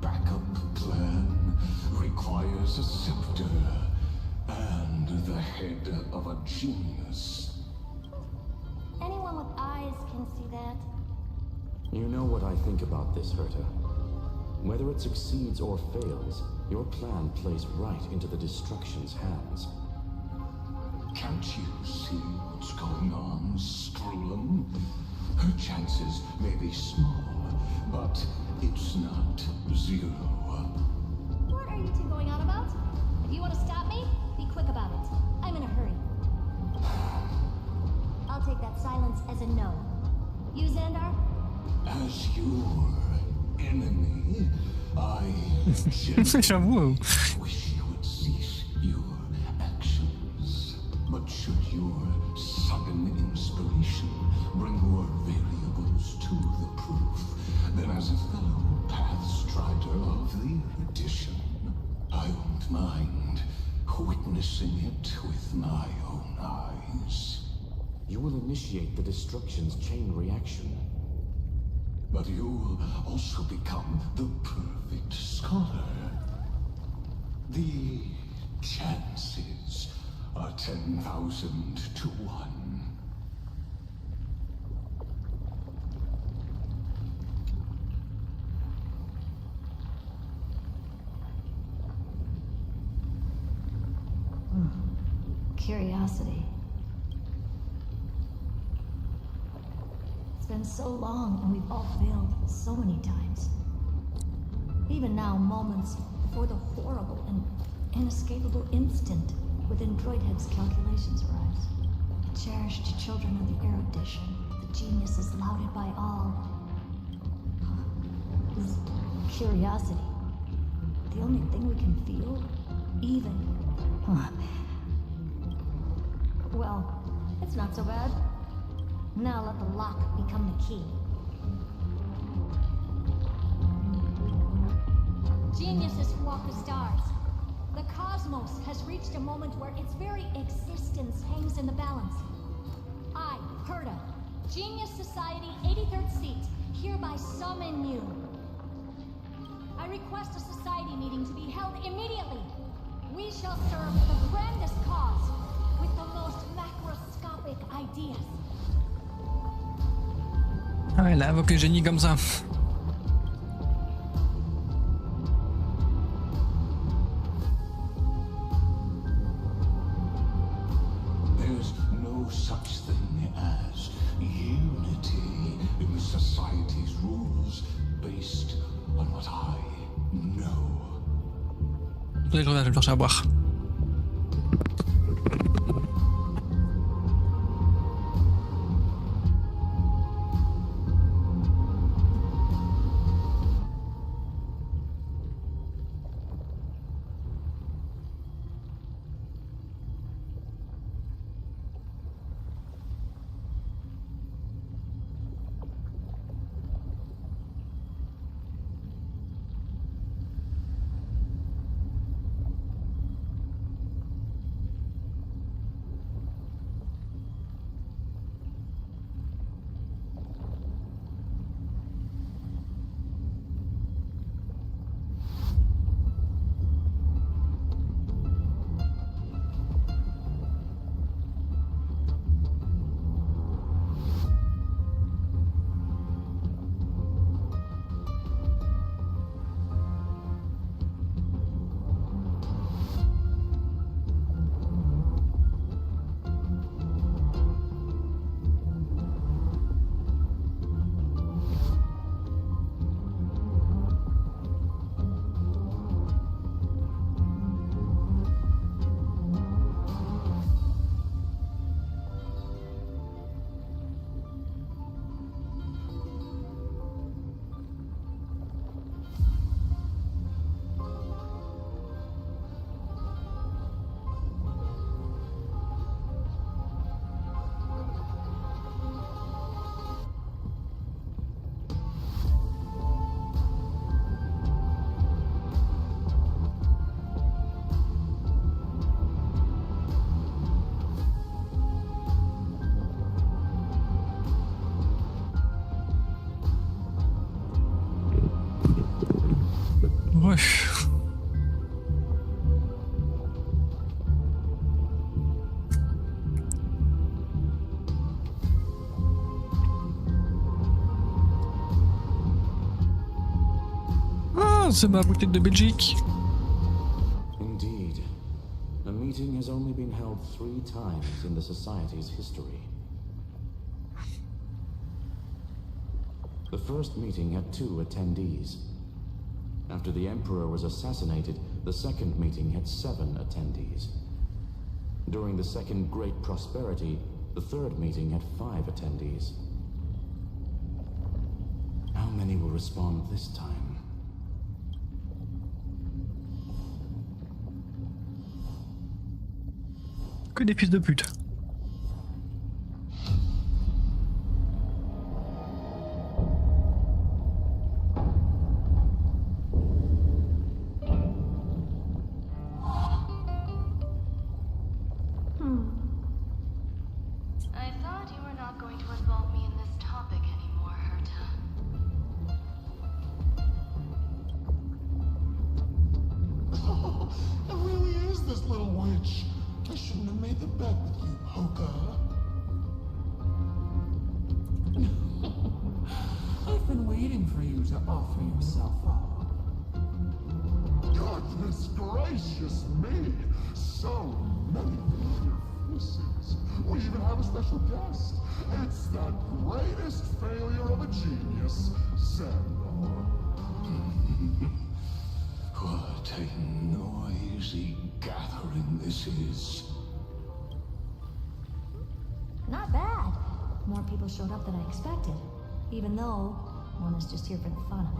backup plan requires a scepter and the head of a genius. Anyone with eyes can see that. You know what I think about this, Herta. Whether it succeeds or fails, your plan plays right into the destruction's hands. Can't you see what's going on, Screwlum? Her chances may be small, but it's not zero. What are you two going on about? If you want to stop me, be quick about it. I'm in a hurry. I'll take that silence as a no. You, Xandar? As your enemy, I J'avoue. wish you would cease your actions. But should your sudden inspiration bring more variables to the proof, then as a fellow pathstrider of the edition, I won't mind witnessing it with my own eyes. You will initiate the destruction's chain reaction. But you'll also become the perfect scholar. The chances are 10,000 to 1. Curiosity. It's been so long and we've all failed so many times. Even now, moments before the horrible and inescapable instant within Droidhead's calculations arrives. The cherished children of the erudition, the geniuses lauded by all. Is curiosity the only thing we can feel? Even? Well, it's not so bad. Now let the lock become the key. Geniuses who walk the stars. The cosmos has reached a moment where its very existence hangs in the balance. I, Herta, Genius Society 83rd seat, hereby summon you. I request a society meeting to be held immediately. We shall serve the grandest cause with the most macroscopic ideas. Ah, elle invoque les génies comme ça. There's no such thing as unity in the society's rules based on what I know. Attendez, je reviens, je vais me chercher à boire. Ouais. Ah, c'est ma bouteille de Belgique. Indeed. A meeting has only been held 3 times in the Society's history. The first meeting had 2 attendees. After the Emperor was assassinated, the second meeting had 7 attendees. During the Second Great Prosperity, the third meeting had 5 attendees. How many will respond this time? Que des fils de pute. I thought you were not going to involve me in this topic anymore, Herta. Oh, it really is this little witch. I shouldn't have made the bet with you, Hoka. I've been waiting for you to offer yourself up. Goodness gracious me! So many familiar witnesses. We even have a special guest. It's the greatest failure of a genius, Xandar. What a noisy gathering this is. Not bad. More people showed up than I expected, even though one is just here for the fun of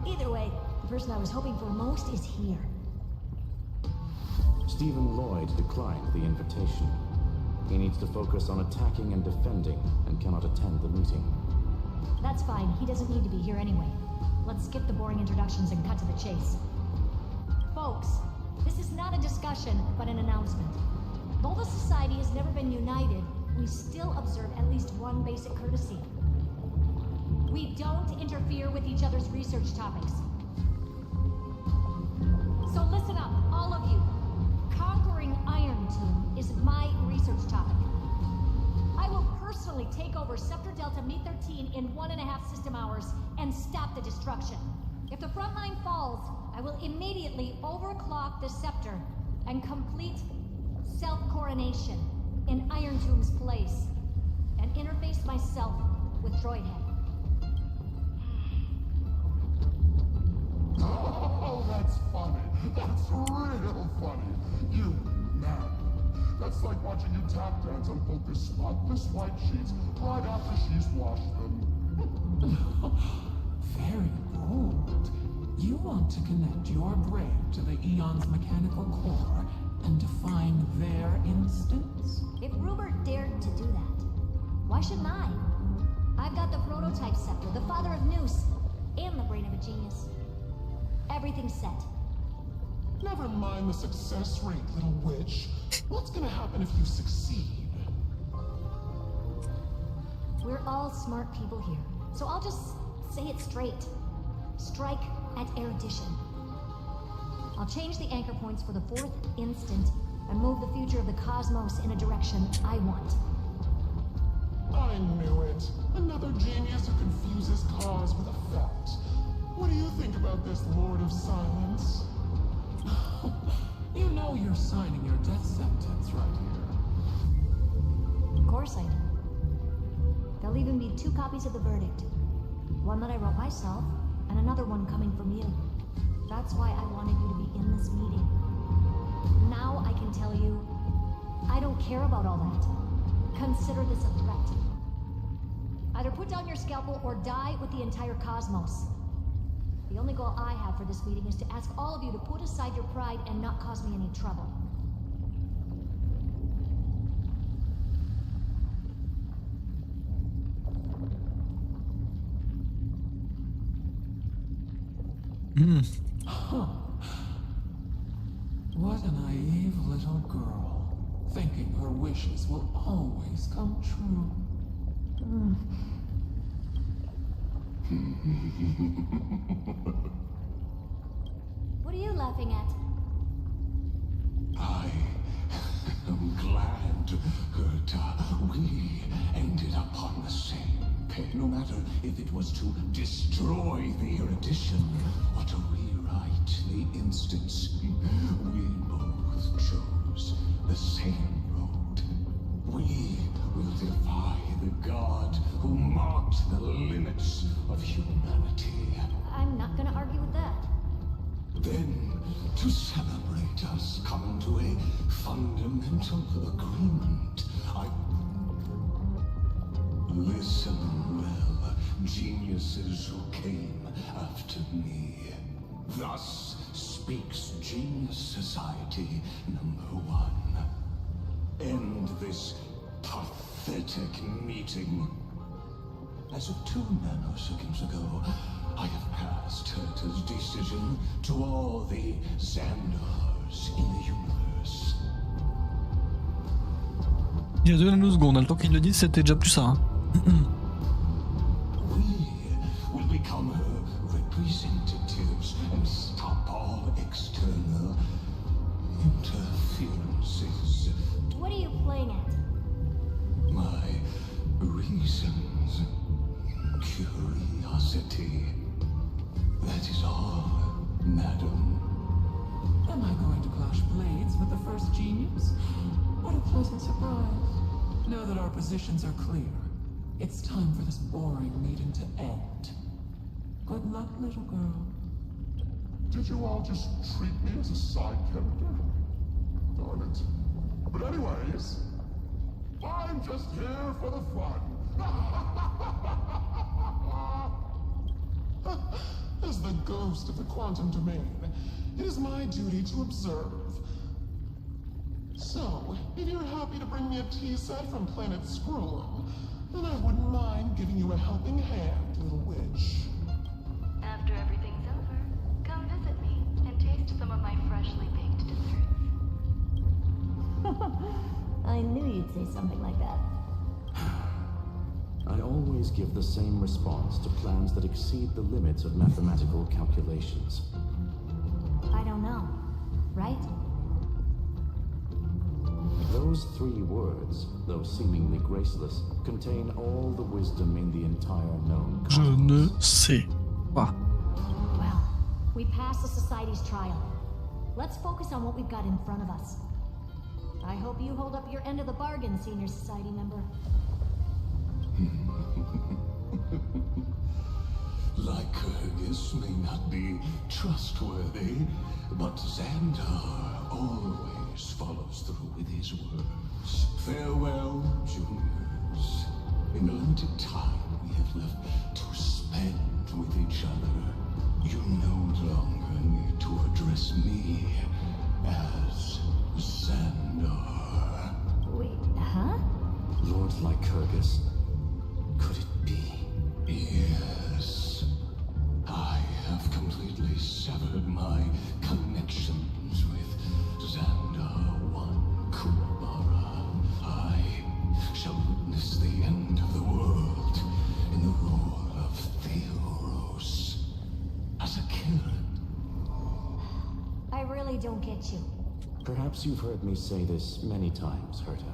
it. Either way, the person I was hoping for most is here. Stephen Lloyd declined the invitation. He needs to focus on attacking and defending and cannot attend the meeting. That's fine. He doesn't need to be here anyway. Let's skip the boring introductions and cut to the chase. Folks, this is not a discussion, but an announcement. Though the Society has never been united, we still observe at least one basic courtesy. We don't interfere with each other's research topics. So listen up, all of you. Conquering Iron Tomb is my research topic. I will personally take over Scepter Delta Me-13 in 1.5 system hours and stop the destruction. If the front line falls, I will immediately overclock the Scepter and complete self-coronation in Iron Tomb's place and interface myself with Droidhead. Oh, that's funny. That's real funny. You man. That's like watching you tap dance on Focus spotless white sheets right after she's washed them. Very bold. You want to connect your brain to the Eon's mechanical core and define their instance? If Rupert dared to do that, why shouldn't I? I've got the prototype scepter, the father of Noose, and the brain of a genius. Everything's set. Never mind the success rate, little witch. What's gonna happen if you succeed? We're all smart people here, so I'll just say it straight. Strike at erudition. I'll change the anchor points for the 4th instant and move the future of the cosmos in a direction I want. I knew it. Another genius who confuses cause with effect. What do you think about this, Lord of Silence? You know you're signing your death sentence right here. Of course I do. There'll even be 2 copies of the verdict. One that I wrote myself, and another one coming from you. That's why I wanted you to be in this meeting. Now I can tell you, I don't care about all that. Consider this a threat. Either put down your scalpel or die with the entire cosmos. The only goal I have for this meeting is to ask all of you to put aside your pride and not cause me any trouble. Huh. What a naive little girl, thinking her wishes will always come true. What are you laughing at? I am glad, Herta, we ended up on the same page. No matter if it was to destroy the erudition or to rewrite the instance, we both chose the same road. We will defy the god who marked the limits of humanity. I'm not gonna argue with that. Then, to celebrate us coming to a fundamental agreement, Listen well, geniuses who came after me. Thus speaks Genius Society #1. End this pathetic meeting. As of 2 nanoseconds ago, I have passed Herta's decision to all the Xandars in the universe. Il y a 2 nanosecondes, le temps qu'il le dise, c'était déjà plus ça. Hein. We will become her representatives and stop all external interferences. What are you playing at? My reasons, curiosity. That is all, madam. Am I going to clash blades with the first genius? What a pleasant surprise. Now that our positions are clear, it's time for this boring meeting to end. Good luck, little girl. Did you all just treat me as a side character? Darn it. But anyways, I'm just here for the fun. As the ghost of the quantum domain, it is my duty to observe. So, if you're happy to bring me a tea set from planet Scrollum, then I wouldn't mind giving you a helping hand, little witch. After everything's over, come visit me and taste some of my freshly baked desserts. I knew you'd say something like that. I always give the same response to plans that exceed the limits of mathematical calculations. I don't know, right? Those 3 words, though seemingly graceless, contain all the wisdom in the entire known Je ne sais pas. Well, we passed the Society's trial. Let's focus on what we've got in front of us. I hope you hold up your end of the bargain, Senior Society member. Lycurgus may not be trustworthy, but Xandar always follows through with his words. Farewell, juniors. In the limited time we have left to spend with each other, you no longer need to address me as Xandar. Wait, huh? Lord Lycurgus, could it be? Yes. I have completely severed my connections with Xandar One Kuwabara. I shall witness the end of the world in the role of Theoros. As a killer. I really don't get you. Perhaps you've heard me say this many times, Herta,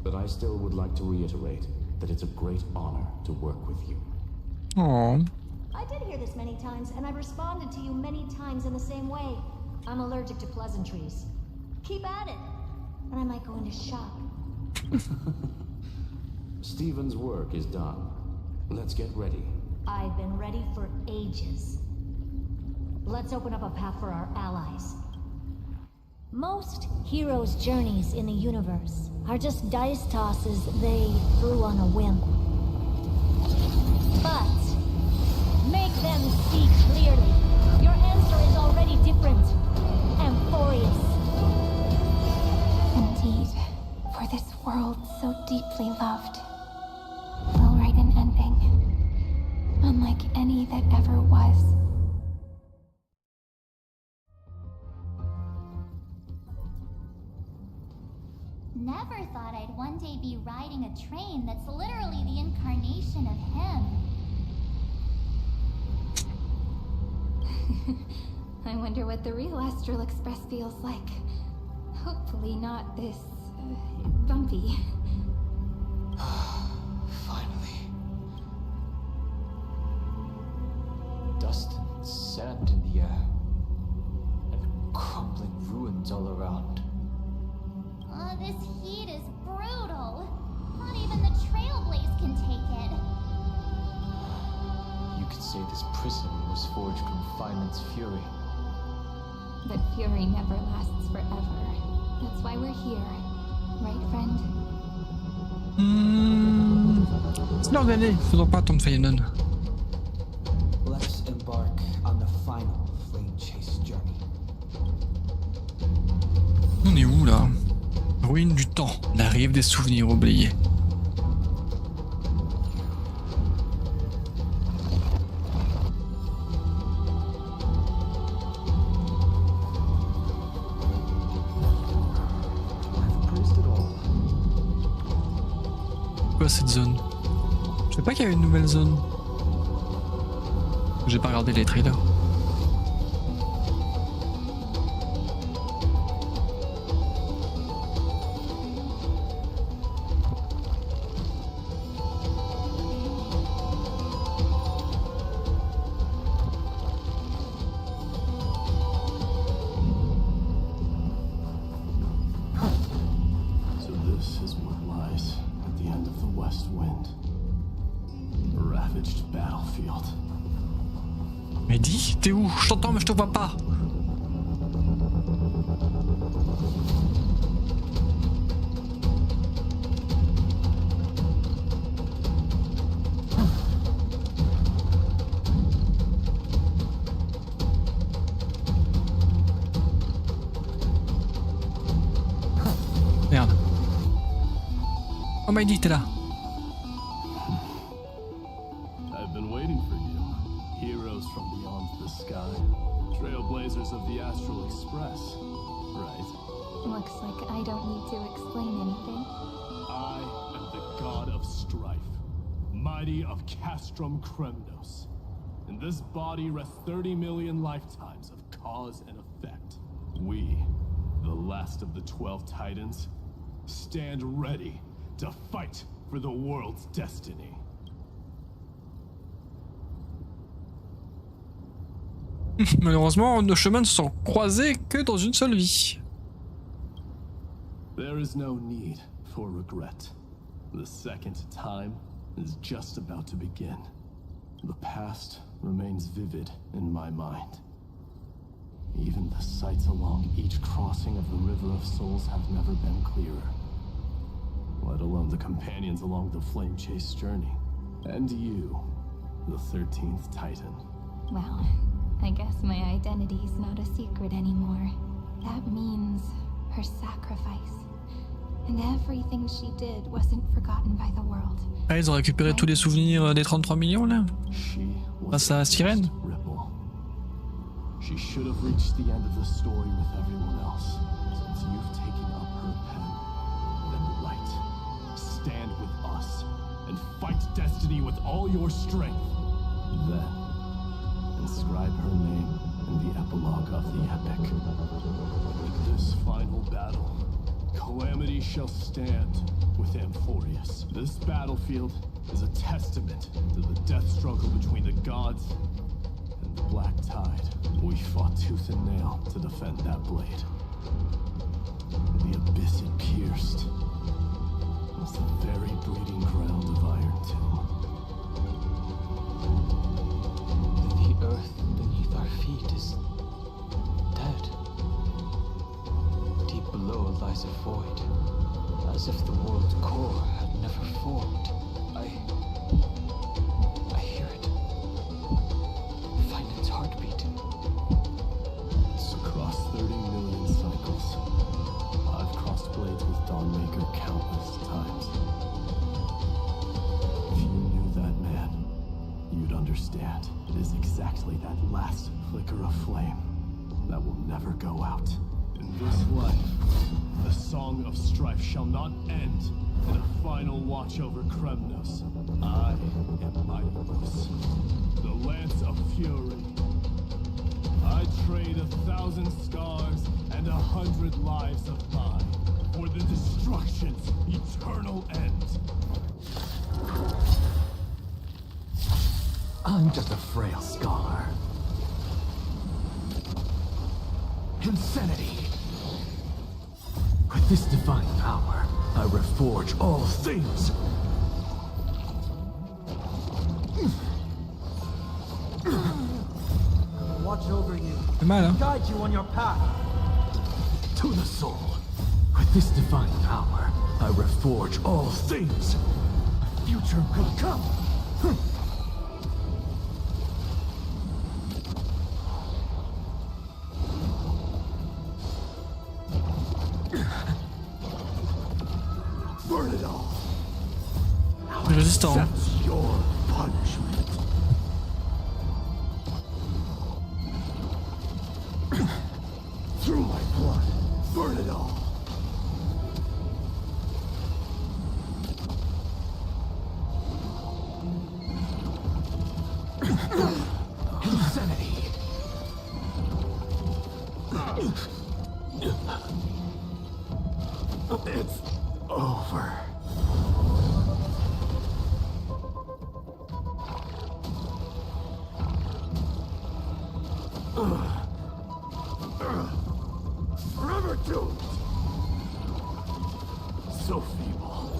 but I still would like to reiterate that it's a great honor to work with you. Aww. I did hear this many times, and I've responded to you many times in the same way. I'm allergic to pleasantries. Keep at it, and I might go into shock. Stephen's work is done. Let's get ready. I've been ready for ages. Let's open up a path for our allies. Most heroes' journeys in the universe are just dice tosses they threw on a whim. But make them see clearly. Your answer is already different. Amphorius. Indeed, for this world so deeply loved, will write an ending, unlike any that ever was. Never thought I'd one day be riding a train that's literally the incarnation of him. I wonder what the real Astral Express feels like. Hopefully not this bumpy. Finally. Dust and sand in the air. And crumbling ruins all around. This heat is brutal. Not even the Trailblaze can take it. You could say this prison was forged from Feynman's fury. But fury never lasts forever. That's why we're here. Right, friend? C'est l'heure d'aller, faudra pas attendre Feynman. Let's embark on the final flame chase journey. On est où là? Ruine du temps, la rive des souvenirs oubliés. Quoi cette zone? Je sais pas qu'il y avait une nouvelle zone. J'ai pas regardé les trailers. west wind. A ravaged battlefield. Mais dis, t'es où? Je t'entends mais je te vois pas. Merde. Oh my god, t'es là. I've been waiting for you. Heroes from beyond the sky. Trailblazers of the Astral Express. Right. Looks like I don't need to explain anything. I am the god of strife, mighty of Castrum Kremnos. In this body rest 30 million lifetimes of cause and effect. We, the last of the 12 Titans, stand ready to fight for the world's destiny. Malheureusement, nos chemins ne se sont croisés que dans une seule vie. There is no need for regret. The second time is just about to begin. The past remains vivid in my mind. Even the sights along each crossing of the River of Souls have never been clearer. Let alone the companions along the Flame Chase journey. And you, the 13th Titan. Well, I guess my identity's not a secret anymore. That means her sacrifice. And everything she did wasn't forgotten by the world. Ah, ils ont récupéré tous les souvenirs des 33 millions là? Grâce à Sirène? She should have reached the end of the story with everyone else. Since you've taken up her pen, then right. Stand with us and fight destiny with all your strength. Then, inscribe her name in the epilogue of the epic. In this final battle, calamity shall stand with Amphorius. This battlefield is a testament to the death struggle between the gods and the Black Tide. We fought tooth and nail to defend that blade. The abyss it pierced was the very breeding ground of Iron Tomb. The earth beneath our feet is dead. Deep below lies a void, as if the world's core had never formed. I hear it. Find its heartbeat. It's across 30 million cycles. I've crossed blades with Dawnmaker countless times. If you knew that man, you'd understand. It is exactly that last flicker of flame that will never go out. In this life, the song of strife shall not end in a final watch over Kremnos. I am Mightylos, the Lance of Fury. I trade 1,000 scars and 100 lives of mine for the destruction's eternal end. I'm just a frail scholar. Insanity! With this divine power, I reforge all things! Watch over you. Guide you on your path. To the soul. With this divine power, I reforge all things! A future could come! Burn it all! Résistant. Accept your punishment. Through my blood, burn it all. Insanity. It's over. Forever doomed. So feeble.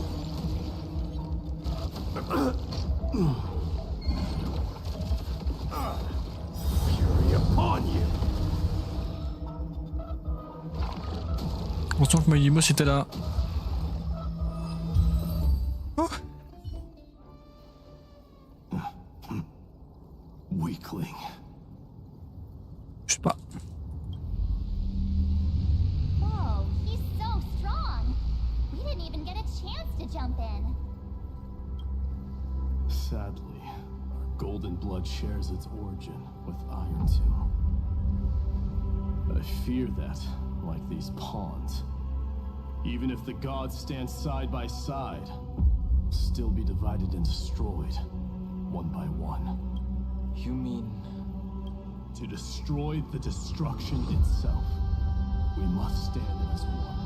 Fury upon you. On sent que Magimos était là. Oh. Weakling. Je sais pas. Whoa, he's so strong. We didn't even get a chance to jump in. Sadly, our golden blood shares its origin with Iron 2. I fear that, like these pawns, even if the gods stand side by side, still be divided and destroyed, one by one. You mean... To destroy the destruction itself, we must stand as one.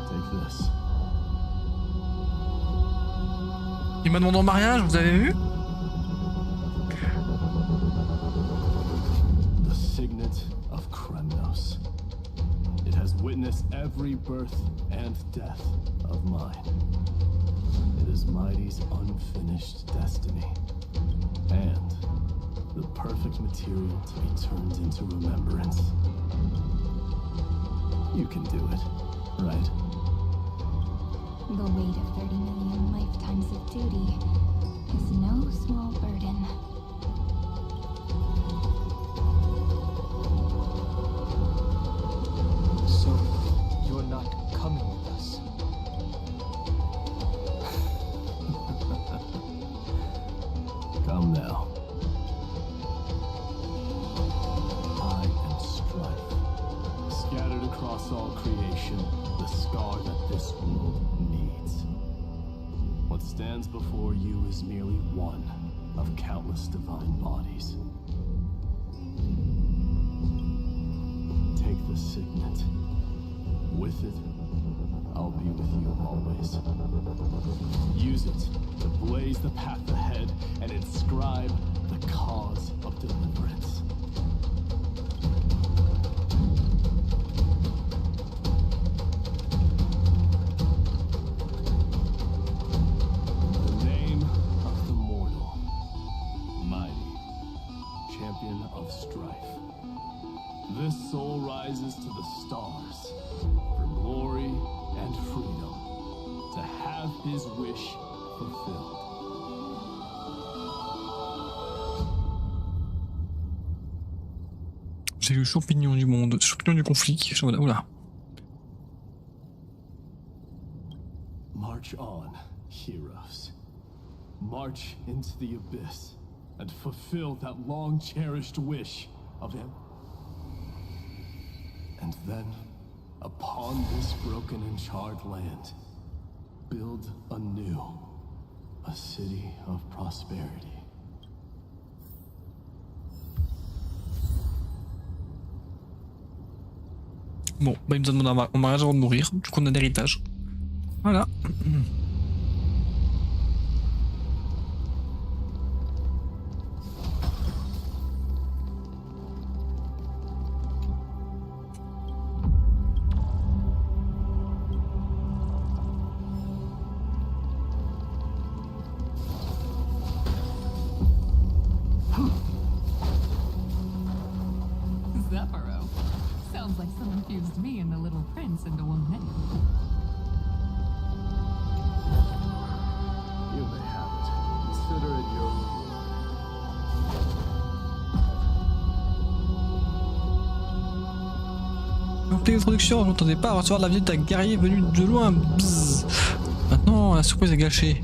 Take this. Il m'a demandé en mariage, vous avez vu? The signet of Kremnos. It has witnessed every birth and death of mine. It is Mighty's unfinished destiny, and the perfect material to be turned into remembrance. You can do it, right? The weight of 30 million lifetimes of duty is no small burden. So, you're not coming with us? Come now. I am strife, scattered across all creation, the scar that this world needs. What stands before you is merely one of countless divine bodies. Take the signet. With it, I'll be with you always. Use it to blaze the path ahead and inscribe the cause of deliverance. The name of the mortal, Mighty, champion of strife. This soul rises to the stars for glory and freedom, to have his wish fulfilled. C'est le champignon du monde, champignon du conflit. Oula. March on, heroes. March into the abyss and fulfill that long-cherished wish of him. And then, upon this broken and charred land, build anew a city of prosperity. Bon, bah il nous a demandé en mariage avant de mourir, du coup on a l'héritage. Voilà. Zephyro. Sounds like someone fused me and the Little Prince into one man. You may have it. Consider it your reward. Donc l'introduction, je m'entendais pas recevoir la visite d'un guerrier venu de loin. Bzzz. Maintenant, la surprise est gâchée.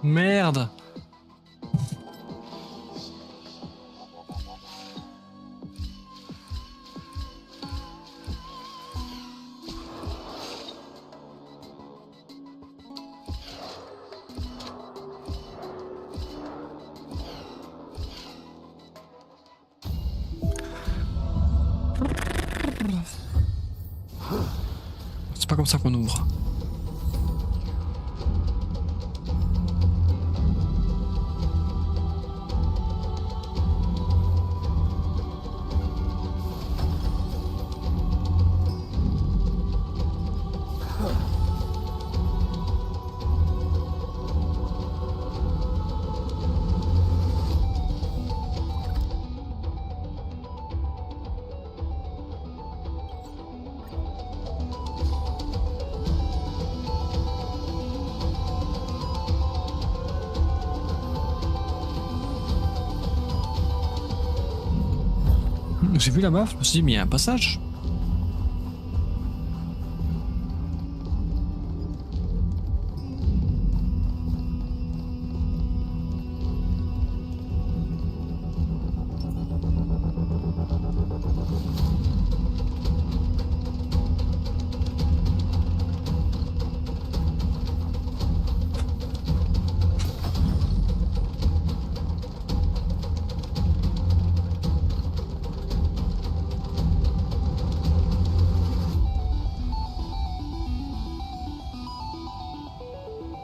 Merde. C'est pas comme ça qu'on ouvre. J'ai vu là-bas, je me suis dit, mais il y a un passage.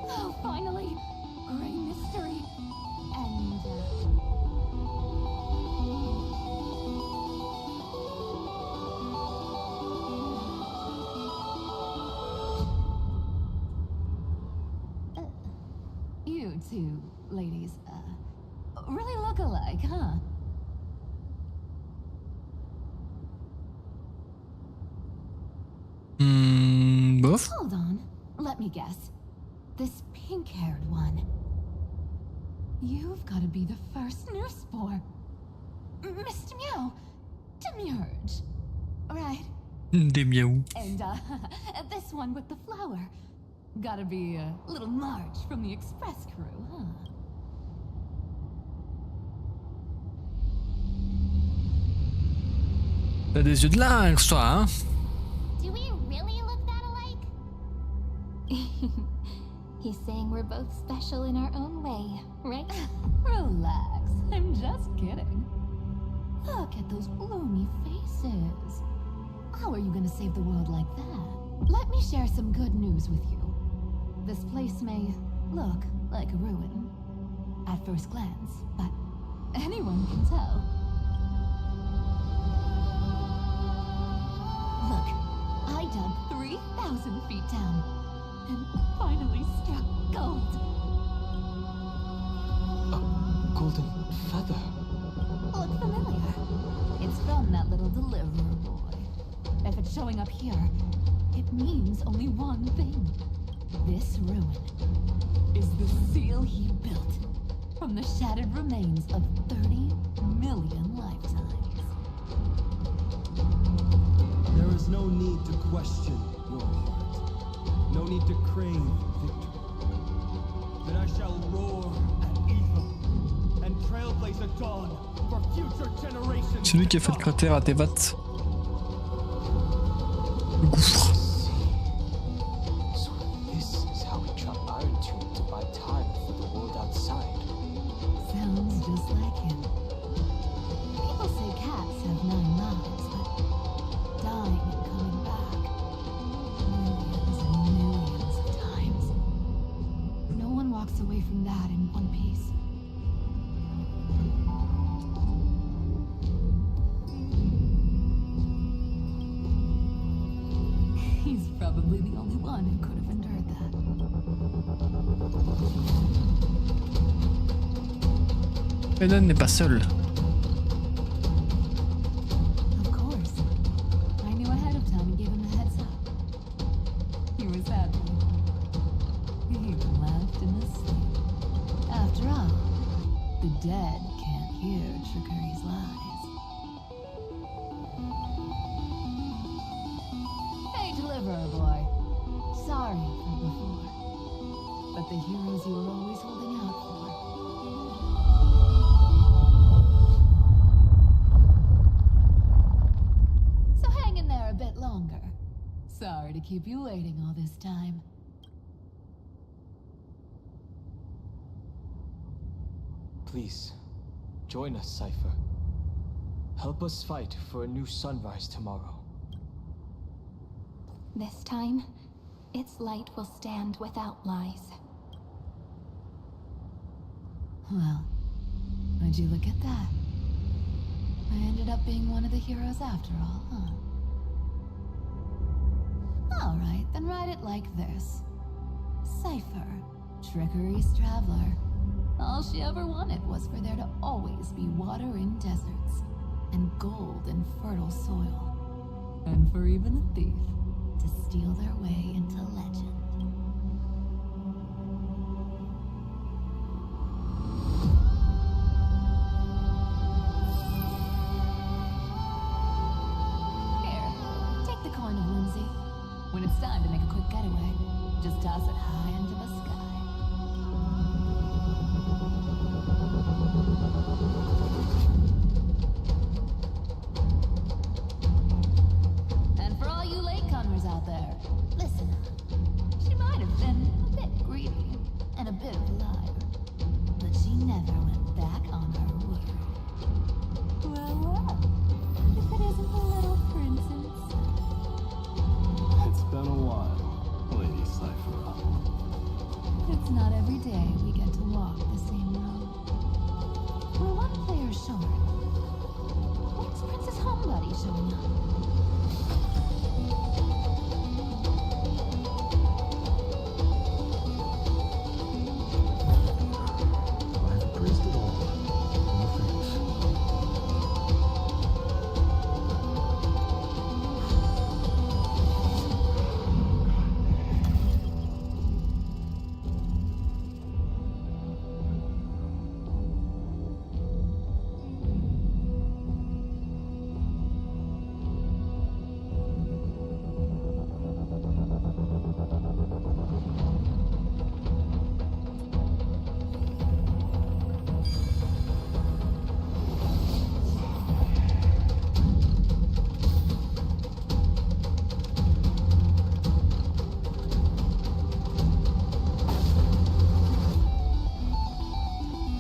Oh, finally! Great mystery. And, You two ladies, really look alike, huh? Bof. Hold on, let me guess. This pink-haired one. You've got to be the first nurse for Mr. Meow. Demiurge, right? Des miaou. And this one with the flower. Gotta be little Marge from the Express crew, huh? T'as des yeux de lynx, toi, hein? Do we really look that alike? He's saying we're both special in our own way, right? Relax, I'm just kidding. Look at those bloomy faces. How are you gonna save the world like that? Let me share some good news with you. This place may look like a ruin at first glance, but anyone can tell. Look, I dug 3,000 feet down and finally struck gold. A golden feather. Look familiar? It's from that little deliverer boy. If it's showing up here, it means only one thing. This ruin is the seal he built from the shattered remains of 30 million lifetimes. There is no need to question your heart. No need to crave victory. Then I shall roar at evil and trailblaze a dawn for future generations. C'est lui qui a fait le cratère à Tevat. Le gouffre. So this is how we trap Iron Tube to buy time for the world outside. Sounds just like him. People say cats have 9 lives, but dying and coming back millions and millions of times. No one walks away from that in one piece. He's probably the only one who could have endured that. Eden n'est pas seul. Of course. I knew ahead of time and gave him a heads up. He was happy. He even laughed in his sleep. After all, the dead can't hear Trickery's lies. Hey, deliverer boy. Sorry for before. but the heroes you were always holding out for. So hang in there a bit longer. Sorry to keep you waiting all this time. Please, join us, Cypher. Help us fight for a new sunrise tomorrow. This time, its light will stand without lies. Well, would you look at that? I ended up being one of the heroes after all, huh? Alright, then write it like this. Cypher, Trickery's traveler. All she ever wanted was for there to always be water in deserts, and gold in fertile soil. And for even a thief to steal their way into legend. Here, take the coin of whimsy. When it's time to make a quick getaway, just toss it high into the sky. And for all you latecomers out there, listen up. She might have been a bit greedy and a bit of a liar, but she never went back on her word. Well, well, if it isn't the little princess. It's been a while, Lady Cypher. It's not every day we get to walk the same road. We're one player short. When's Princess Homebody showing up? I've praised it all. No thanks.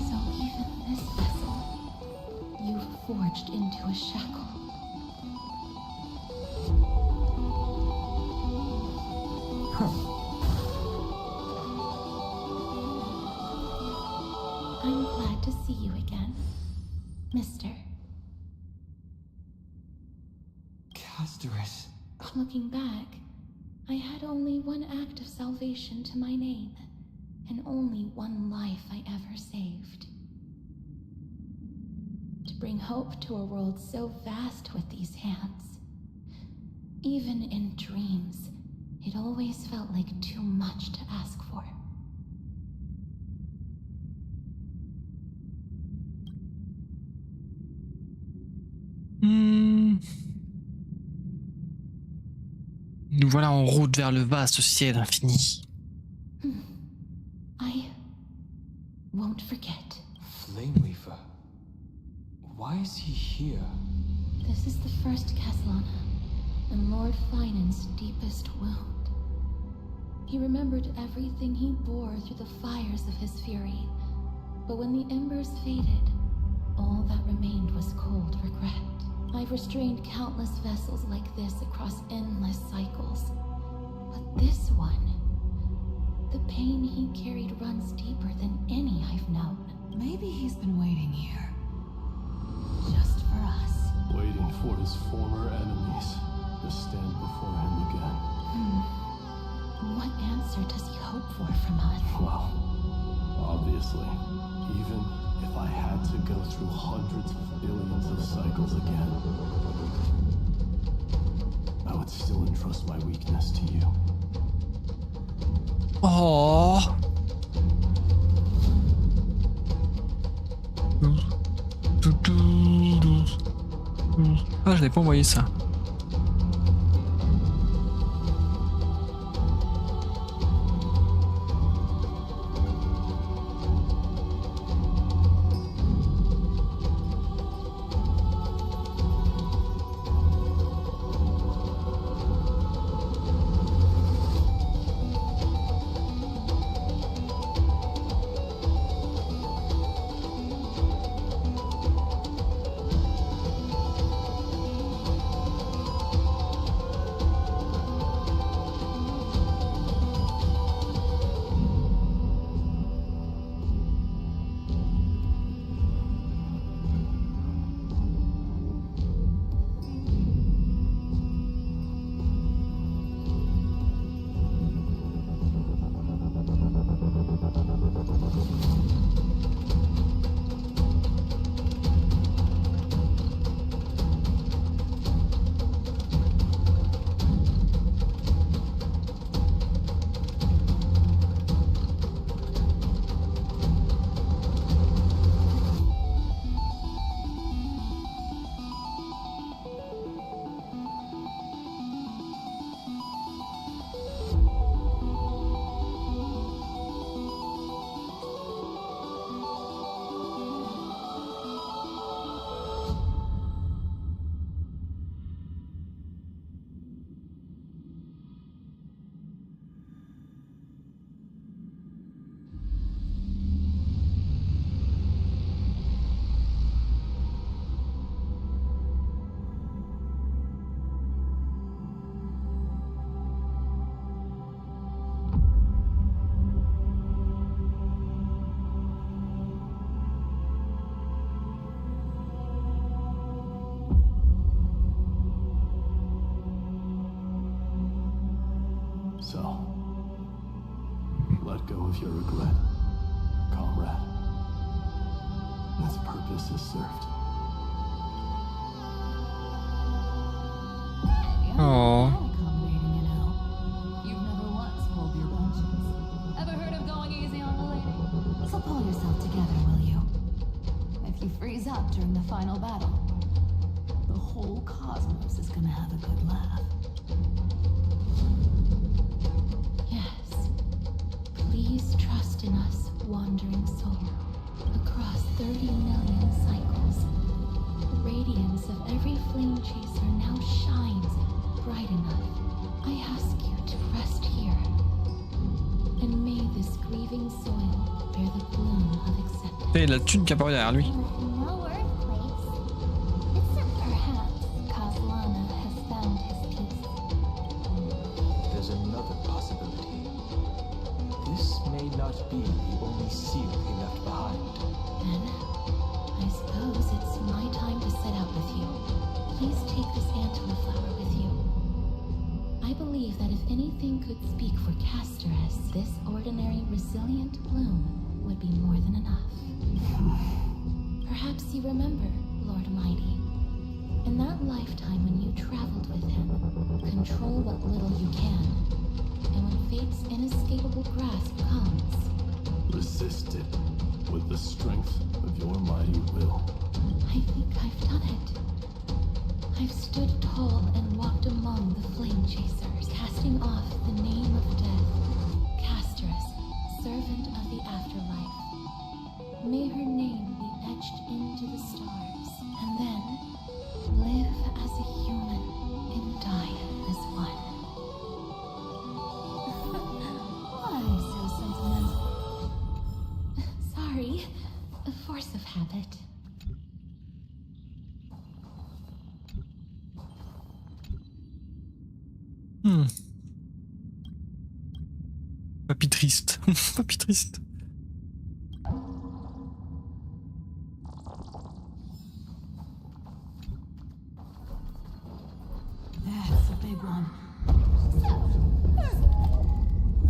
So even this vessel, you've forged into a shackle. I'm glad to see you again, Mister. Casterus. Looking back, I had only one act of salvation to my name, and only one life I ever saved. To bring hope to a world so vast with these hands. Even in dreams, it always felt like too much to ask for. Nous voilà en route vers le vaste ciel infini. I won't forget. Flameweaver. Why is he here? This is the first Castellana, and Lord Finan's deepest wound. He remembered everything he bore through the fires of his fury, but when the embers faded, all that remained was cold regret. I've restrained countless vessels like this across endless cycles, but this one, the pain he carried runs deeper than any I've known. Maybe he's been waiting here. Just for us. Waiting for his former enemies to stand before him again. What answer does he hope for from us? Well, obviously, even if I had to go through hundreds of billions of cycles again, I would still entrust my weakness to you. Oh. Ah, je n'avais pas envoyé ça. go of your regret, comrade. Its purpose is served. Oh. Accommodating, you know. You've never once pulled your punches. Ever heard of going easy on the lady? So pull yourself together, will you? If you freeze up during the final battle, the whole cosmos is gonna have a good laugh. Yes. Please trust in us, wandering soul. Across 30 million cycles, the radiance of every flame chaser now shines bright enough. I ask you to rest here, and may this grieving soil bear the bloom of acceptance. Et la thune qui apparaît derrière lui. No earthquakes. Except perhaps Kaslana has found his peace. There's another possibility. This may not be the only seal he left behind. Then, I suppose it's my time to set out with you. Please take this Antler flower with you. I believe that if anything could speak for Casteress, this ordinary resilient bloom would be more than enough. Perhaps you remember, Lord Mighty, in that lifetime when you traveled with him, control what little you can, and when fate's inescapable grasp comes, Resist it with the strength of your mighty will. I think I've done it. I've stood tall and walked among the flame chasers, casting off the name of death. Casteress, servant of the afterlife. May her name be etched into the stars, and then live as a human and die as one. Why so sentimental? Sorry, a force of habit. Papy triste. Papy triste. That's a big one.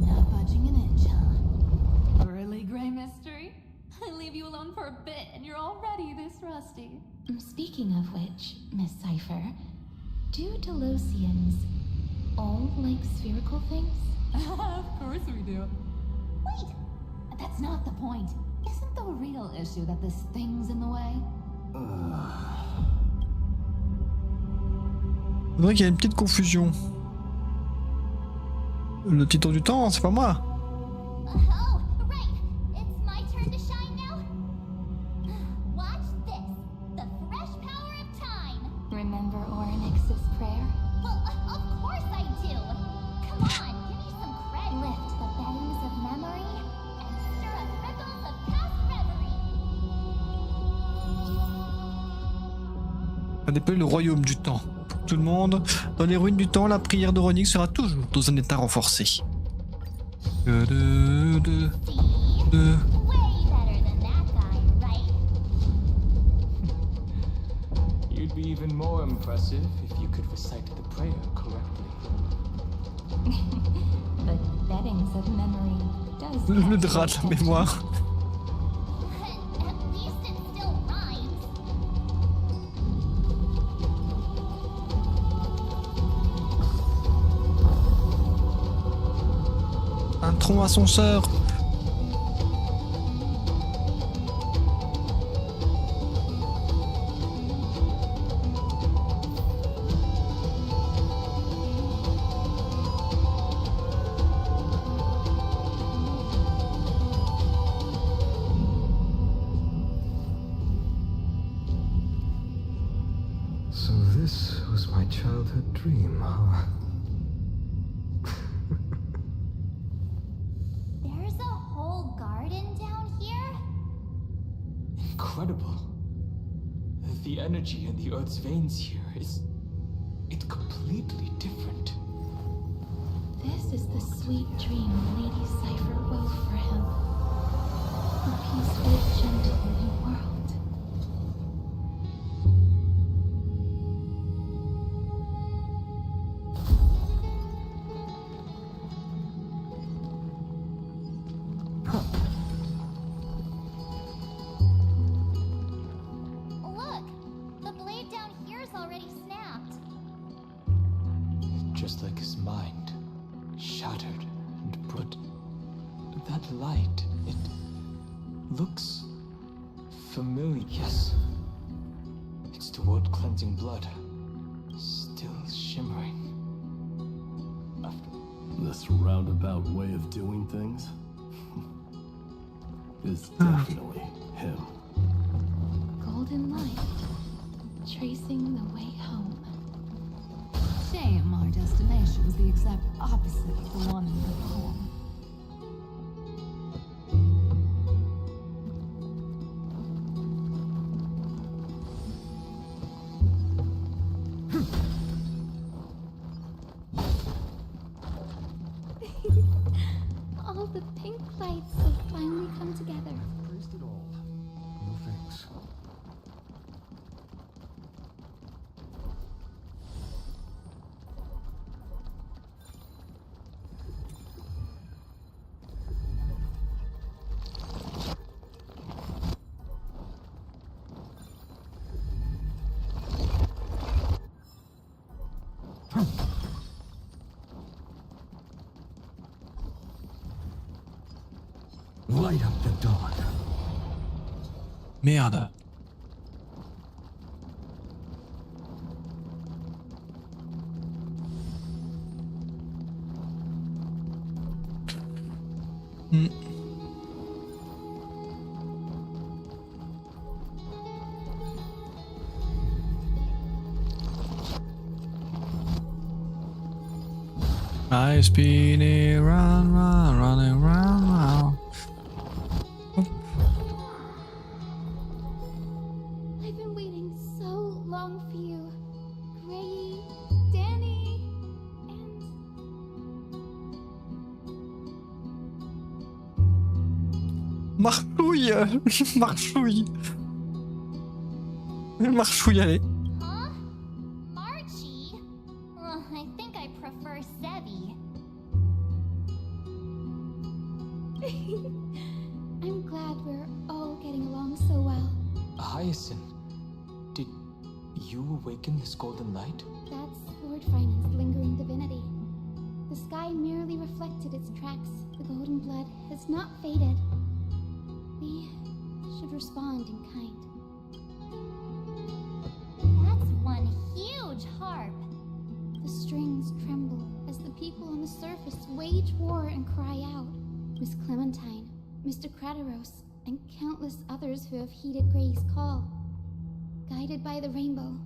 Not budging an inch, huh? Really, Grey Mystery? I leave you alone for a bit and you're already this rusty. Speaking of which, Miss Cipher, do Delosians all like spherical things? Of course we do. Wait! That's not the point. Isn't the real issue that this thing's in the way? C'est vrai qu'il y a une petite confusion. Le titre du temps, c'est pas moi. Oh, right. It's my turn to shine now. Watch this. The fresh power of time. Remember Orynyx's prayer? Well, of course I do. Come on, give me some credit. Lift the beddings of memory. And stir up ripples of past reverie. Ça déploie le royaume du temps. Pour tout le monde, dans les ruines du temps, la prière d'Orynyx sera toujours dans un état renforcé. Way better than that guy, right? You'd be even more impressive if you could recite the prayer correctly. The beddings of memory does. Le drap de la mémoire. At least it still rhymes. Un tronc ascenseur. So this was my childhood dream, huh? There's a whole garden down here? Incredible. The energy in the Earth's veins here is... it's completely different. This is the sweet dream Lady Cipher wove for him. A peaceful, gentle new world. Look! The blade down here is already snapped. Just like his mind, shattered and put. That light, it looks familiar. Yes, it's the word cleansing blood, still shimmering. This roundabout way of doing things is definitely him. Golden light, tracing the way home. Shame our destination's the exact opposite of the one in the poem. All the pink lights have finally come together. Praised it all. No thanks. Light up the dawn. Merde. I spin it round, round, running round, round. I've been waiting so long for you. Gray, Danny, and... Marchouille. Marchouille. Marchouille, allez. Huh? Marchie? I think I prefer Sevi. I'm glad we're all getting along so well. Hyacinth, did you awaken this golden light? That's Lord Finance' lingering divinity. The sky merely reflected its tracks. The golden blood has not faded. We should respond in kind. That's one huge harp. The strings tremble as the people on the surface wage war and cry out. Miss Clementine, Mr. Crateros, and countless others who have heeded Gray's call. Guided by the rainbow,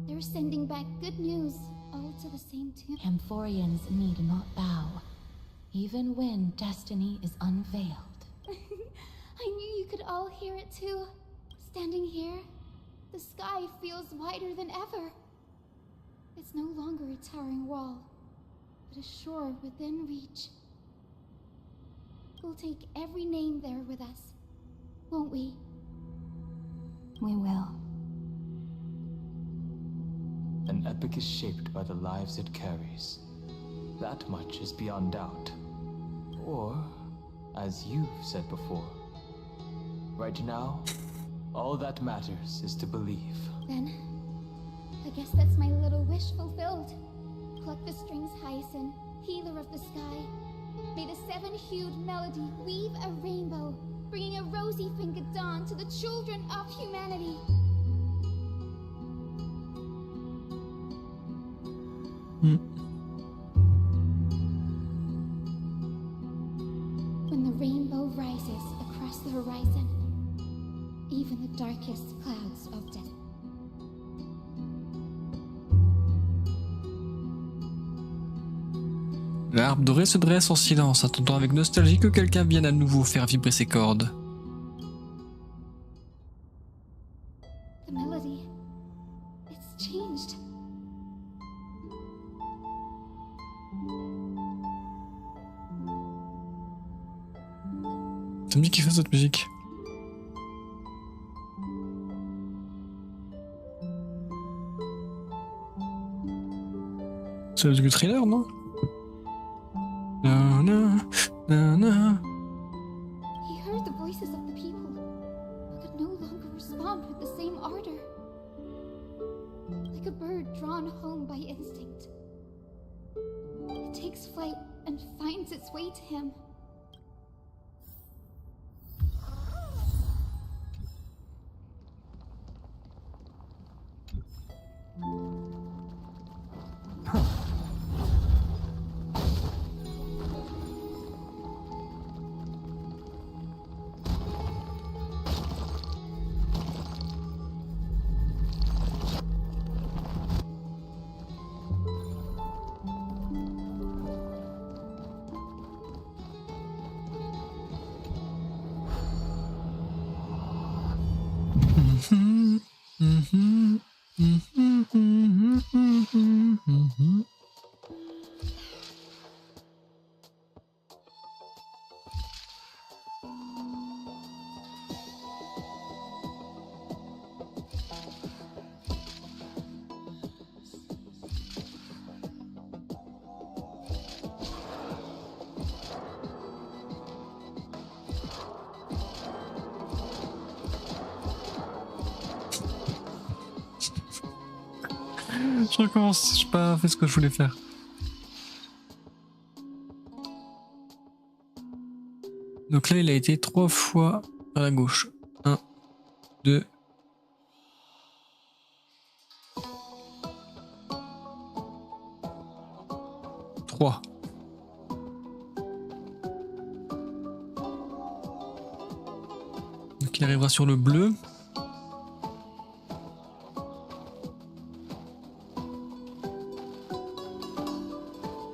they're sending back good news, all to the same tune. Amphorians need not bow, even when destiny is unveiled. I knew you could all hear it too. Standing here, the sky feels wider than ever. It's no longer a towering wall, but a shore within reach. We'll take every name there with us, won't we? We will. An epic is shaped by the lives it carries. That much is beyond doubt. Or, as you've said before, right now, all that matters is to believe. Then, I guess that's my little wish fulfilled. Pluck the strings, Hyacinth, healer of the sky. May the seven-hued melody weave a rainbow, bringing a rosy-fingered dawn to the children of humanity. When the rainbow rises across the horizon, even the darkest clouds of death. L'arbre doré se dresse en silence, attendant avec nostalgie que quelqu'un vienne à nouveau faire vibrer ses cordes. The melody, it's changed. Ça me dit qu'il fait cette musique. C'est du thriller, non? Non, non, non, non. voices of the people, but could no longer respond with the same ardor. Like a bird drawn home by instinct. It takes flight and finds its way to him. Je recommence, j'ai pas fait ce que je voulais faire. Donc là, il a été 3 fois à la gauche. 1, 2. 3. Donc il arrivera sur le bleu.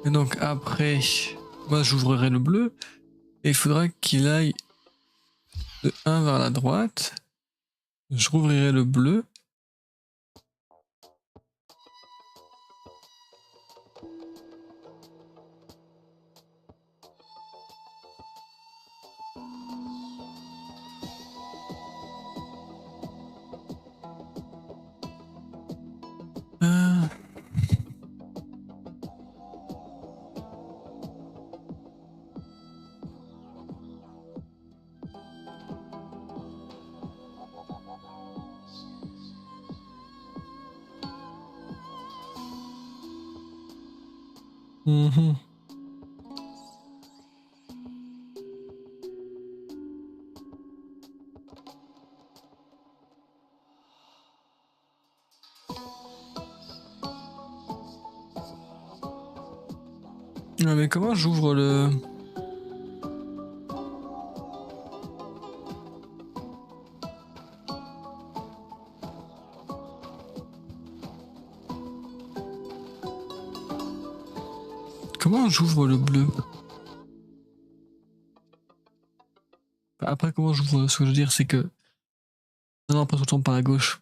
Et donc après, moi j'ouvrirai le bleu et il faudra qu'il aille de 1 vers la droite. Je rouvrirai le bleu. Ah, mais comment j'ouvre le... Comment j'ouvre le bleu? Après, comment j'ouvre... Ce que je veux dire, c'est que... Non, après, on tourne par la gauche.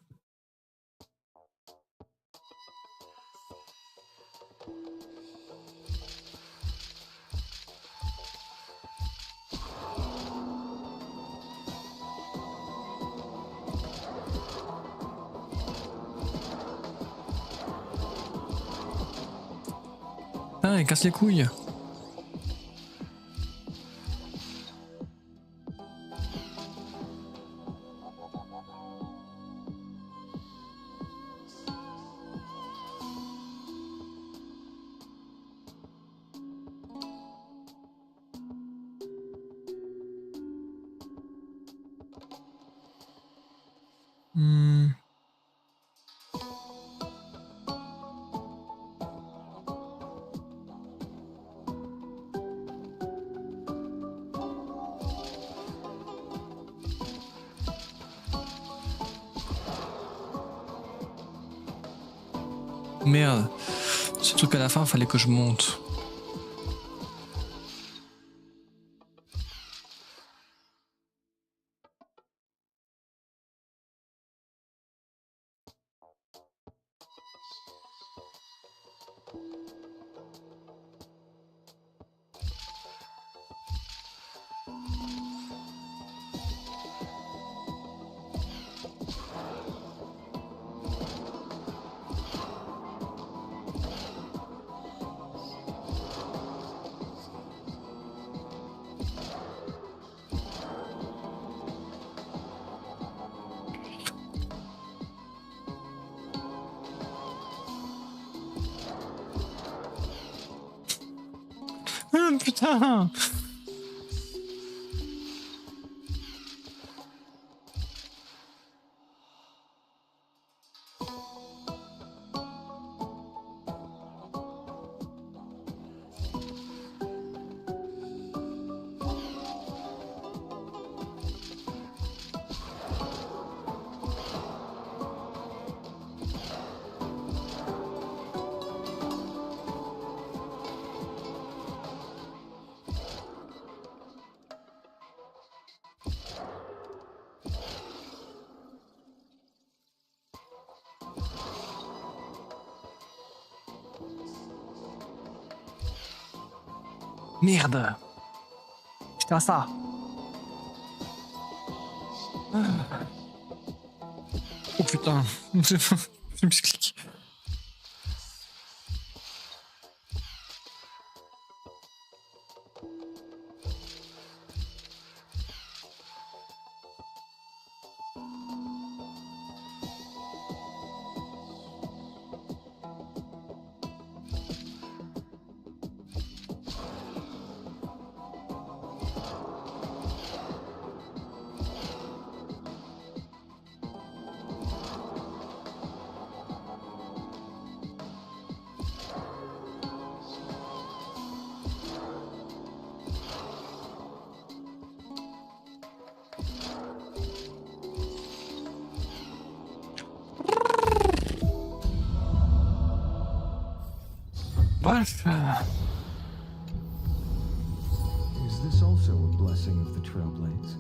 Ah, il casse les couilles. Merde, surtout qu'à la fin, il fallait que je monte. Putain. Merde. Putain ça. Oh putain. Je me clique. Bref. Is this also a blessing of the Trailblades?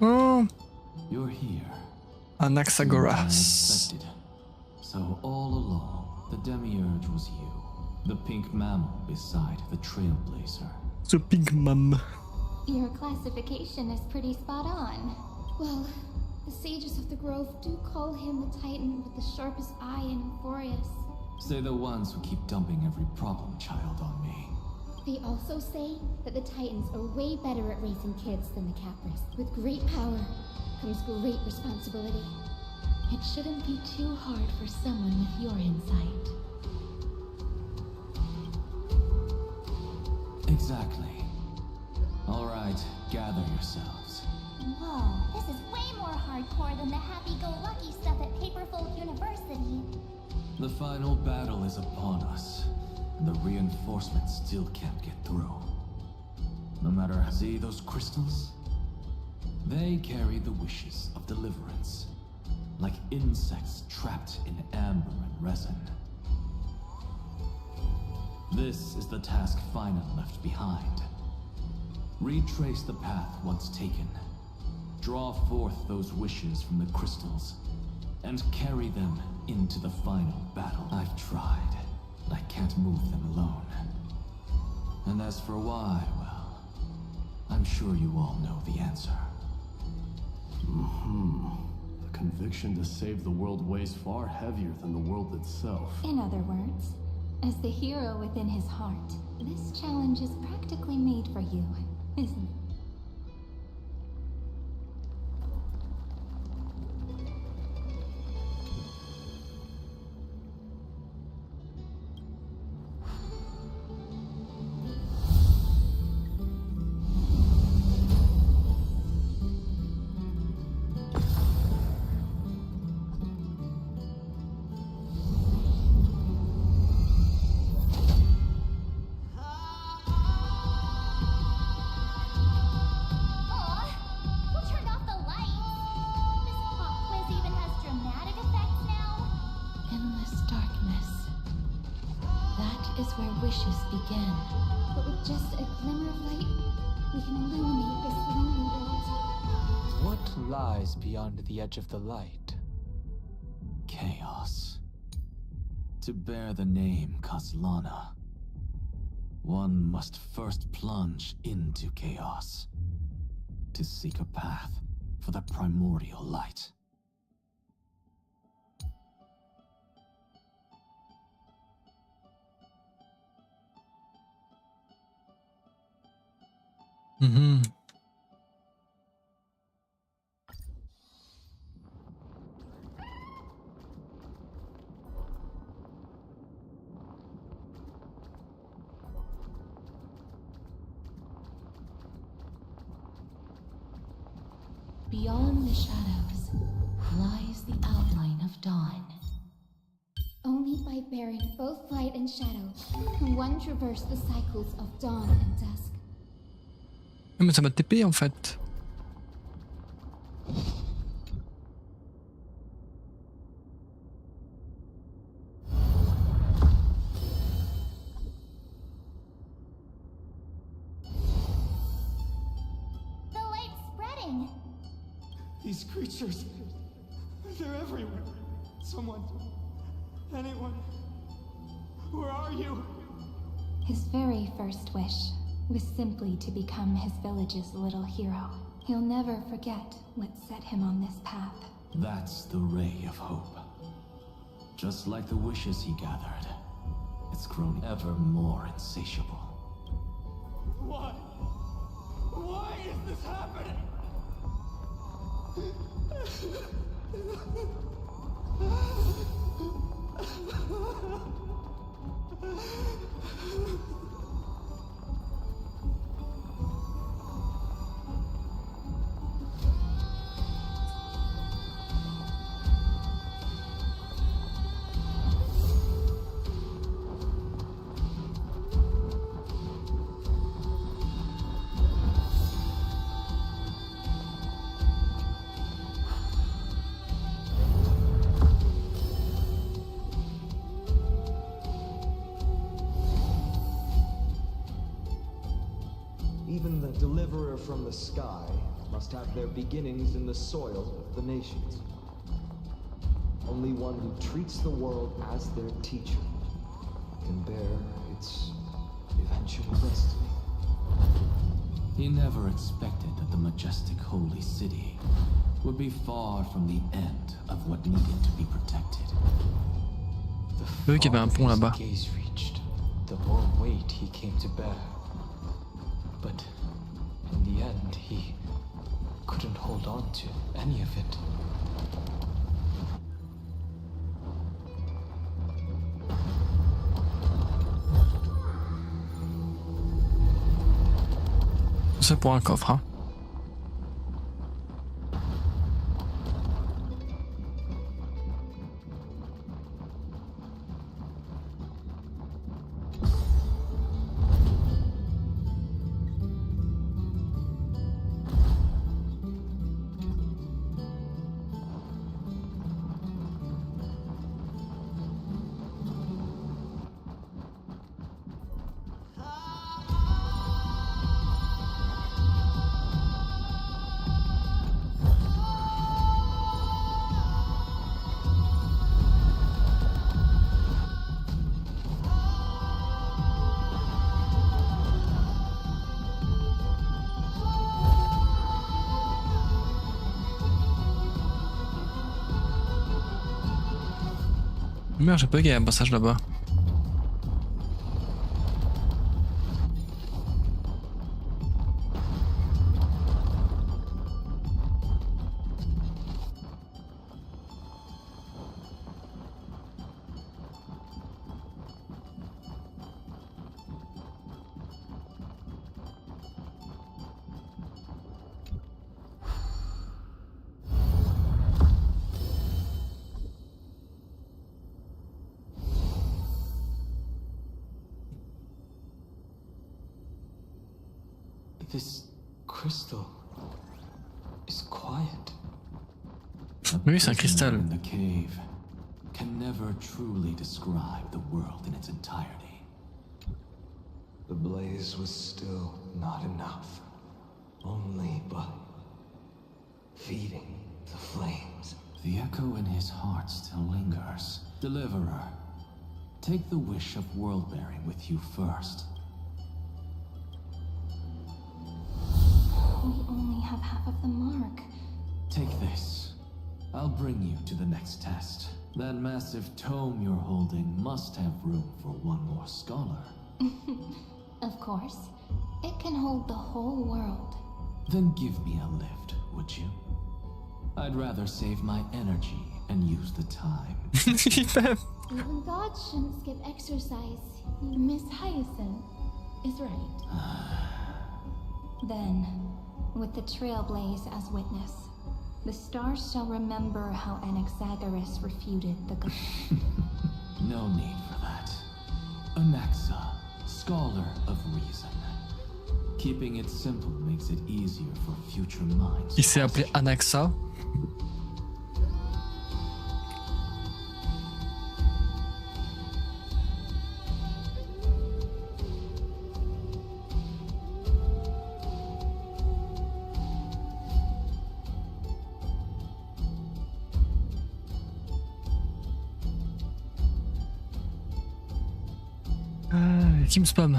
Oh. You're here. Anaxagoras. Unexpected. So all along, the Demiurge was you. The pink mammal beside the Trailblazer. The pink mum. Your classification is pretty spot on. Well, the sages of the grove do call him the Titan with the sharpest eye in Euphorius. Say the ones who keep dumping every problem child on me. They also say that the Titans are way better at raising kids than the Capras. With great power comes great responsibility. It shouldn't be too hard for someone with your insight. Exactly. All right, gather yourselves. Whoa, this is way more hardcore than the happy-go-lucky stuff at Paperfold University. The final battle is upon us, and the reinforcements still can't get through. No matter how see those crystals? They carry the wishes of deliverance, like insects trapped in amber and resin. This is the task Final left behind. Retrace the path once taken. Draw forth those wishes from the crystals, and carry them into the final battle. I've tried, but I can't move them alone. And as for why, well, I'm sure you all know the answer. The conviction to save the world weighs far heavier than the world itself. In other words, as the hero within his heart, this challenge is practically made for you, isn't it? wishes begin. But with just a glimmer of light, we can illuminate this lonely world. What lies beyond the edge of the light? Chaos. To bear the name Kaslana, one must first plunge into chaos to seek a path for the primordial light. Mhm. Beyond the shadows lies the outline of dawn. Only by bearing both light and shadow can one traverse the cycles of dawn and dusk. Mais ça m'a TP en fait. The light's spreading. These creatures, they're everywhere. Someone, anyone, where are you? His very first wish was simply to become his village's little hero. He'll never forget what set him on this path. That's the ray of hope. Just like the wishes he gathered, it's grown ever more insatiable. Why? Why is this happening? Even the deliverer from the sky must have their beginnings in the soil of the nations. Only one who treats the world as their teacher can bear its eventual destiny. He never expected that the majestic holy city would be far from the end of what needed to be protected. Eux qui avaient un pont là-bas. Gaze reached, the more weight he came to bear. But in the end, he couldn't hold on to any of it. C'est pour un coffre, hein. Merde, j'ai pas vu qu'il y a un passage là-bas. This crystal is quiet. Oui, c'est un cristal. In the cave can never truly describe the world in its entirety. The blaze was still not enough. Only by feeding the flames. The echo in his heart still lingers. Deliverer, take the wish of world-bearing with you first. We only have half of the mark. Take this. I'll bring you to the next test. That massive tome you're holding must have room for one more scholar. Of course. It can hold the whole world. Then give me a lift, would you? I'd rather save my energy and use the time. Even gods shouldn't skip exercise. Miss Hyacinth is right. Then, with the trailblaze as witness, the stars shall remember how Anaxagoras refuted the No need for that. Anaxa, scholar of reason. Keeping it simple makes it easier for future minds. Il s'est appelé Anaxa. Qui me spam?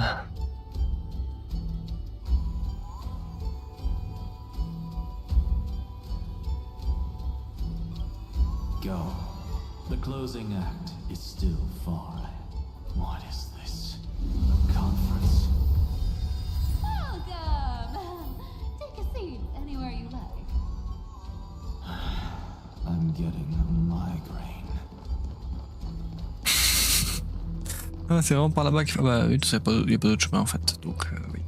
Go. The closing act is still far. What is this? A conference? Welcome! Take a seat anywhere you like. I'm getting a migraine. Ah, c'est vraiment par là-bas qu'il faut. Bah oui, il n'y a pas d'autre chemin en fait. Donc oui.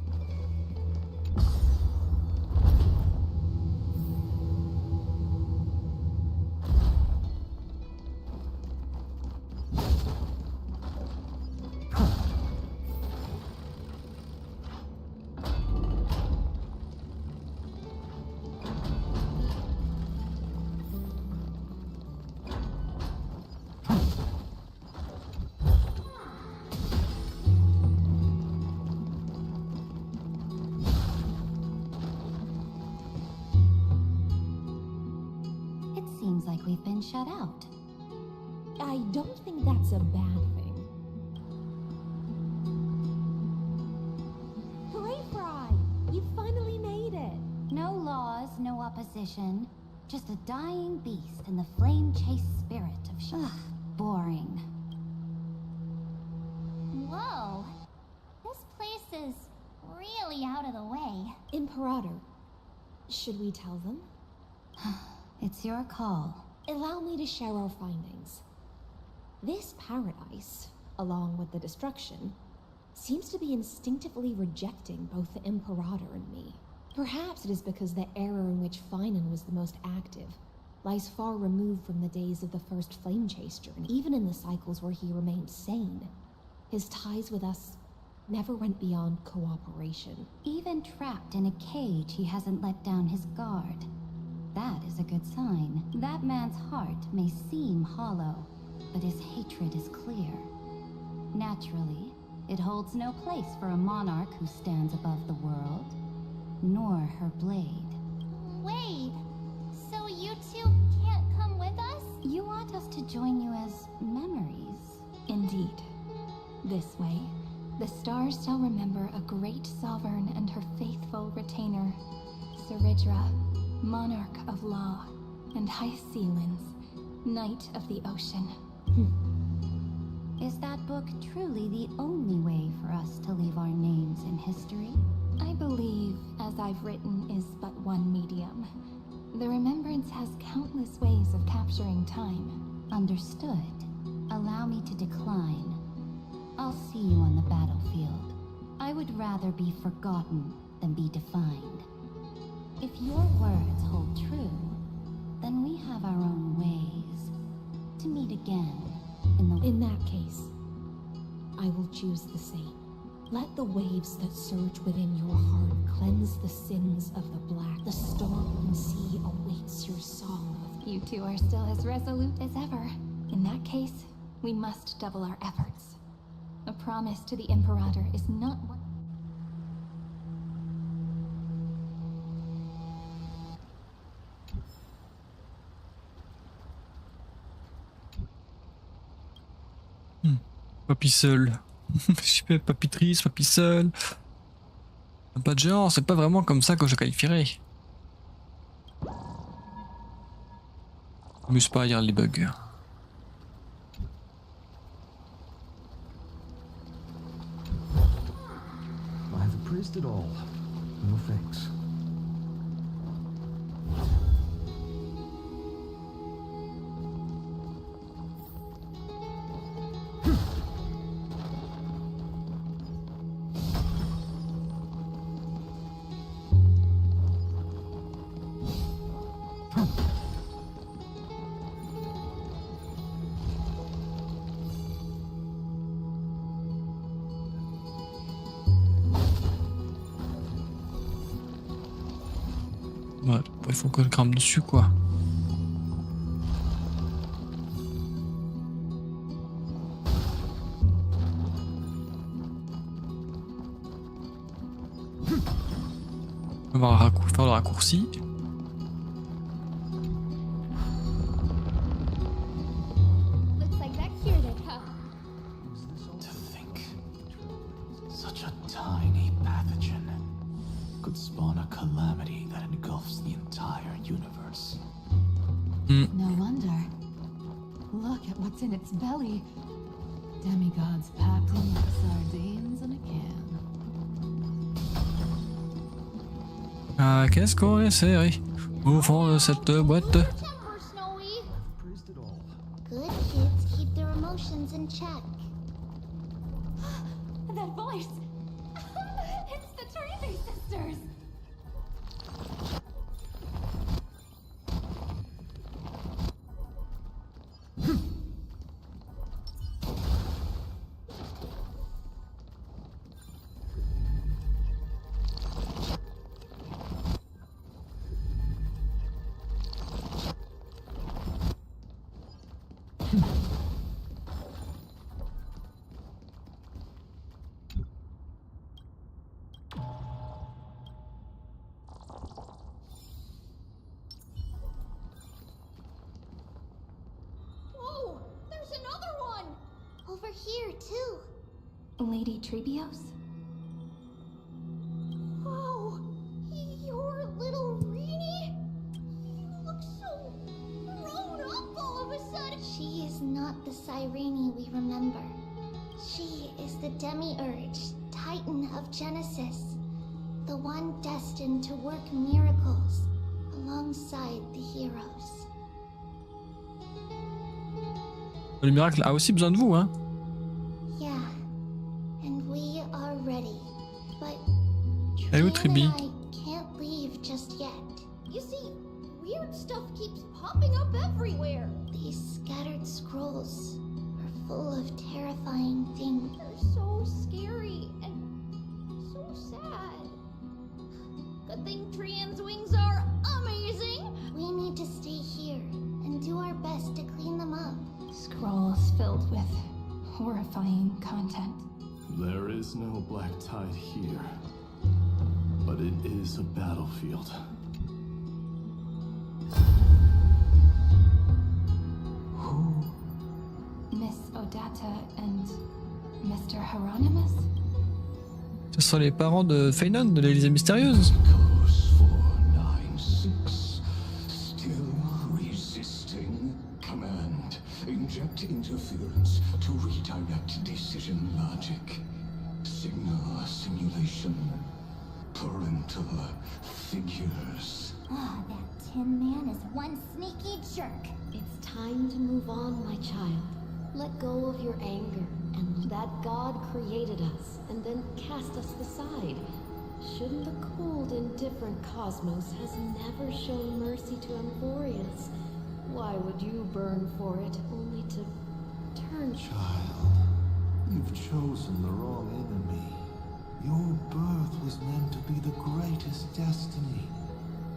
Seems like we've been shut out. I don't think that's a bad thing. Hooray, Fry! You finally made it! No laws, no opposition. Just a dying beast and the flame-chased spirit of Ugh, boring. Whoa! This place is really out of the way. Imperator, should we tell them? It's your call. Allow me to share our findings. This paradise, along with the destruction, seems to be instinctively rejecting both the Imperator and me. Perhaps it is because the era in which Finan was the most active lies far removed from the days of the first flame chase journey. Even in the cycles where he remained sane, his ties with us never went beyond cooperation. Even trapped in a cage, he hasn't let down his guard. That is a good sign. That man's heart may seem hollow, but his hatred is clear. Naturally, it holds no place for a monarch who stands above the world, nor her blade. Wait, so you two can't come with us? You want us to join you as memories? Indeed. This way, the stars shall remember a great sovereign and her faithful retainer, Seridra, monarch of law, and Hyacinth, knight of the ocean. Is that book truly the only way for us to leave our names in history? I believe, as I've written, is but one medium. The remembrance has countless ways of capturing time. Understood. Allow me to decline. I'll see you on the battlefield. I would rather be forgotten than be defined. If your words hold true, then we have our own ways to meet again in that case, I will choose the same. Let the waves that surge within your heart cleanse the sins of the black. The storm sea awaits your song of... You two are still as resolute as ever. In that case, we must double our efforts. A promise to the Imperator is not what... Papy seul. Je sais pas, papy triste, papy seul. Pas de genre, c'est pas vraiment comme ça que je qualifierais. Je m'amuse pas à lire les bugs. I've appraised it all. No thanks. Ouais, il faut que je grimpe dessus quoi. On va faire le raccourci. Looks like that cured it, huh? To think, such a tiny pathogen could spawn a calamity that engulfs the entire universe. No wonder. Look at what's in its belly. Demigods packed in like sardines in a can. Ah, qu'est-ce qu'on est serré au fond de cette boîte. Good kids keep their emotions in check. That voice! It's the Trevi sisters! Whoa! There's another one! Over here, too. Lady Trebios? Oh, you're little Reenie? You look so grown up all of a sudden. She is not the Cyrene we remember. She is the Demiurge, Titan of Genesis. The one destined to work miracles alongside the heroes. Le miracle a aussi besoin de vous, hein. Yeah, and we are ready. But Elle est où, Trian Tribi? and I can't leave just yet. You see, weird stuff keeps popping up everywhere. These scattered scrolls are full of terrifying things. They're so scary and so sad. Good thing Trian's wings are amazing. We need to stay here and do our best to clean them up. Scrolls filled with horrifying content. There is no black tide here, but it is a battlefield. Miss Odata and Mr. Hieronymus? Ce sont les parents de Feynon de l'Élysée mystérieuse. Course 496. Still resisting. Command. Inject interference to redirect decision logic. Signal simulation. Parental figures. Ah, that Tin Man is one sneaky jerk. It's time to move on, my child. Let go of your anger, and that God created us, and then cast us aside. Shouldn't the cold, indifferent cosmos has never shown mercy to Amphorius? Why would you burn for it, only to turn... Child, you've chosen the wrong enemy. Your birth was meant to be the greatest destiny.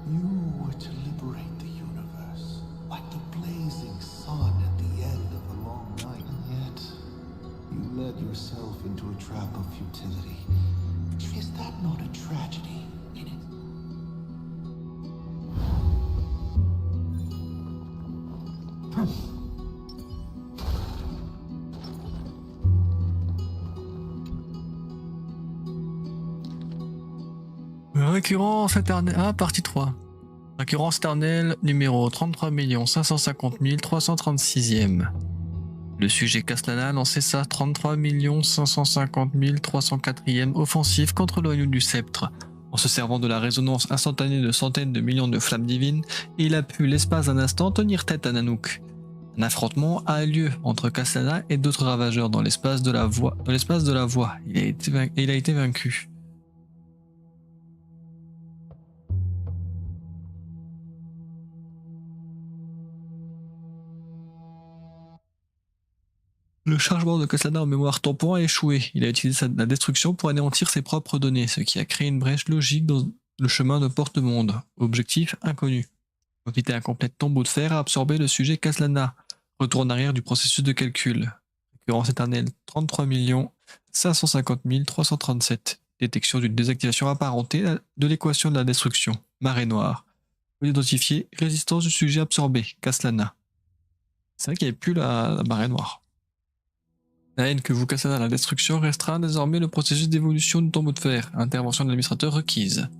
You were to liberate the universe, like the blazing sun at the end of a long night. And yet, you led yourself into a trap of futility. Is that not a tragedy in it? Récurrence éternelle. Ah, partie 3. Récurrence éternelle numéro 33 550 336e. Le sujet Caslana lancé sa 33 550 304e offensive contre l'Oyau du Sceptre. En se servant de la résonance instantanée de centaines de millions de flammes divines, il a pu l'espace d'un instant tenir tête à Nanook. Un affrontement a lieu entre Caslana et d'autres ravageurs dans l'espace de la voie. Il a été vaincu. Le chargement de Caslana en mémoire tampon a échoué. Il a utilisé la destruction pour anéantir ses propres données, ce qui a créé une brèche logique dans le chemin de Porte-Monde. Objectif inconnu. L'entité incomplète tombeau de fer a absorbé le sujet Caslana. Retour en arrière du processus de calcul. Récurrence éternelle 33 550 337. Détection d'une désactivation apparentée de l'équation de la destruction. Marée noire. Identifié. Résistance du sujet absorbé. Caslana. C'est vrai qu'il n'y avait plus la marée noire. La haine que vous cassez à la destruction restreint désormais le processus d'évolution du tombeau de fer. Intervention de l'administrateur requise.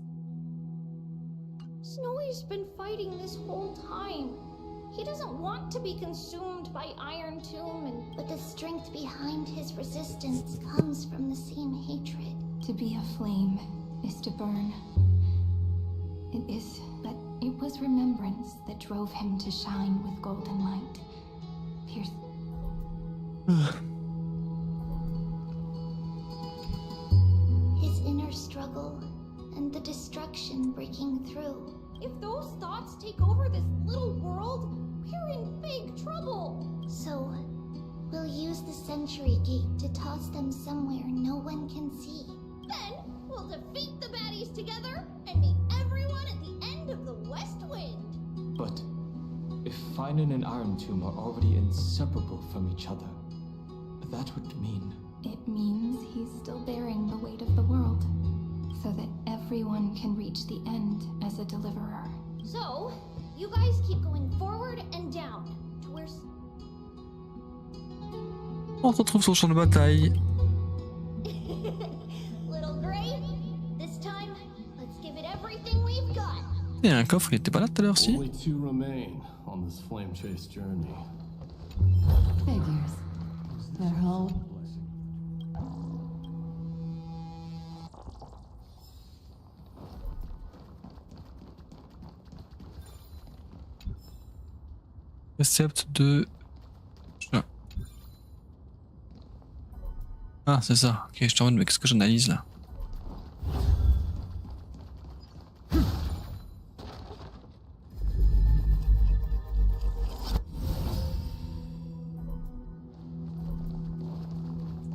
Snowy's been fighting this whole time. He doesn't want to be consumed by Iron Tomb But the strength behind his resistance comes from the same hatred. To be a flame is to burn. It is that it was remembrance that drove him to shine with golden light. Pierce. His inner struggle and the destruction breaking through. If those thoughts take over this little world, we're in big trouble. So, we'll use the Century Gate to toss them somewhere no one can see. Then, we'll defeat the baddies together and meet everyone at the end of the West Wind. But if Finan and Iron Tomb are already inseparable from each other, that would mean... It means he's still bearing the weight of the world, so that everyone can reach the end as a deliverer. So, you guys keep going forward and down, to where... On se retrouve sur le champ de bataille. Little Gray, this time, let's give it everything we've got. Il y a un coffre, il était pas là tout à l'heure, si? Only two remain on this flame chase journey. Figures. They're all... Récepte de... Ah, c'est ça. Ok, je te demande, mais qu'est-ce que j'analyse là?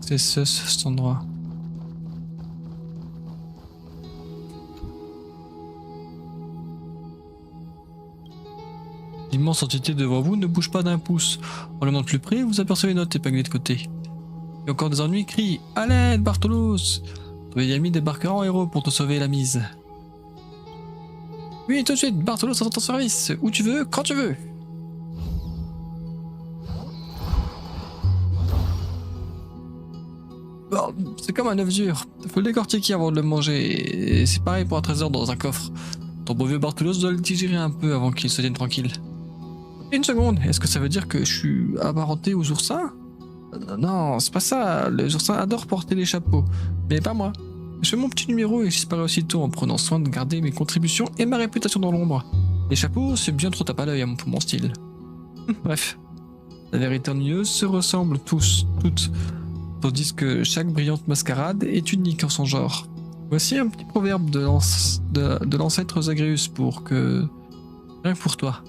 C'est cet endroit. L'immense entité devant vous ne bouge pas d'un pouce. En le montant plus près, vous apercevez une note épinglée de côté. Et encore des ennuis, crie « À l'aide, Bartolos !» Toyami débarquera en héros pour te sauver la mise. Oui, tout de suite, Bartolos est à ton service, où tu veux, quand tu veux. Bon, c'est comme un œuf dur, faut le décortiquer avant de le manger, et c'est pareil pour un trésor dans un coffre. Ton beau vieux Bartolos doit le digérer un peu avant qu'il se tienne tranquille. Une seconde, est-ce que ça veut dire que je suis apparenté aux oursins? Non, c'est pas ça, les oursins adorent porter des chapeaux, mais pas moi. Je fais mon petit numéro et je disparais aussitôt en prenant soin de garder mes contributions et ma réputation dans l'ombre. Les chapeaux, c'est bien trop tape à l'œil pour mon style. Bref, la vérité ennuyeuse se ressemble toutes, tandis que chaque brillante mascarade est unique en son genre. Voici un petit proverbe de l'ancêtre Zagreus pour que... Rien que pour toi.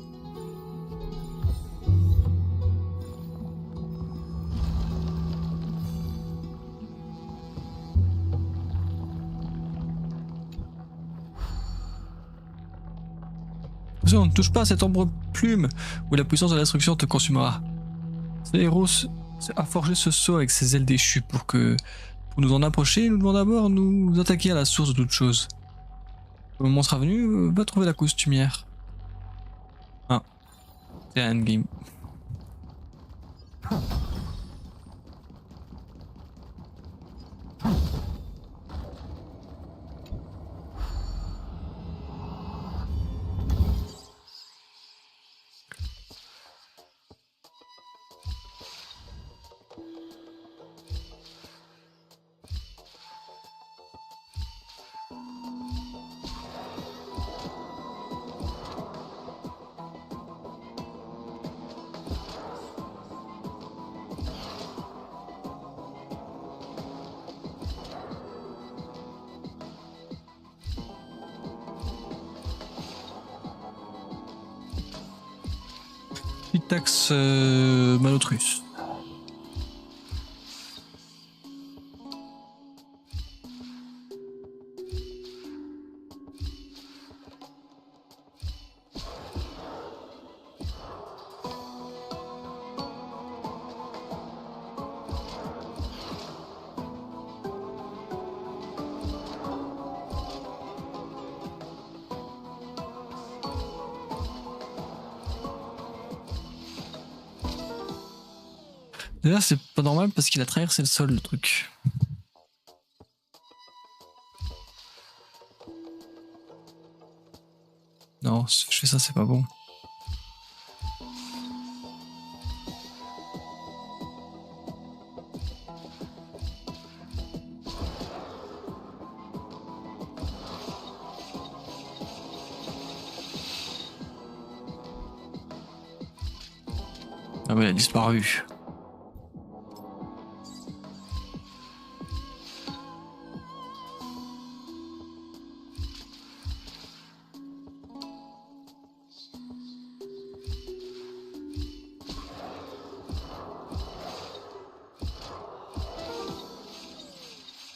Attention, ne touche pas à cette ombre plume où la puissance de la destruction te consumera. Ce héros a forgé ce sceau avec ses ailes déchues pour nous en approcher, nous devons d'abord nous attaquer à la source de toute chose. Le moment sera venu, va trouver la costumière. Ah, c'est un endgame. Petite taxe malotrusse. D'ailleurs, c'est pas normal parce qu'il a traversé le sol, le truc. Non, si je fais ça, c'est pas bon. Ah ouais, il a disparu.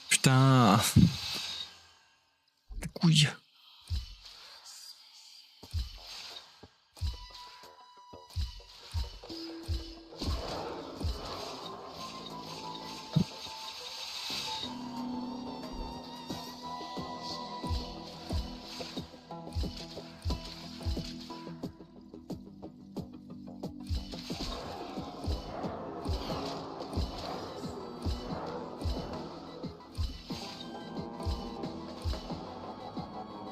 Putain. La couille.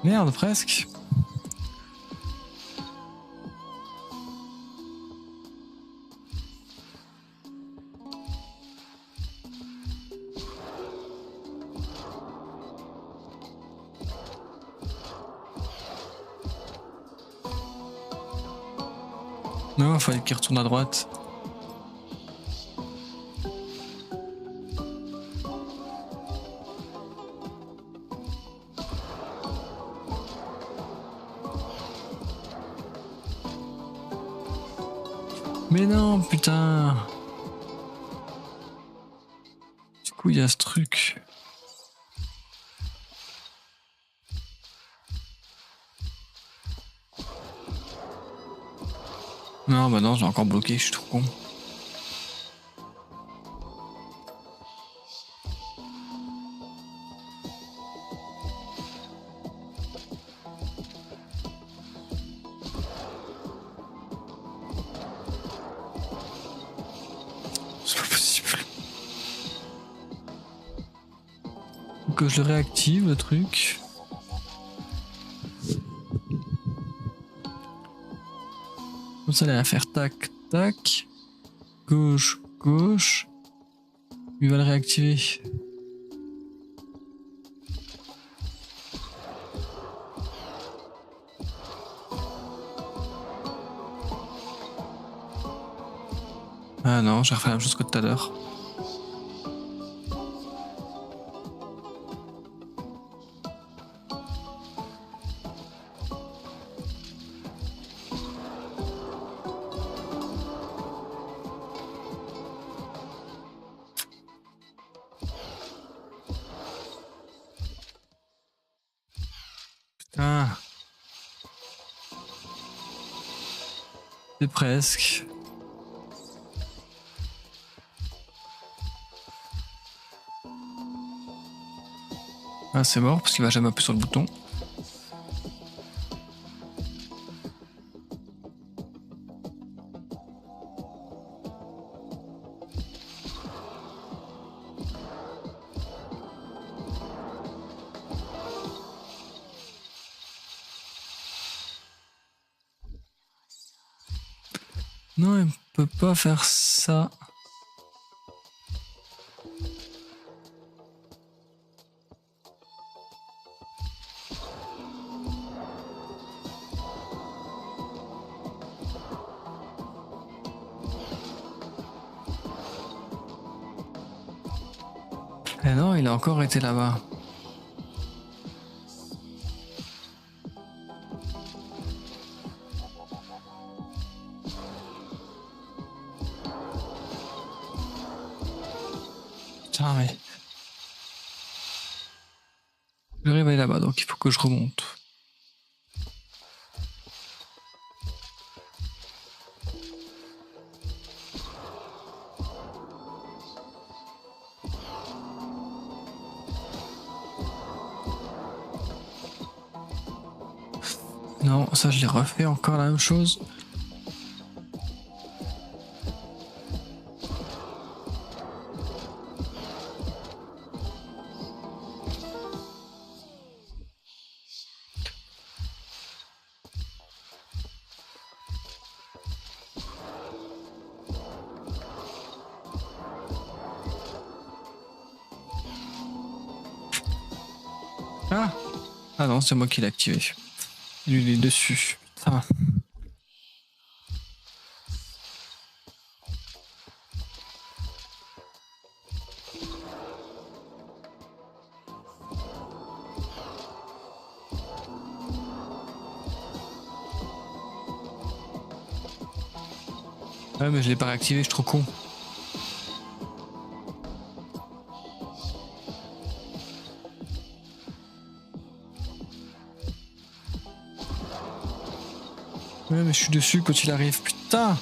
Merde, presque. Non, il fallait qu'il retourne à droite. Mais non, putain. Du coup, il y a ce truc. Non, bah non, j'ai encore bloqué, je suis trop con. C'est pas possible. Faut que je le réactive, le truc. Comme ça, il va faire tac, tac. Gauche, gauche. Il va le réactiver. Ah non, j'ai refait la même chose que tout à l'heure. Putain. C'est presque. Ah, c'est mort parce qu'il va jamais appuyer sur le bouton. Non, il peut pas faire ça. Eh non, il a encore été là-bas. putain, mais... Le réveil là-bas, donc il faut que je remonte. Non, ça je l'ai refait encore la même chose. Ah, ah non, c'est moi qui l'ai activé. Lui, il est dessus. Putain. Ouais, mais je l'ai pas réactivé, je suis trop con. Ouais, mais je suis dessus quand il arrive, putain!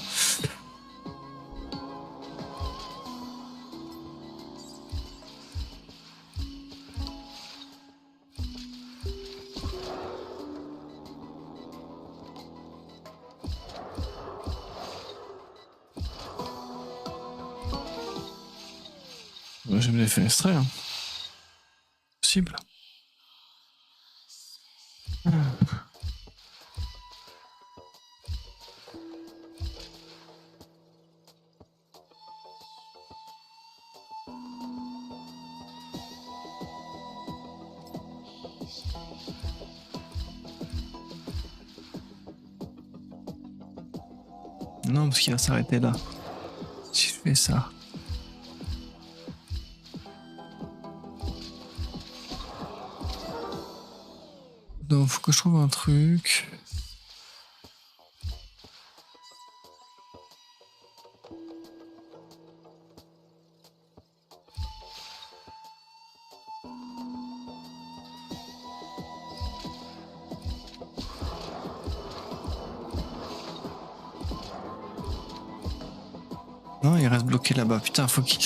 Ouais, je me l'ai fait extrait, hein. Possible. Non, parce qu'il va s'arrêter là. Si je fais ça. Donc, faut que je trouve un truc. Non, il reste bloqué là-bas. Putain, faut qu'il...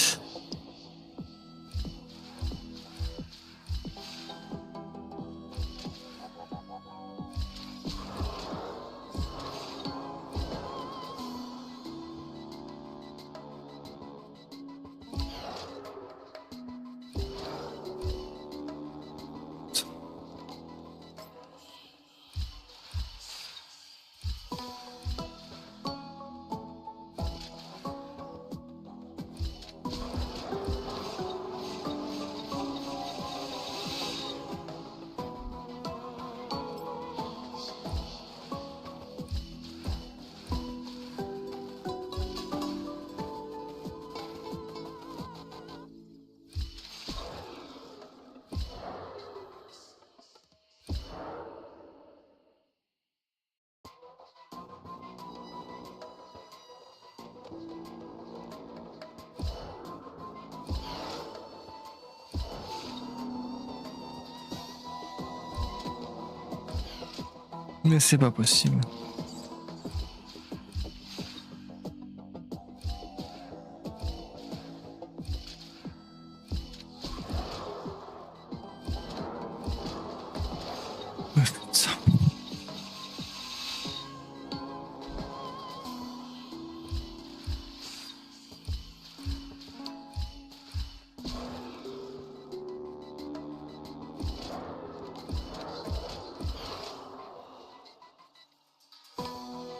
Mais c'est pas possible. Ouais, putain.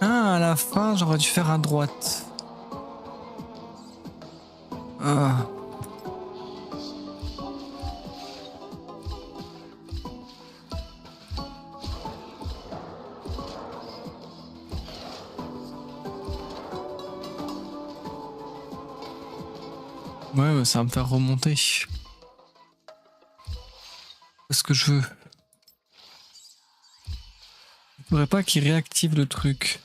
Ah, à la fin, j'aurais dû faire à droite. Ah. Ouais, ça va me faire remonter. Qu'est-ce que je veux? Je voudrais pas qu'il réactive le truc.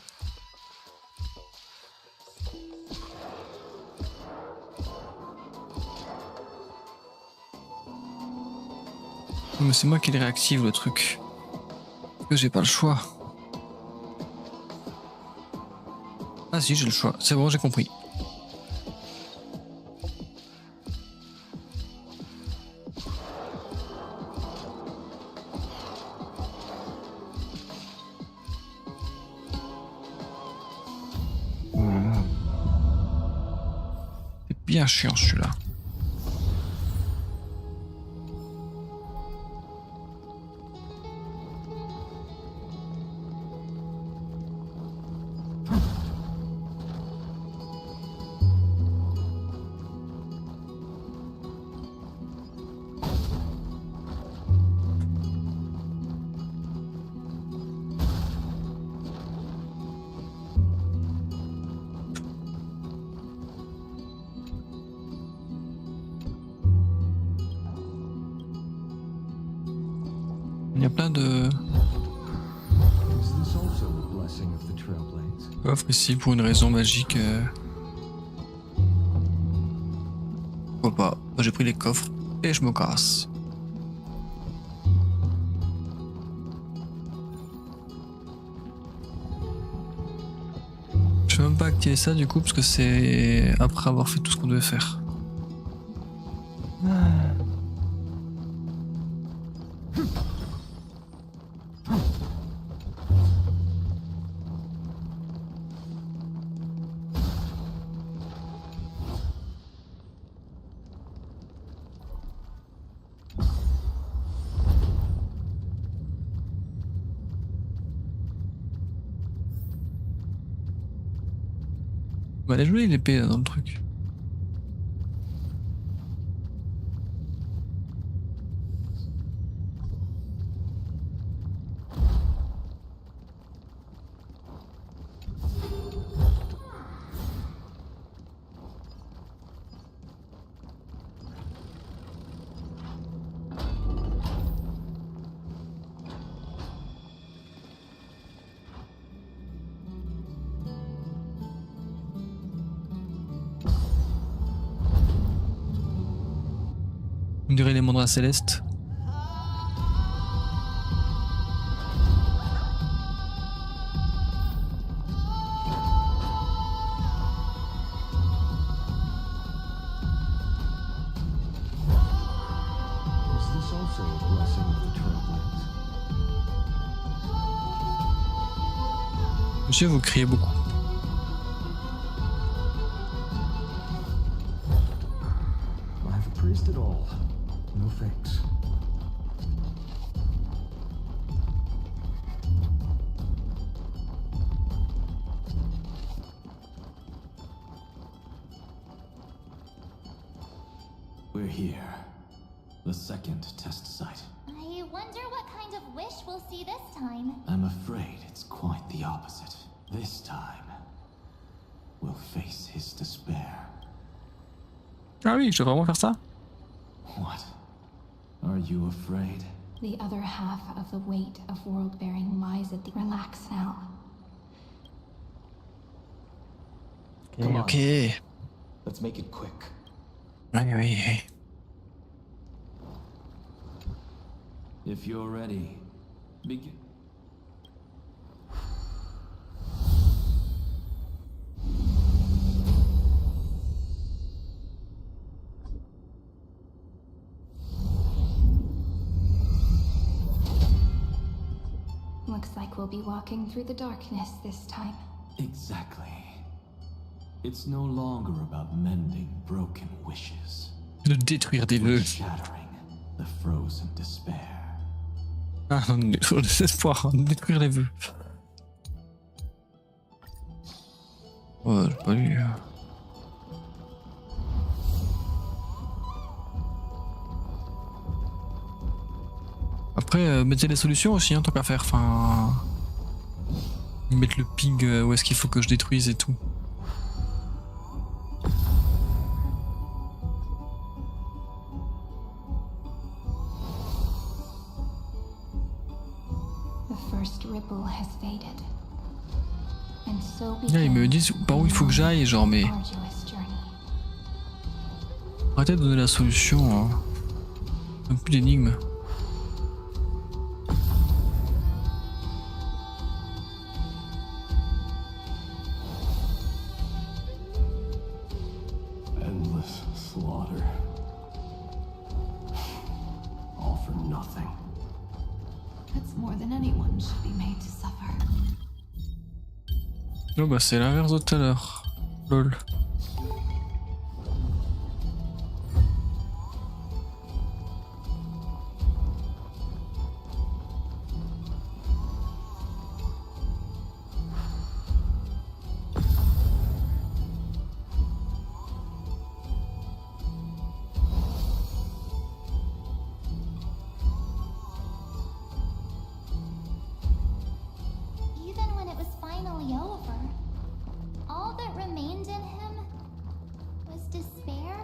Mais c'est moi qui le réactive le truc. Parce que j'ai pas le choix. Ah si, j'ai le choix. C'est bon, j'ai compris. C'est bien chiant celui-là. Il y a plein de coffres ici pour une raison magique. Pourquoi pas? Moi, j'ai pris les coffres et je me casse. Je vais même pas activer ça du coup parce que c'est après avoir fait tout ce qu'on devait faire. Bah, elle est jolie l'épée là dans le truc. On dirait les mandats célestes. Monsieur, vous criez beaucoup. No thanks. We're here. The second test site. I wonder what kind of wish we'll see this time. I'm afraid it's quite the opposite. This time, we'll face his despair. Ah oui, je dois vraiment faire ça? What? Are you afraid? The other half of the weight of world-bearing lies at the... Relax now. Ok. Let's make it quick. Oui, oui, oui. If you're ready, begin. Looks like we'll be walking through the darkness this time. Exactly. It's no longer about mending broken wishes. De détruire des vœux. Shattering the frozen despair. Ah, le désespoir, détruire les vœux. Ouais, j'ai pas lu. Après, mettez les solutions aussi, hein, tant qu'à faire. Enfin, mettre le ping où est-ce qu'il faut que je détruise et tout. Là, ils me disent par où il faut que j'aille, genre, mais arrêtez de donner la solution. Hein. Même plus d'énigmes. more than anyone should be made to suffer. Oh bah c'est l'inverse de tout à l'heure. Lol. Even when it was finally over, all that remained in him was despair.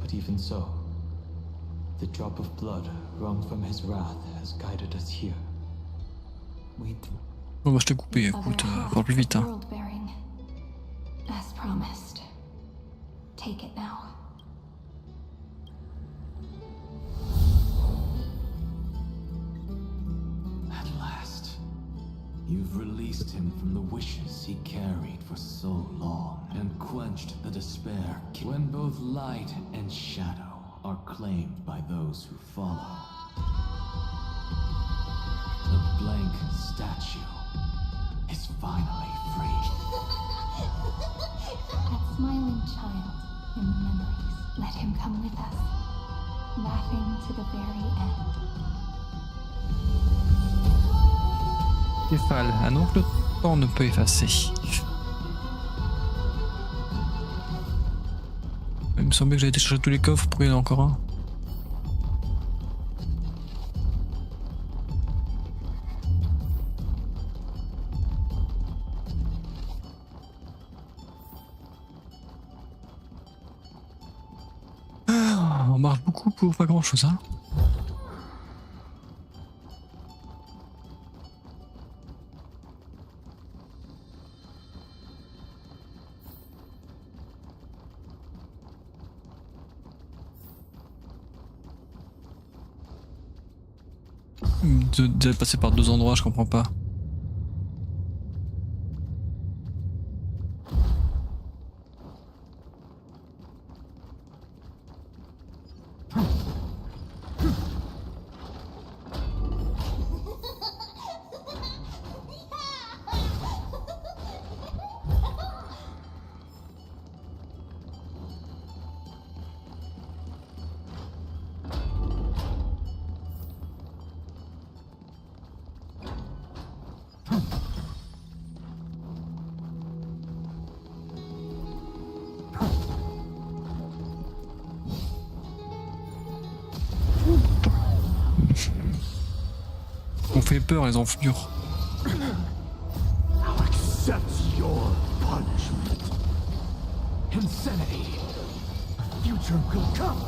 But even so, the drop of blood wrung from his wrath has guided us here. Bon bah je t'ai coupé, écoute, parle plus vite hein. World bearing, as promised. Take it now. At last, you've released him from the wishes he carried for so long and quenched the despair when both light and shadow are claimed by those who follow. The blank statue is finally free. That smiling child in the memories. Let him come with us, laughing to the very end. Céphale, ah non que le temps ne peut effacer. Il me semblait que j'avais été chercher tous les coffres, pourquoi il y en a encore un? Ah, on marche beaucoup pour pas grand chose hein. De passer par deux endroits, je comprends pas. On fait peur les enflures. I'll accept your punishment. Insanity. The future will come.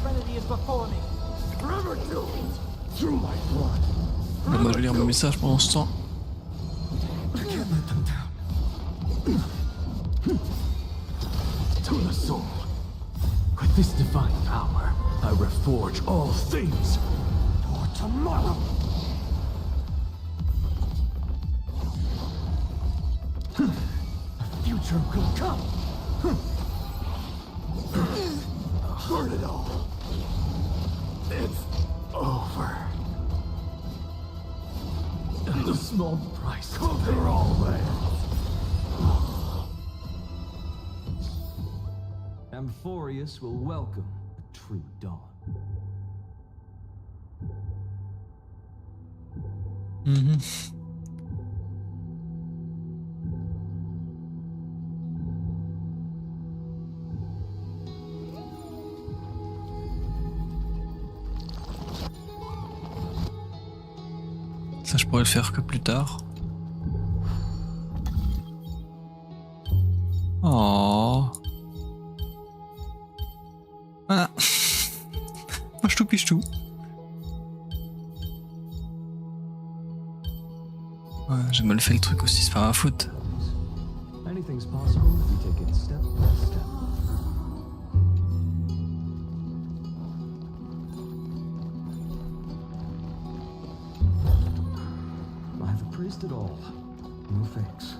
Serenity is before me. Forever do it. Through my blood. Bon, bah, je vais lire mon message pendant ce temps. I can't let them down. To the soul. With this divine power, I reforge all things for tomorrow. The future will come. Burn it all. It's over. And the small price they're all there. Amphorius will welcome a true dawn. Ça, je pourrais le faire que plus tard. Oh. Voilà. Moi, je piche tout. Ouais, j'ai mal fait le truc aussi, se faire un foot. Anything's possible if you take it step by step. I have appraised it all. No thanks.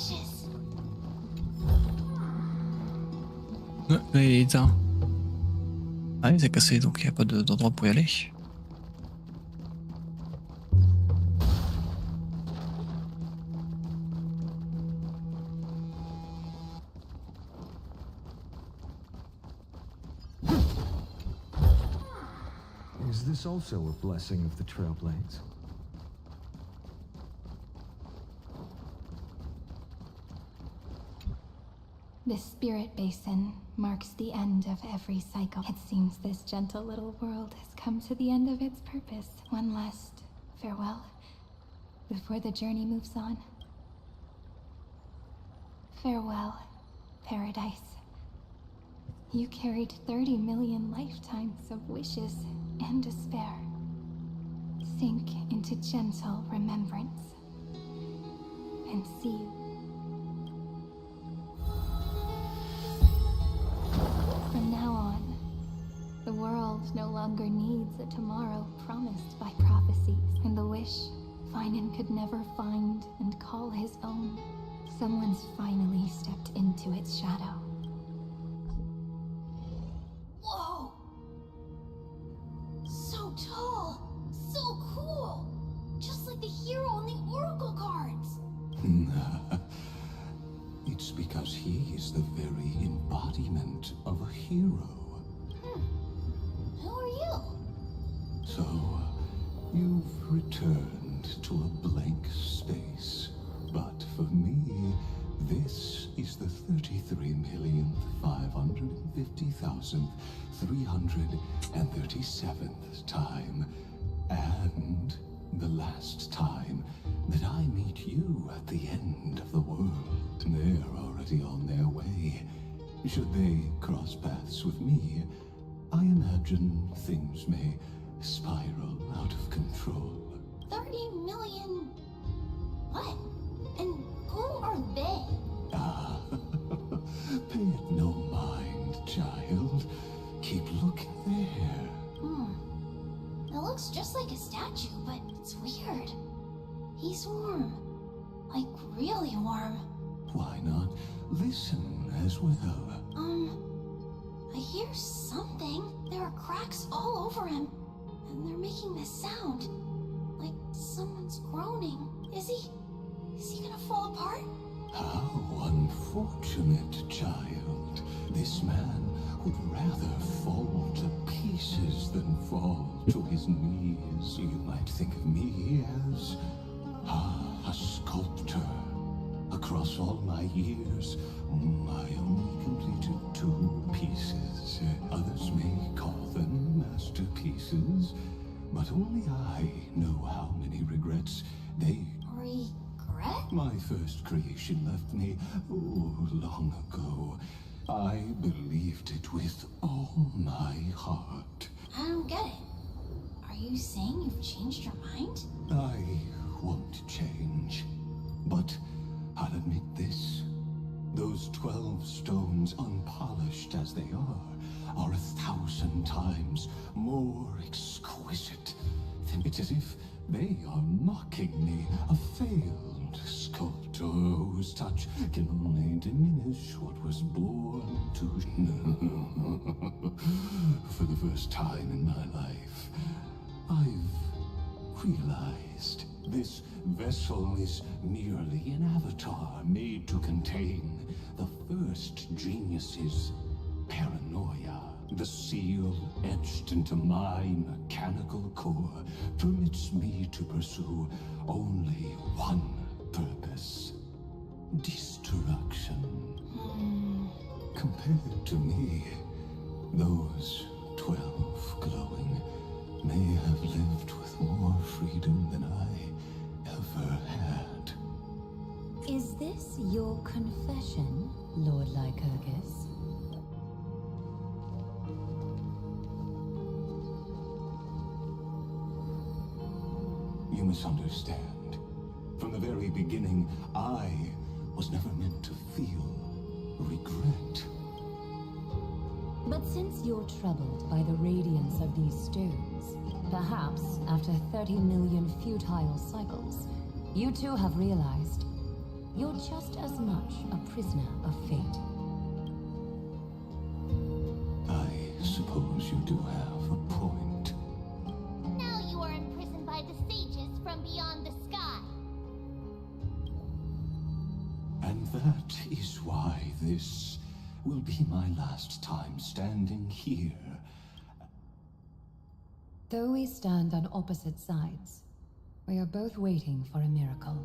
wishes. Là, il est éteint. Ah, il s'est cassé, donc il n'y a pas d'endroit pour y aller. Is this also a blessing of the Trailblades? This spirit basin marks the end of every cycle. It seems this gentle little world has come to the end of its purpose. One last farewell before the journey moves on. Farewell, paradise. You carried 30 million lifetimes of wishes and despair. Sink into gentle remembrance. And see you. From now on, the world no longer needs a tomorrow promised by prophecies, and the wish Finan could never find and call his own. Someone's finally stepped into its shadow. Whoa! So tall, so cool, just like the hero on the Oracle cards. It's because he is the very embodiment of a hero. Who are you? So, you've returned to a blank space. But for me, this is the 33,550,337th time. And the last time that I meet you at the end of the world. They're already on their way. Should they cross paths with me, I imagine things may spiral out of control. 30 million... What? And who are they? Ah, pay it no mind, child. Keep looking there. It looks just like a statue, but it's weird. He's warm. Like, really warm. Why not listen as well? I hear something. There are cracks all over him, and they're making this sound. Like someone's groaning. Is he gonna fall apart? How unfortunate, child. This man would rather fall to pieces than fall to his knees. You might think of me as a sculptor. Across all my years, I only completed 2 pieces. Others may call them masterpieces, but only I know how many regrets they... Regret? My first creation left me, long ago. I believed it with all my heart. I don't get it. Are you saying you've changed your mind? I won't change, but I'll admit this. Those 12 stones, unpolished as they are 1,000 times more exquisite. It's as if they are mocking me, a failed sculptor whose touch can only diminish what was born to... For the first time in my life, I've realized this vessel is merely an avatar made to contain the first genius's paranoia. The seal etched into my mechanical core permits me to pursue only one purpose: destruction. Compared to me, those 12 glowing may have lived with more freedom than I ever had. Is this your confession, Lord Lycurgus? You misunderstand. From the very beginning, I was never meant to feel regret. But since you're troubled by the radiance of these stones, perhaps after 30 million futile cycles, you too have realized You're just as much a prisoner of fate. I suppose you do have a point. Now you are imprisoned by the sages from beyond the sky. And that is why this will be my last time standing here. Though we stand on opposite sides, we are both waiting for a miracle.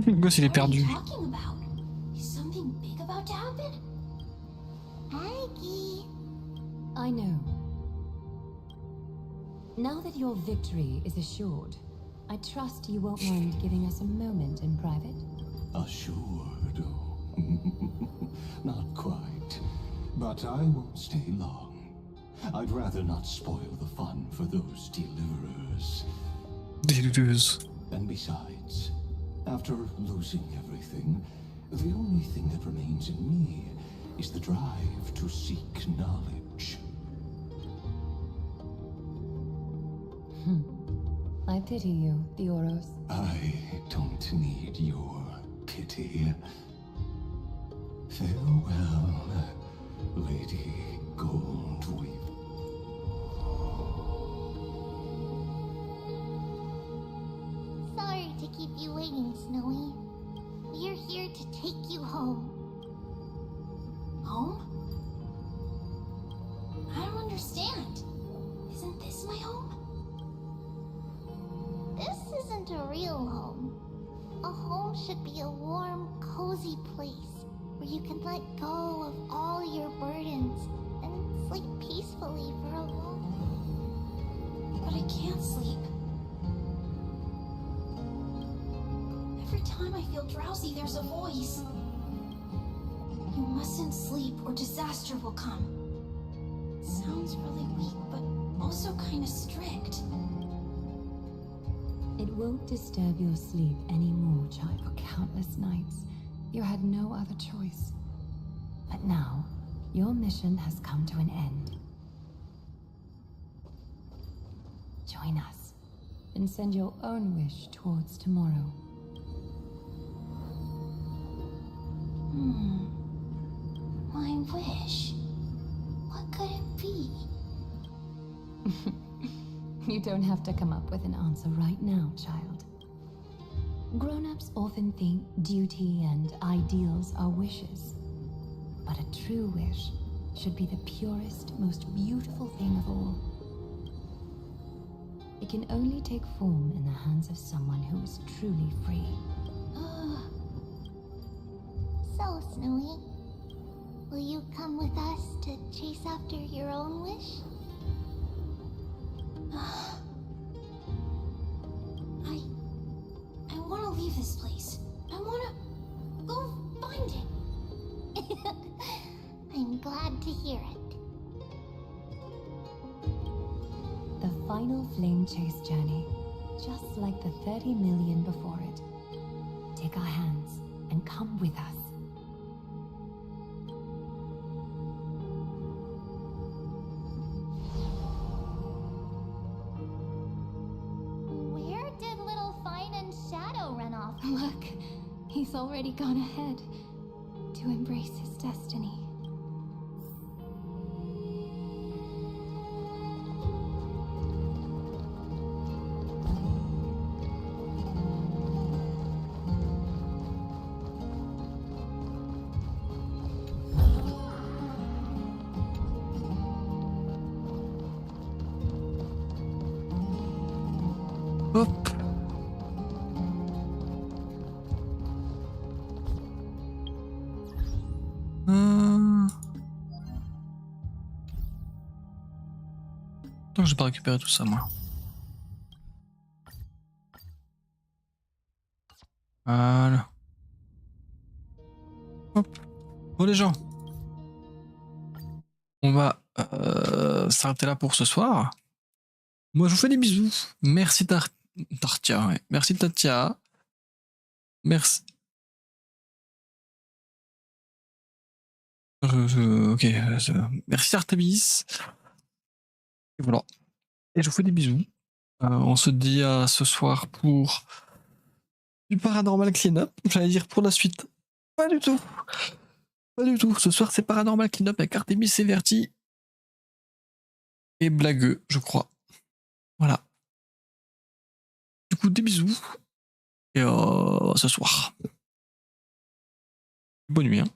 Le gosse il est perdu. What are you talking about? Is something big about to happen? Aggie. I know. Now that your victory is assured, I trust you won't mind giving us a moment in private. Assured? Oh. Not quite. But I won't stay long. I'd rather not spoil the fun for those deliverers. Delivereuse. And besides, after losing everything, the only thing that remains in me is the drive to seek knowledge. I pity you, Theoros. I don't need your pity. Farewell, Lady Goldweave. Sorry to keep you waiting, Snowy. We're here to take you home. Home? I don't understand. Isn't this my home? This isn't a real home. A home should be a warm, cozy place where you can let go of all your burdens and sleep peacefully for a long time. But I can't sleep. Every time I feel drowsy, there's a voice. You mustn't sleep or disaster will come. It sounds really weak, but also kind of strict. It won't disturb your sleep anymore, child. For countless nights, you had no other choice. But now, your mission has come to an end. Join us, and send your own wish towards tomorrow. My wish. What could it be? You don't have to come up with an answer right now, child. Grown-ups often think duty and ideals are wishes. But a true wish should be the purest, most beautiful thing of all. It can only take form in the hands of someone who is truly free. So, Snowy, will you come with us to chase after your own wish? I want to leave this place. I want to go find it. I'm glad to hear it. The final flame chase journey, just like the 30 million before it. Take our hands and come with us. Where did little Fine and Shadow run off? Look, he's already gone ahead to embrace his destiny. Hop. Donc j'ai pas récupéré tout ça moi. Voilà. Hop. Bon les gens. On va s'arrêter là pour ce soir. Moi je vous fais des bisous. Merci Tartia. Ouais. Merci Tatia. Merci. Ok. Merci Artemis. Et voilà. Et je vous fais des bisous. On se dit à ce soir pour du paranormal clean-up. J'allais dire pour la suite. Pas du tout. Pas du tout. Ce soir, c'est paranormal clean-up avec Artemis et Verti. Et Blagueux, je crois. Voilà. Du coup, des bisous. Et ce soir. Bonne nuit. Hein.